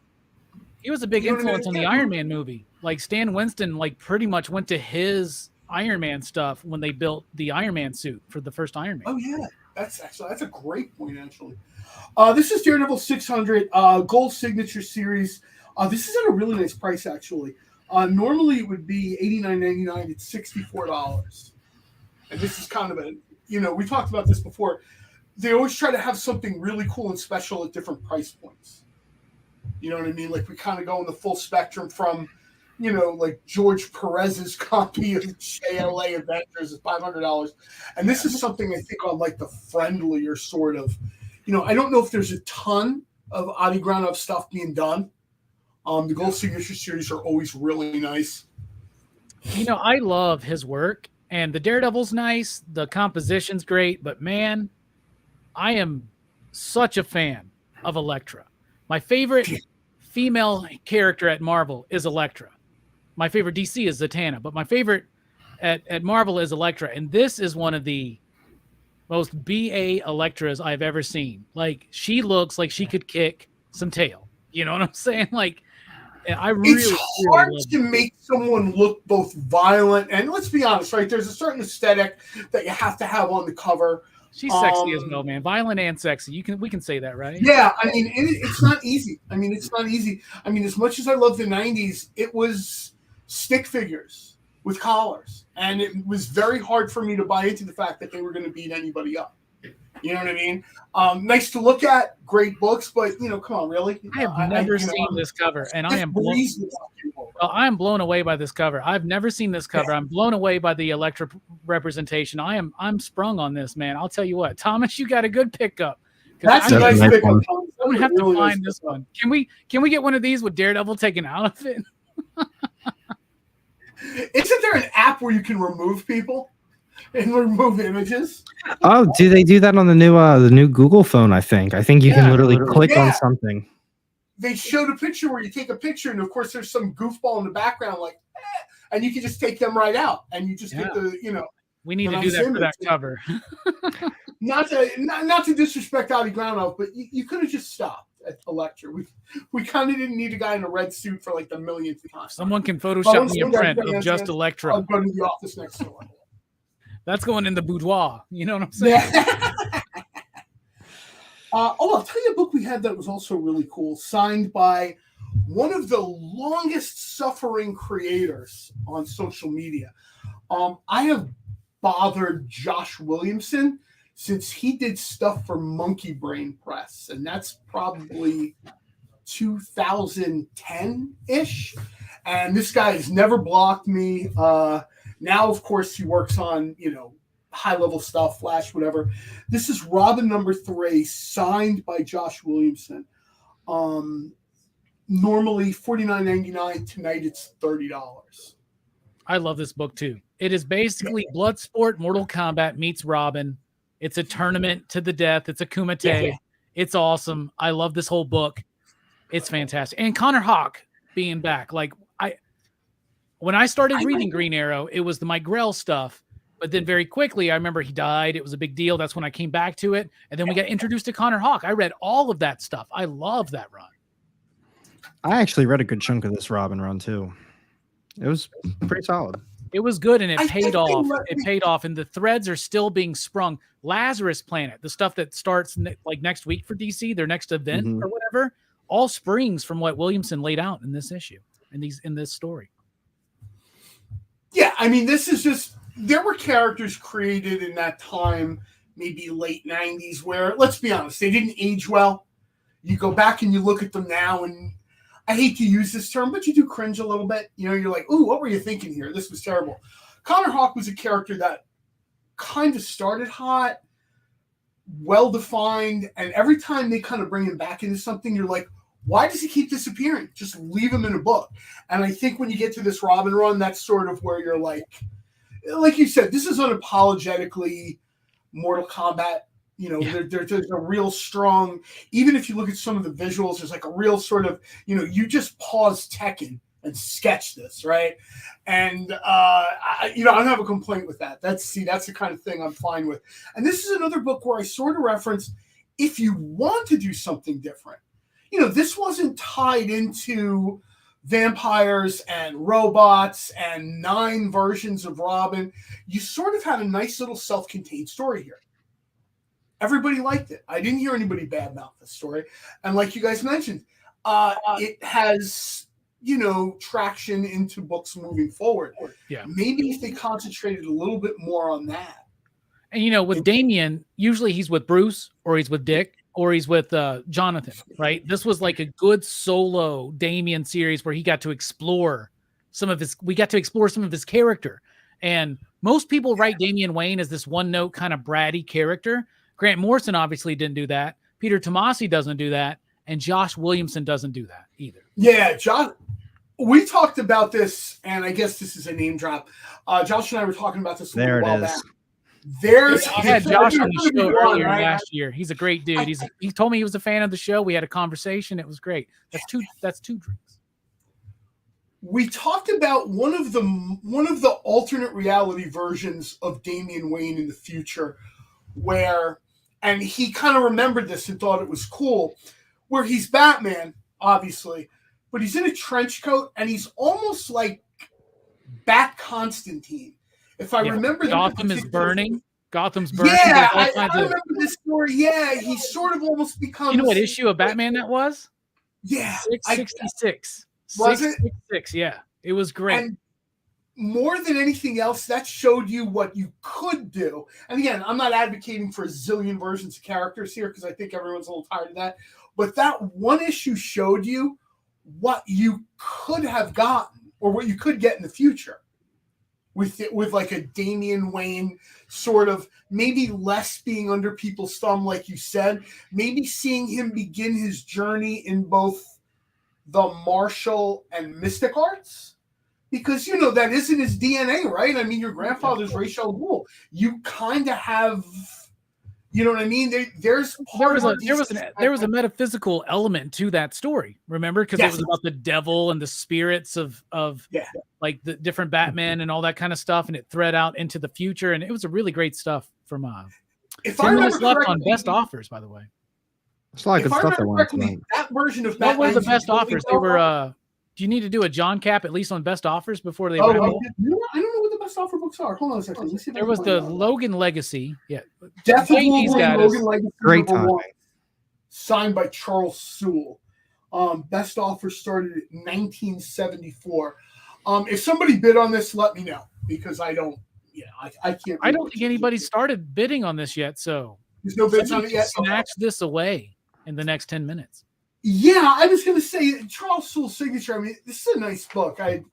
He was a big influence on the Iron Man movie. Like Stan Winston, pretty much went to his Iron Man stuff when they built the Iron Man suit for the first Iron Man.
Oh yeah, that's a great point actually. This is Daredevil 600 Gold Signature Series. This is at a really nice price actually. Normally it would be $89.99. It's $64, and this is kind of we talked about this before. They always try to have something really cool and special at different price points. You know what I mean? Like we kind of go in the full spectrum from, like George Perez's copy of JLA Adventures is $500. And this is something I think on like the friendlier sort of, I don't know if there's a ton of Adi Granov stuff being done. The Gold Signature series are always really nice.
I love his work, and the Daredevil's nice. The composition's great, but man, I am such a fan of Elektra. My favorite female character at Marvel is Elektra. My favorite DC is Zatanna, but my favorite at Marvel is Elektra. And this is one of the most BA Elektras I've ever seen. Like, she looks like she could kick some tail. You know what I'm saying? Like,
it's hard to make someone look both violent and, let's be honest, right? There's a certain aesthetic that you have to have on the cover.
She's sexy as well, man. Violent and sexy. We can say that, right?
Yeah, I mean, it's not easy. It's not easy. As much as I love the 90s, it was stick figures with collars. And it was very hard for me to buy into the fact that they were going to beat anybody up. You know what I mean? Nice to look at, great books, but, come on, really?
I have never seen this cover, and I am blown away by this cover. I've never seen this cover. I'm blown away by the Elektra representation. I'm sprung on this, man. I'll tell you what, Thomas, you got a good pickup.
That's a nice pickup.
I'm gonna have to find this one. Can we get one of these with Daredevil taken out of it?
Isn't there an app where you can remove people? and remove images.
Oh, do they do that on the new Google phone? I think you can literally click on something.
They showed a picture where you take a picture, and of course there's some goofball in the background, like, and you can just take them right out, and you just get the,
We need to do that for that cover.
not to disrespect Adi Grounov, but you could have just stopped at the lecture. We kind of didn't need a guy in a red suit for like the millionth time.
Someone can Photoshop me a print of just Electro.
I'll go to the office next door.
That's going in the boudoir. You know what I'm saying?
I'll tell you a book we had that was also really cool, signed by one of the longest suffering creators on social media. I have bothered Josh Williamson since he did stuff for Monkey Brain Press, and that's probably 2010-ish. And this guy has never blocked me. Now, of course, he works on, high-level stuff, Flash, whatever. This is Robin #3, signed by Josh Williamson. Normally $49.99. Tonight it's $30.
I love this book, too. It is basically Bloodsport Mortal Kombat meets Robin. It's a tournament to the death. It's a kumite. Yeah. It's awesome. I love this whole book. It's fantastic. And Connor Hawke being back. When I started reading Green Arrow, it was the Mike Grell stuff. But then very quickly, I remember he died. It was a big deal. That's when I came back to it. And then we got introduced to Connor Hawke. I read all of that stuff. I love that run.
I actually read a good chunk of this Robin run, too. It was pretty solid.
It was good, and it paid off. It paid off, and the threads are still being sprung. Lazarus Planet, the stuff that starts next week for DC, their next event or whatever, all springs from what Williamson laid out in this issue, in this story.
Yeah, I mean, this is just, there were characters created in that time, maybe late 90s, where, let's be honest, they didn't age well. You go back and you look at them now, and I hate to use this term, but you do cringe a little bit. You're like, ooh, what were you thinking here? This was terrible. Connor Hawke was a character that kind of started hot, well-defined, and every time they kind of bring him back into something, you're like, why does he keep disappearing? Just leave him in a book. And I think when you get to this Robin run, that's sort of where you're like you said, this is unapologetically Mortal Kombat. There's a real strong, even if you look at some of the visuals, there's like a real sort of, you just pause Tekken and sketch this, right? And, I don't have a complaint with that. That's the kind of thing I'm fine with. And this is another book where I sort of reference, if you want to do something different, this wasn't tied into vampires and robots and 9 versions of Robin. You sort of had a nice little self-contained story here. Everybody liked it. I didn't hear anybody badmouth the story. And like you guys mentioned, it has, traction into books moving forward.
Yeah.
Maybe if they concentrated a little bit more on that.
And, with Damian, usually he's with Bruce or he's with Dick or he's with Jonathan, right? This was like a good solo Damian series where he got to explore some of his character. And most people write Damian Wayne as this one-note kind of bratty character. Grant Morrison obviously didn't do that. Peter Tomasi doesn't do that. And Josh Williamson doesn't do that either.
Yeah, Josh. We talked about this, and I guess this is a name drop. Josh and I were talking about this a little while back.
I had Josh on the show earlier last year. He's a great dude. He told me he was a fan of the show. We had a conversation. It was great. That's two drinks.
We talked about one of the alternate reality versions of Damian Wayne in the future, and he kind of remembered this and thought it was cool, where he's Batman, obviously, but he's in a trench coat and he's almost like Bat Constantine. If I remember,
Gotham is burning. Gotham's burning.
Yeah, I remember this story. Yeah, he sort of almost becomes.
You know what issue of Batman that was?
Yeah,
666.
Was it?
666. Yeah, it was great.
And more than anything else, that showed you what you could do. And again, I'm not advocating for a zillion versions of characters here because I think everyone's a little tired of that. But that one issue showed you what you could have gotten or what you could get in the future with like a Damian Wayne sort of maybe less being under people's thumb, like you said, maybe seeing him begin his journey in both the martial and mystic arts. because that isn't his DNA, right? I mean, your grandfather's Rachel Wool. You kind of have, you know what I mean? There
was a metaphysical element to that story. Remember, because it was about the devil and the spirits of like the different Batman and all that kind of stuff, and it thread out into the future, and it was a really great stuff from.
If I remember
left on best offers, by the way.
It's a lot of good stuff.
That version of
Batman. What were the best offers? They were. Do you need to do a John Cap at least on best offers before they?
I don't know what the best offer books are. Hold on a second. Let me see if
there was the Logan Legacy. Yeah,
Death of Logan Legacy.
Great timing.
Signed by Charles Sewell. Best offer started in 1974. If somebody bid on this, let me know, because I don't. I can't.
I don't think anybody started bidding on this yet. So
there's no bids on it yet.
Snatch this away in the next 10 minutes.
Yeah, I was going to say Charles Sewell's signature. I mean, this is a nice book. This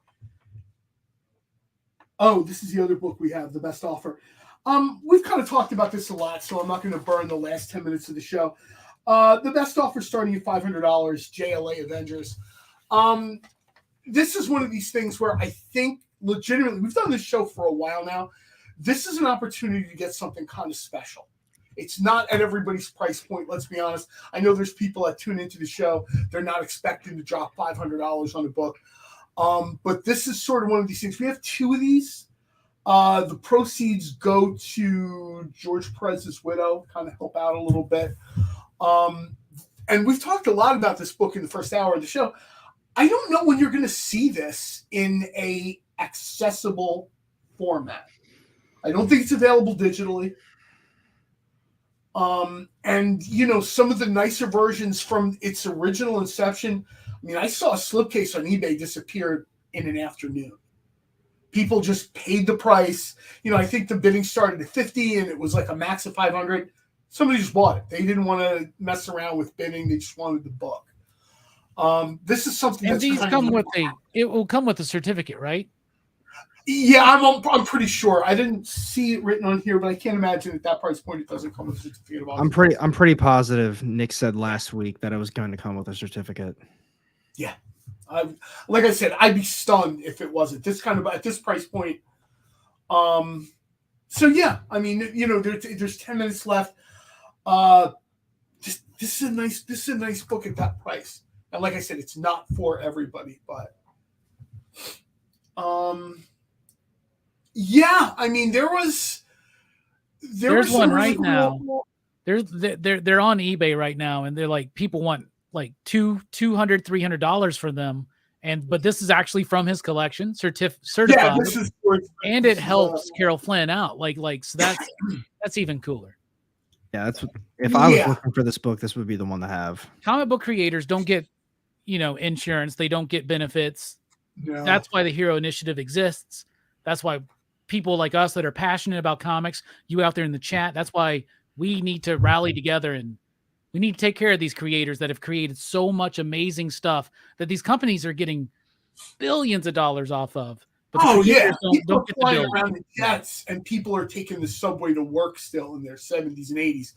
is the other book we have, The Best Offer. We've kind of talked about this a lot, so I'm not going to burn the last 10 minutes of the show. The Best Offer starting at $500, JLA Avengers. This is one of these things where I think legitimately, we've done this show for a while now. This is an opportunity to get something kind of special. It's not at everybody's price point, let's be honest. I know there's people that tune into the show. They're not expecting to drop $500 on a book. But this is sort of one of these things. We have two of these. The proceeds go to George Perez's widow, kind of help out a little bit. And we've talked a lot about this book in the first hour of the show. I don't know when you're going to see this in a accessible format. I don't think it's available digitally. And some of the nicer versions from its original inception. I mean, I saw a slipcase on eBay disappear in an afternoon. People just paid the price. I think the bidding started at $50 and it was like a max of $500. Somebody just bought it. They didn't want to mess around with bidding. They just wanted the book. This is something
and
that's
these come with it will come with a certificate, right?
Yeah, I'm pretty sure. I didn't see it written on here, but I can't imagine at that price point it doesn't come with a certificate of offer.
I'm pretty positive Nick said last week that it was going to come with a certificate.
Yeah. Like I said, I'd be stunned if it wasn't this kind of at this price point. So yeah, I mean, there's 10 minutes left. This is a nice book at that price. And like I said, it's not for everybody, but yeah, I mean, there's
one right now. They're on eBay right now, and they're like, people want like $200-$300 for them, but this is actually from his collection, certified.
Yeah, this is
and it helps Carol Flynn out. So that's even cooler.
Yeah, if I was looking for this book, this would be the one to have.
Comic book creators don't get, insurance. They don't get benefits.
No.
That's why the Hero Initiative exists. That's why people like us that are passionate about comics, you out there in the chat, that's why we need to rally together, and we need to take care of these creators that have created so much amazing stuff that these companies are getting billions of dollars off of. But
don't get
the
flying around the jets, and people are taking the subway to work still in their 70s and 80s.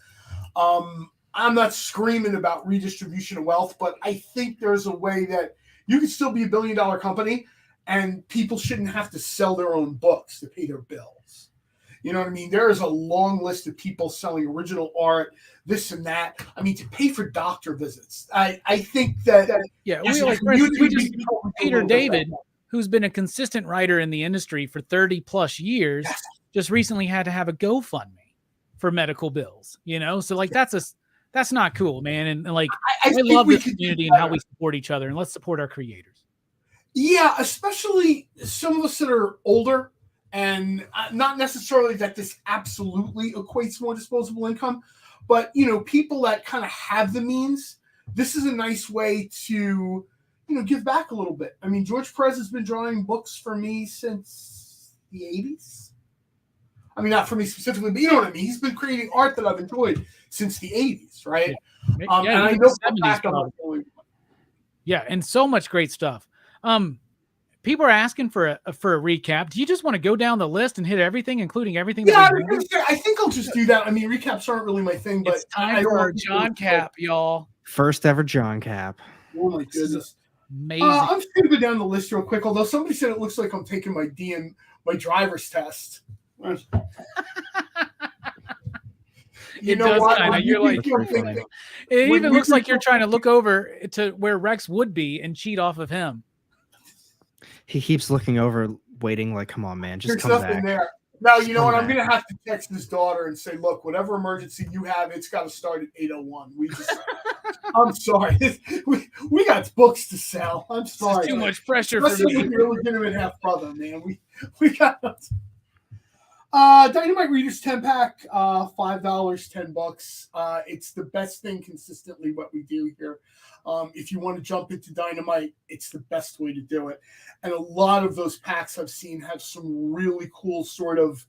I'm not screaming about redistribution of wealth, but I think there's a way that you can still be a billion-dollar company, and people shouldn't have to sell their own books to pay their bills. You know what I mean? There is a long list of people selling original art, this and that. I mean, to pay for doctor visits. I think that
Peter David, who's been a consistent writer in the industry for 30 plus years, just recently had to have a GoFundMe for medical bills. So like that's not cool, man. And like I love this community and how we support each other, and let's support our creators.
Yeah, especially some of us that are older, and not necessarily that this absolutely equates more disposable income, but people that kind of have the means. This is a nice way to give back a little bit. I mean, George Perez has been drawing books for me since the 80s. I mean, not for me specifically, but you know what I mean. He's been creating art that I've enjoyed since the 80s, right?
Yeah,
and I know back
and so much great stuff. People are asking for a recap. Do you just want to go down the list and hit everything, including everything?
Yeah, I think I'll just do that. I mean, recaps aren't really my thing, but
it's time for our John Cap, y'all.
First ever John Cap.
Oh my goodness.
Amazing.
I'm just gonna go down the list real quick. Although somebody said it looks like I'm taking my driver's test.
You know what? Kinda. You're like, it even looks like you're trying to look over to where Rex would be and cheat off of him.
He keeps looking over, waiting. Like, come on, man, just
There's
come
nothing
back.
there. Now, you know what? I'm going to have to text his daughter and say, look, whatever emergency you have, it's got to start at 8:01. I'm sorry. We got books to sell. I'm sorry.
Too much pressure
for me. Your legitimate half brother, man. We got Dynamite Readers 10-pack, $5, $10. It's the best thing consistently what we do here. If you want to jump into Dynamite, it's the best way to do it. And a lot of those packs I've seen have some really cool sort of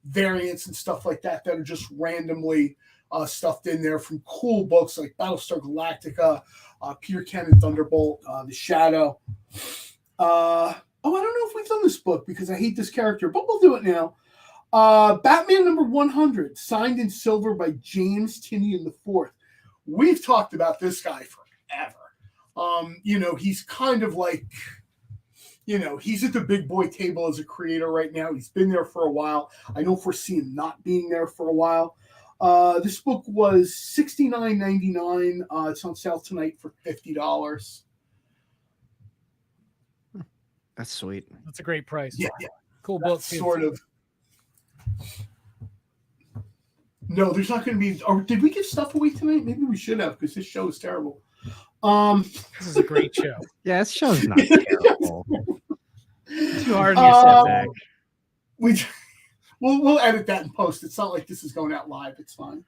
variants and stuff like that are just randomly stuffed in there from cool books like Battlestar Galactica, Peter Cannon Thunderbolt, The Shadow. I don't know if we've done this book because I hate this character, but we'll do it now. Batman number 100, signed in silver by James Tinian IV. We've talked about this guy forever. He's kind of like, he's at the big boy table as a creator right now. He's been there for a while. I don't foresee him not being there for a while. This book was $69.99. It's on sale tonight for $50.
That's sweet.
That's a great price.
Yeah.
Cool book.
Sort of. No, there's not going to be. Or did we give stuff away tonight? Maybe we should have because this show is terrible.
This is a great show.
Yeah, this show's not terrible.
Too hard on yourself,
We'll edit that in post. It's not like this is going out live. It's fine.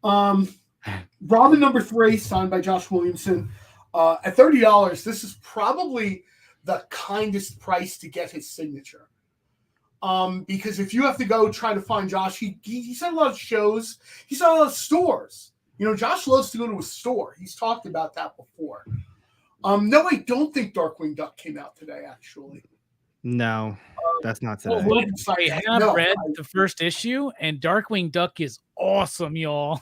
Robin number 3, signed by Josh Williamson. At $30, this is probably the kindest price to get his signature. Because if you have to go try to find Josh, he's at a lot of shows. He's at a lot of stores. Josh loves to go to a store. He's talked about that before. No, I don't think Darkwing Duck came out today, actually.
No, that's not today.
I have read the first issue, and Darkwing Duck is awesome, y'all.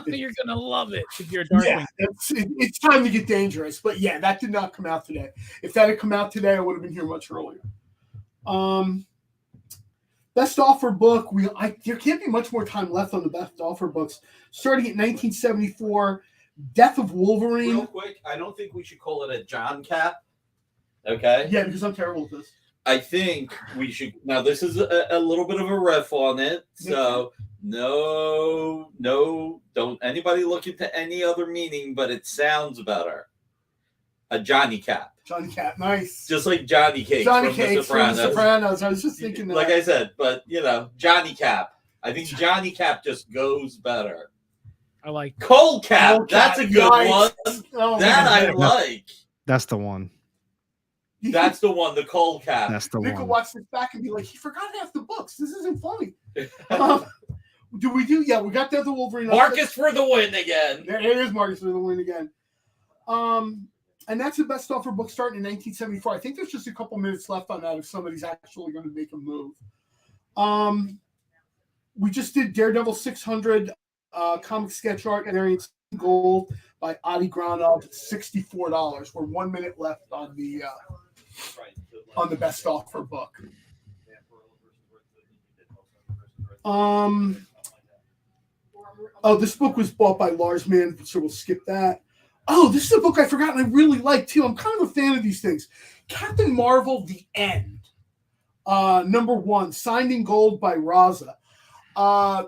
You're going to love it if you're a Darkwing Duck.
It's time to get dangerous. But yeah, that did not come out today. If that had come out today, I would have been here much earlier. Best offer book. There can't be much more time left on the best offer books. Starting at 1974, Death of Wolverine.
Real quick, I don't think we should call it a John Cap. Okay?
Yeah, because I'm terrible at this.
I think we should. Now, this is a little bit of a riff on it. So, no, don't anybody look into any other meaning, but it sounds better. A Johnny Cap.
Johnny Cap, nice.
Just like Johnny Cakes from The
Sopranos. I was just thinking that.
Like I said, but, Johnny Cap. I think Johnny Cap just goes better.
I like
Cold Cap. That's a good one.
Oh,
that I like.
That's the one.
That's the one, the Cold Cap.
That's the
Nick
one.
will watch this back and be like, he forgot half the books. This isn't funny. Do we do? Yeah, we got Death of Wolverine.
Marcus for the win again.
There it is, Marcus for the win again. And that's the best offer book starting in 1974. I think there's just a couple minutes left on that if somebody's actually going to make a move. We just did Daredevil 600 comic sketch art and variants gold by Adi Granov, $64. We're 1 minute left on the best offer book. This book was bought by Lars Mann, so we'll skip that. Oh, this is a book I forgot and I really like too. I'm kind of a fan of these things. Captain Marvel: The End, number 1, signed in gold by Raza. I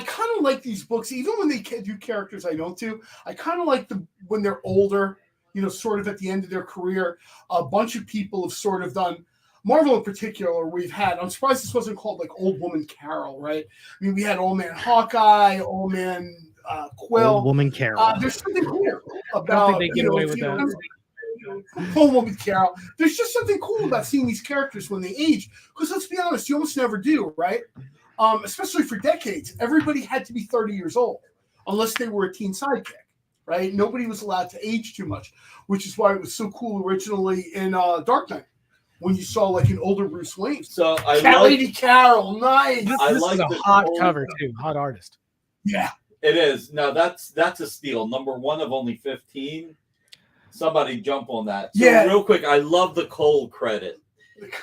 kind of like these books, even when they do characters I don't do. I kind of like them when they're older, sort of at the end of their career. A bunch of people have sort of done, Marvel in particular, we've had, I'm surprised this wasn't called like Old Woman Carol, right? I mean, we had Old Man Hawkeye, Old Man Quill.
Old Woman Carol.
There's something cool about,
I don't think they get away with that.
Old Woman Carol. There's just something cool about seeing these characters when they age, because let's be honest, you almost never do, right? Especially for decades, everybody had to be 30 years old, unless they were a teen sidekick, right? Nobody was allowed to age too much, which is why it was so cool originally in Dark Knight, when you saw like an older Bruce Wayne.
So I
Lady Carol, nice.
This is a hot cover too, hot artist.
Yeah,
it is. No, that's a steal. Number 1 of only 15. Somebody jump on that. So
Yeah.
real quick, I love the cold credit.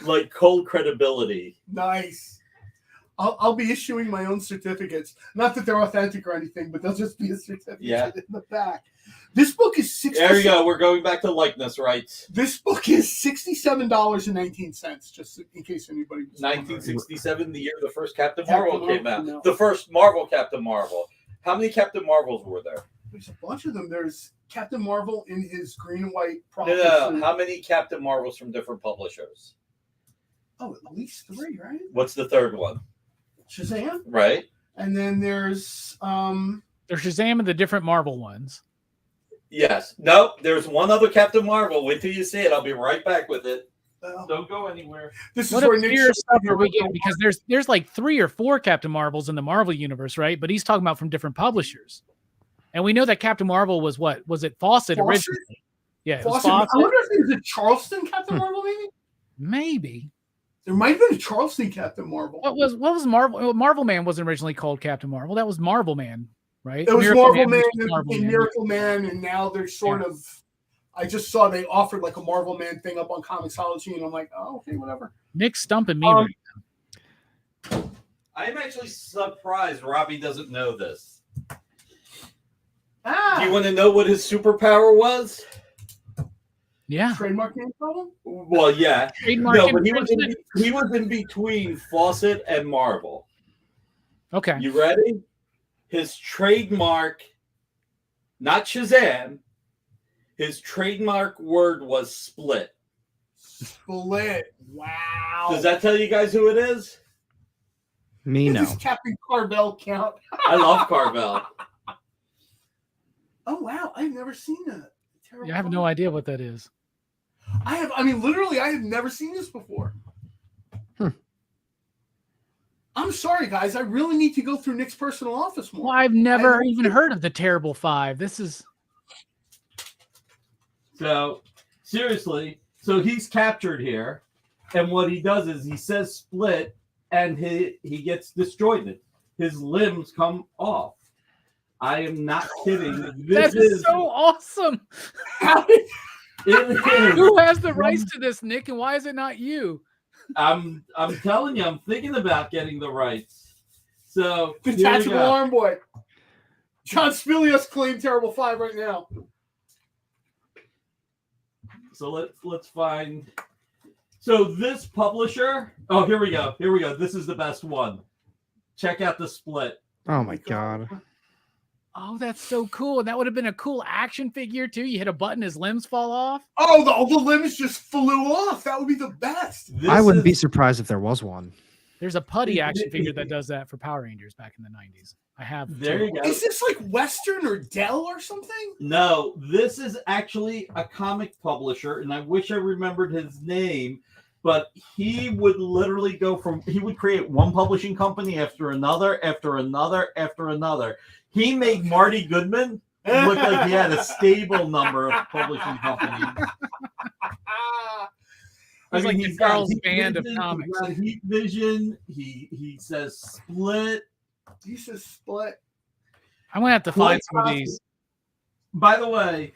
Like cold credibility.
Nice. I'll be issuing my own certificates. Not that they're authentic or anything, but they'll just be a certificate in the back. This book is
There you go. We're going back to likeness rights.
This book is $67.19, just in case anybody was
1967, the year the first Captain Marvel came out. The first Marvel Captain Marvel. How many Captain Marvels were there?
There's a bunch of them. There's Captain Marvel in his green and white
No. How many Captain Marvels from different publishers?
Oh, at least 3, right?
What's the third one?
Shazam.
Right.
And then there's
There's Shazam and the different Marvel ones.
Yes. No, there's one other Captain Marvel. Wait till you see it. I'll be right back with it. Don't go anywhere.
This
What obscure stuff are we getting? Because there's like 3 or 4 Captain Marvels in the Marvel universe, right? But he's talking about from different publishers. And we know that Captain Marvel was what? Was it Fawcett originally? Yeah, it was Fawcett.
I wonder if it was a Charleston Captain Marvel, maybe?
Maybe.
There might have been a Charleston Captain Marvel.
What was Marvel? Well, Marvel Man wasn't originally called Captain Marvel. That was Marvel Man, right?
It was
Miracle
Marvel Man
was Marvel
and
Man.
Miracle Man, and now they're sort of. I just saw they offered like a Marvel Man thing up on Comixology, and I'm like, oh, okay, whatever.
Nick's stumping me right now.
I'm actually surprised Robbie doesn't know this.
Ah.
Do you want to know what his superpower was?
Yeah.
Trademark name problem?
Well, yeah.
Trademark
no, but he
infringement?
was in between Fawcett and Marvel.
Okay.
You ready? His trademark, not Shazam, his trademark word was split.
Split. Wow.
Does that tell you guys who it is?
Me, no.
Does Captain Carvel count?
I love Carvel.
Oh, wow. I've never seen that.
Yeah, I have no idea what that is.
Literally, I have never seen this before. I'm sorry, guys. I really need to go through Nick's personal office more.
Well, I've never even heard of the Terrible Five. This is...
So, seriously, so he's captured here, and what he does is he says split, and he gets disjointed. His limbs come off. I am not kidding.
That is so awesome. Who has the rights to this, Nick, and why is it not you?
I'm telling you, I'm thinking about getting the rights. So
Detachable Arm Boy. John Spilius claimed Terrible 5 right now.
So let's find. So this publisher. Oh, here we go. Here we go. This is the best one. Check out the split.
Oh my god.
Oh, that's so cool. And that would have been a cool action figure, too. You hit a button, his limbs fall off.
Oh, the limbs just flew off. That would be the best.
I wouldn't be surprised if there was one.
There's a putty action figure that does that for Power Rangers back in the 90s. I have.
There you go.
Is this like Western or Dell or something?
No, this is actually a comic publisher, and I wish I remembered his name, but he would literally he would create one publishing company after another, after another, after another. He made Marty Goodman look like he had a stable number of publishing companies.
He's like the Carl's Band of comics.
He's got Heat Vision. He says Split.
He says Split.
I'm gonna have to find some of these.
By the way,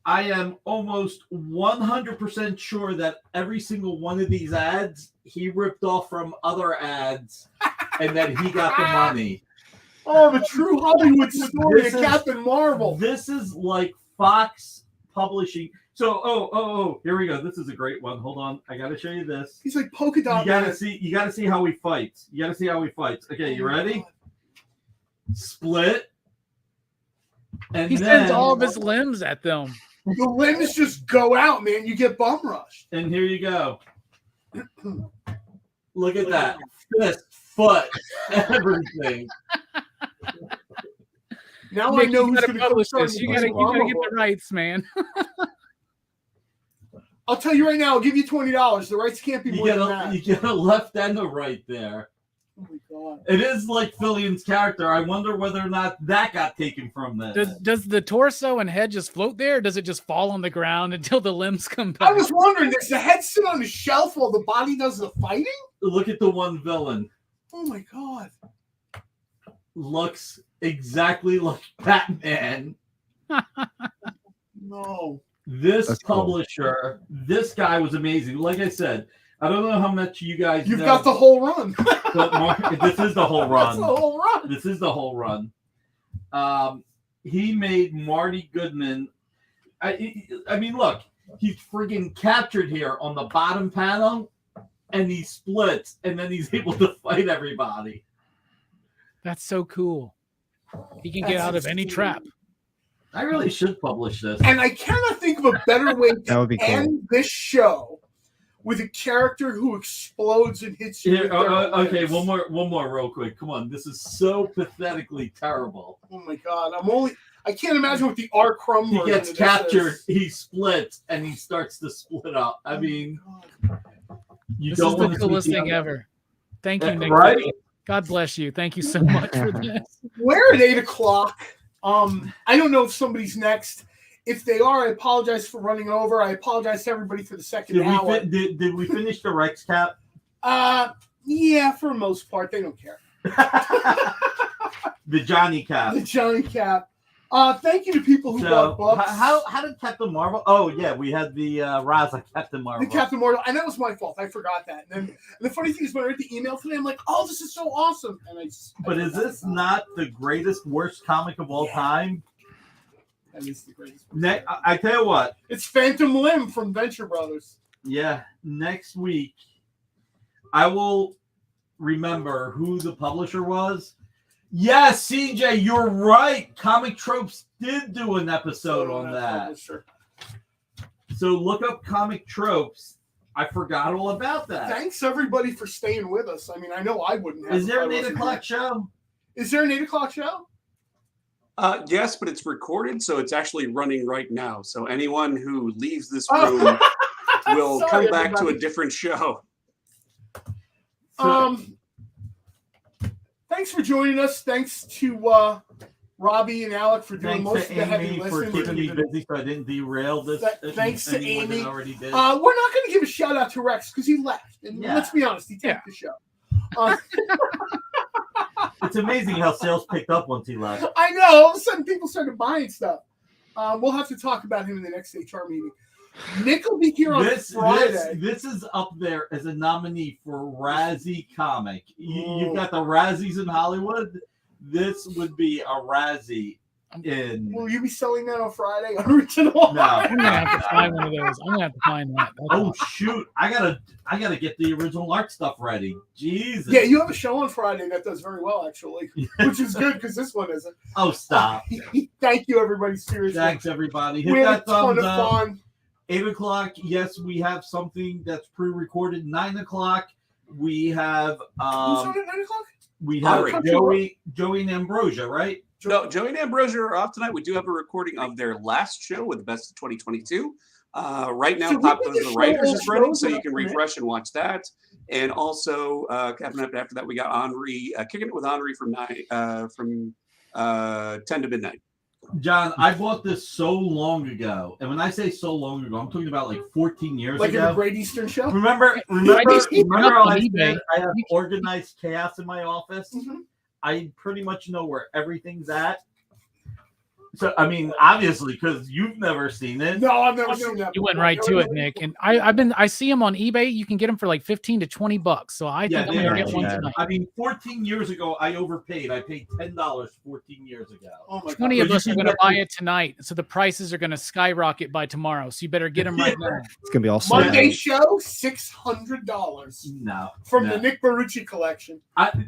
I am almost 100% sure that every single one of these ads he ripped off from other ads, and that he got the money.
Oh, the true Hollywood story of Captain Marvel.
This is like Fox Publishing. So, here we go. This is a great one. Hold on, I gotta show you this.
He's like polka dot.
You gotta see how he fights. You gotta see how he fights. Okay, you ready? Split. And
he sends all of his limbs at them.
The limbs just go out, man. You get bum rushed.
And here you go. Look at that. Fist, foot, everything.
Now
Nick,
I know
you
who's
gotta
going to
publish this. You gotta get the rights, man.
I'll tell you right now. I'll give you $20. The rights can't be more than that.
You get a left and a right there.
Oh my god!
It is like Fillion's character. I wonder whether or not that got taken from this.
Does the torso and head just float there, or does it just fall on the ground until the limbs come back?
I was wondering, does the head sit on the shelf while the body does the fighting?
Look at the one villain.
Oh my god!
Looks exactly like Batman.
No.
This publisher, this guy was amazing. Like I said, I don't know how much you guys
You've
know,
got the whole run.
but this is the whole run.
That's the whole run.
This is the whole run. He made Marty Goodman. I mean, look, he's friggin' captured here on the bottom panel, and he splits, and then he's able to fight everybody.
That's so cool. He can get out of any trap.
I really should publish this.
And I cannot think of a better way
That would be
to
cool.
end this show with a character who explodes and hits you.
Here,
with their
okay,
legs.
one more, real quick. Come on, this is so pathetically terrible.
Oh my god! I can't imagine what the R. Crumb
He
version
gets
of this
captured,
is.
he splits, and he starts to split up. I mean, you
This
don't
is the
want to see
coolest thing
other-
ever. Thank you, Nick.
Right?
God bless you. Thank you so much for this.
We're at 8 o'clock. I don't know if somebody's next. If they are, I apologize for running over. I apologize to everybody for the second hour.
Did we finish the Rex cap?
Yeah, for the most part, they don't care.
The Johnny cap.
The Johnny Cap. Thank you to people who bought books.
How did Captain Marvel? Oh yeah, we had the Raza Captain Marvel.
The Captain Marvel, and that was my fault. I forgot that. And then the funny thing is, when I read the email today, I'm like, "Oh, this is so awesome!" And
But is this not the greatest, worst comic of all time?
That is the greatest.
I tell you what.
It's Phantom Limb from Venture Brothers.
Yeah, next week I will remember who the publisher was. Yes, CJ, you're right. Comic Tropes did do an episode on that.
Publisher.
So look up Comic Tropes. I forgot all about that.
Thanks everybody for staying with us. I mean, I know I wouldn't have.
Is there an
if I
8
wasn't
o'clock
here.
show?
Is there an 8 o'clock show?
Yes, but it's recorded, so it's actually running right now. So anyone who leaves this room will
Sorry,
come back to
everybody.
a different show.
Thanks for joining us. Thanks to Robbie and Alec for doing
Thanks
most
to
of the heavy
Amy for
lifting.
keeping me busy so I didn't derail this.
Thanks to
any more than
Amy.
I already did.
We're not going to give a shout out to Rex because he left. And
Yeah.
let's be honest, he taped the show.
It's amazing how sales picked up once he left.
I know. All of a sudden, people started buying stuff. We'll have to talk about him in the next HR meeting. Nick will be here on Friday.
This is up there as a nominee for Razzie Comic. You've got the Razzies in Hollywood. This would be a Razzie in.
Will you be selling that on Friday? Original.
No,
I'm gonna have to find one of those. I'm gonna have to find that.
Oh shoot! I gotta get the original art stuff ready. Jesus.
Yeah, you have a show on Friday that does very well, actually, which is good because this one isn't.
Oh, stop!
Thank you, everybody. Seriously.
Thanks, everybody.
We
Hit
had a
that
ton
thumbs
of
up.
fun.
8 o'clock. Yes, we have something that's pre-recorded. 9 o'clock. We have.
Who's on at 9 o'clock?
We have
Henry.
Joey and Ambrosia, right?
No, Joey and Ambrosia are off tonight. We do have a recording of their last show with the best of 2022. Right now,
So we
Pop
did
Goes
the
the Writers
show
is running, so
shows
you can
up, right?
refresh and watch that. And also, coming up after that, we got Henri, kicking it with Henri from 10 to midnight.
John, I bought this so long ago, and when I say so long ago, I'm talking about like 14 years
Like in
ago.
the Great Eastern Show?
Remember how I said I have organized chaos in my office?
Mm-hmm.
I pretty much know where everything's at. So, I mean, obviously, because you've never seen it.
No, I've never seen that.
You went right to it, Nick. And I see them on eBay. You can get them for like $15 to $20. So I think I'm gonna get one tonight.
I mean, 14 years ago, I overpaid. I paid $10 14 years ago.
Oh my
20 of us are going to buy it tonight. So the prices are going to skyrocket by tomorrow. So you better get them right now.
It's gonna be all sold
Monday
out.
show, $600
No.
from the Nick Barucci collection.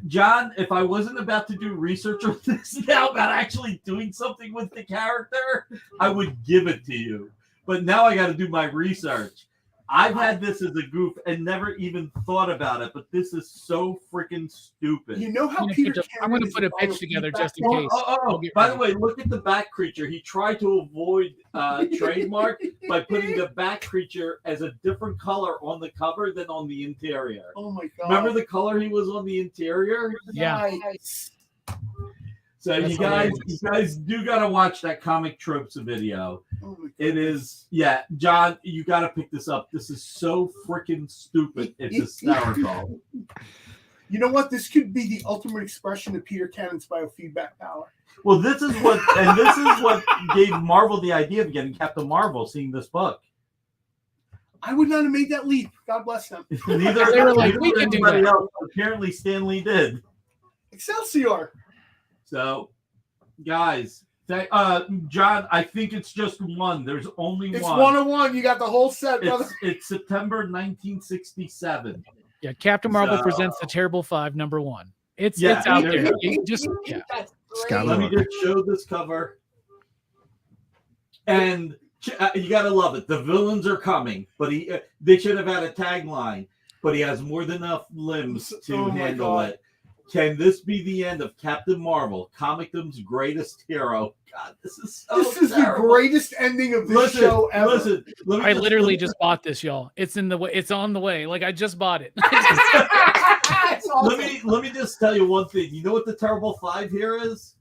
John, if I wasn't about to do research on this now about actually doing something with the character, I would give it to you. But now I got to do my research. I've had this as a goof and never even thought about it, but this is so freaking stupid.
You know how
I'm going to put a pitch together just in case.
By the way, look at the back creature. He tried to avoid trademark by putting the back creature as a different color on the cover than on the interior.
Oh my god!
Remember the color he was on the interior?
Yeah.
Nice.
So
That's
you guys do gotta watch that Comic Tropes video.
Oh my
It is, yeah, John, you gotta pick this up. This is so freaking stupid. It's hysterical.
You know what? This could be the ultimate expression of Peter Cannon's biofeedback power.
Well, this is what gave Marvel the idea of getting Captain Marvel, seeing this book.
I would not have made that leap. God bless them.
Neither
They were like, we can do
anybody
that.
else. Apparently, Stan Lee did.
Excelsior.
So, guys, John, I think it's just one. There's only
It's
one.
101. You got the whole set, brother.
It's September 1967.
Yeah, Captain Marvel
So-
presents the Terrible 5, #1. It's
Yeah,
out
there
there.
you
You just yeah.
That's
Scott,
great.
Let me just show this cover. And you got to love it. The villains are coming, but they should have had a tagline, but he has more than enough limbs to
Oh my
handle
God.
it. Can this be the end of Captain Marvel, Comicdom's greatest hero? God, this is so
This is
terrible.
the greatest ending of this show ever.
Listen, let me
I literally just bought this, y'all. It's in the way. It's on the way. Like I just bought it.
It's awesome.
let me just tell you one thing. You know what the Terrible 5 here is?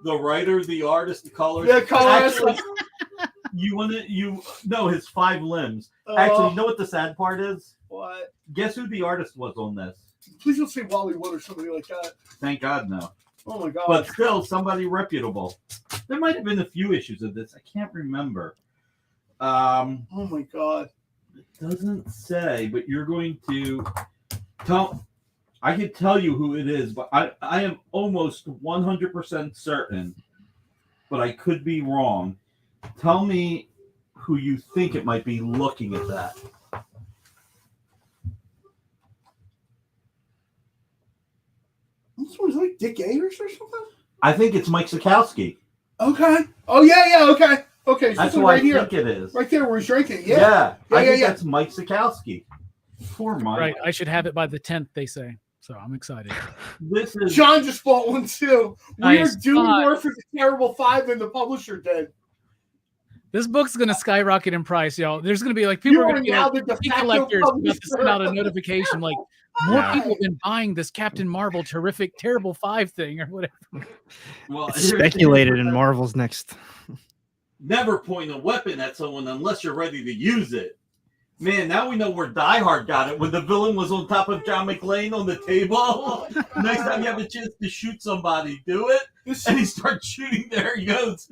The writer, the artist, the colorist.
The colorist.
Actually, you know his 5 limbs. Actually, you know what the sad part is?
What?
Guess who the artist was on this?
Please don't say Wally Wood or somebody like that.
Thank God, no.
Oh my God.
But still, somebody reputable. There might have been a few issues of this. I can't remember.
Oh my God.
It doesn't say, but you're going to tell. I can tell you who it is, but I am almost 100% certain, but I could be wrong. Tell me who you think it might be looking at that.
This one's like Dick Ayers or something?
I think it's Mike Sikowski.
Okay. Oh, yeah, okay. Okay, so
That's
this one
who
right
I
here.
think it is.
Right there where he's drinking.
Yeah,
Yeah.
I think
yeah.
that's Mike Sikowski. Poor Mike.
Right. I should have it by the 10th, they say. So I'm excited.
This is
John just bought one too. We
Nice.
are doing more for the Terrible 5 than the publisher did.
This book's gonna skyrocket in price, y'all. There's gonna be like people
You
are
are
gonna be
now
like,
the de
key
facto
collectors about to
publisher.
send out a notification like more people have been buying this Captain Marvel terrific Terrible 5 thing or whatever.
well,
It's speculated in Marvel's next.
never point a weapon at someone unless you're ready to use it. Man, now we know where Die Hard got it when the villain was on top of John McClane on the table. Next time you have a chance to shoot somebody, do it. And he starts shooting there. He goes,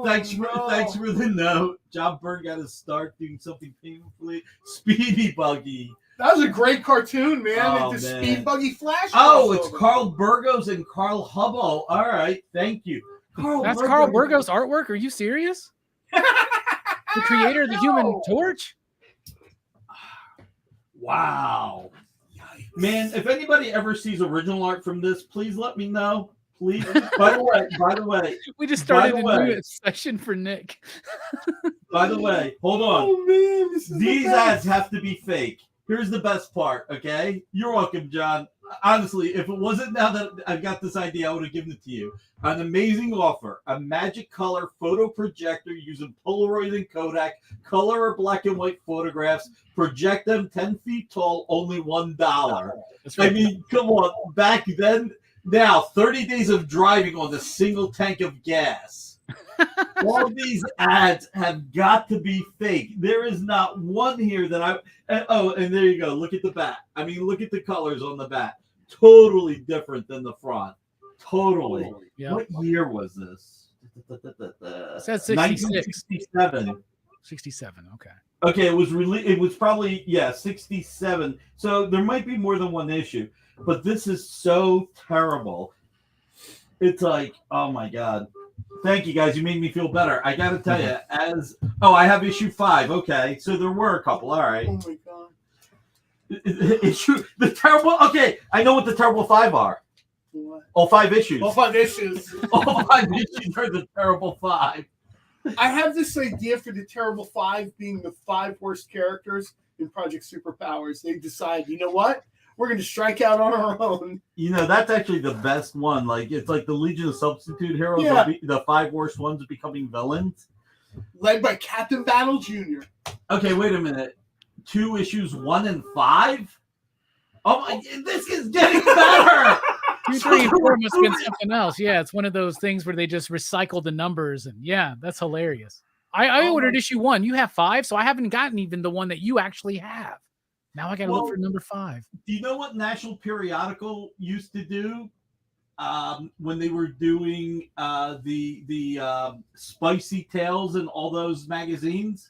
thanks for the note. John Byrne got his start doing something painfully. Speedy Buggy.
That was a great cartoon, man.
Oh,
the
man.
Speed Buggy Flash.
Oh, it's
crossover.
Carl Burgos and Carl Hubble. All right, thank you.
That's Carl Burgos' artwork? Are you serious? The creator of the Human Torch?
Wow. Man, if anybody ever sees original art from this, please let me know. Please. By the way,
We just started
by
a
the way-
new session for Nick.
By the way, hold on.
Oh, man. This is
These
the best.
ads have to be fake. Here's the best part, okay? You're welcome, John. Honestly, if it wasn't now that I've got this idea, I would have given it to you. An amazing offer. A magic color photo projector using Polaroid and Kodak. Color or black and white photographs. Project them 10 feet tall, only $1.
That's right.
I mean, come on. Back then, now, 30 days of driving on a single tank of gas. All these ads have got to be fake. There is not one here that I. And there you go. Look at the back. I mean, look at the colors on the back. Totally different than the front. Totally.
Yeah.
What year was this?
It says 66.
1967.
67. Okay.
Okay, it was It was probably 67. So there might be more than one issue, but this is so terrible. It's like, oh my god. Thank you guys. You made me feel better. I got to tell you, I have issue 5. Okay, so there were a couple. All right.
Oh, my God.
The terrible. Okay, I know what the terrible 5 are.
What?
All 5 issues.
All 5 issues.
All 5 issues are the terrible 5.
I have this idea for the Terrible 5 being the 5 worst characters in Project Superpowers. They decide, you know what? We're going to strike out on our own.
You know, that's actually the best one. Like, it's like the Legion of Substitute Heroes.
Yeah.
The 5 worst ones becoming villains.
Led by Captain Battle Jr.
Okay, wait a minute. 2 issues, 1 and 5? Oh my! This is getting better.
2, 3, and 4 must have been something else. Yeah, it's one of those things where they just recycle the numbers, and yeah, that's hilarious. I ordered issue 1. You have 5, so I haven't gotten even the one that you actually have. Now I got to look for number 5.
Do you know what National Periodical used to do when they were doing the Spicy Tales and all those magazines?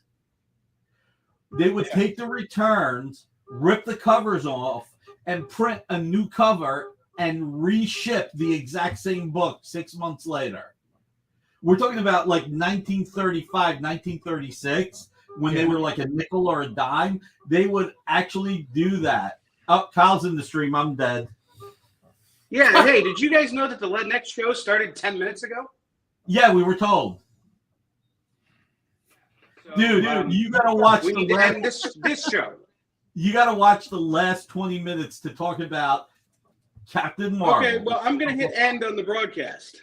They would take the returns, rip the covers off, and print a new cover and reship the exact same book 6 months later. We're talking about like 1935, 1936, when they were like a nickel or a dime. They would actually do that. Oh, Kyle's in the stream. I'm dead.
Yeah. Hey, did you guys know that the next show started 10 minutes ago?
Yeah, we were told. Dude, you gotta watch
this show.
You gotta watch the last 20 minutes to talk about Captain Marvel.
Okay, well, I'm gonna hit end on the broadcast.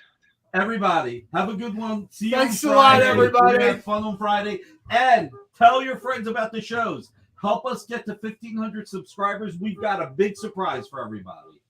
Everybody, have a good one. See you
Thanks
on
a lot,
Friday.
everybody.
Have fun on Friday, and tell your friends about the shows. Help us get to 1,500 subscribers. We've got a big surprise for everybody.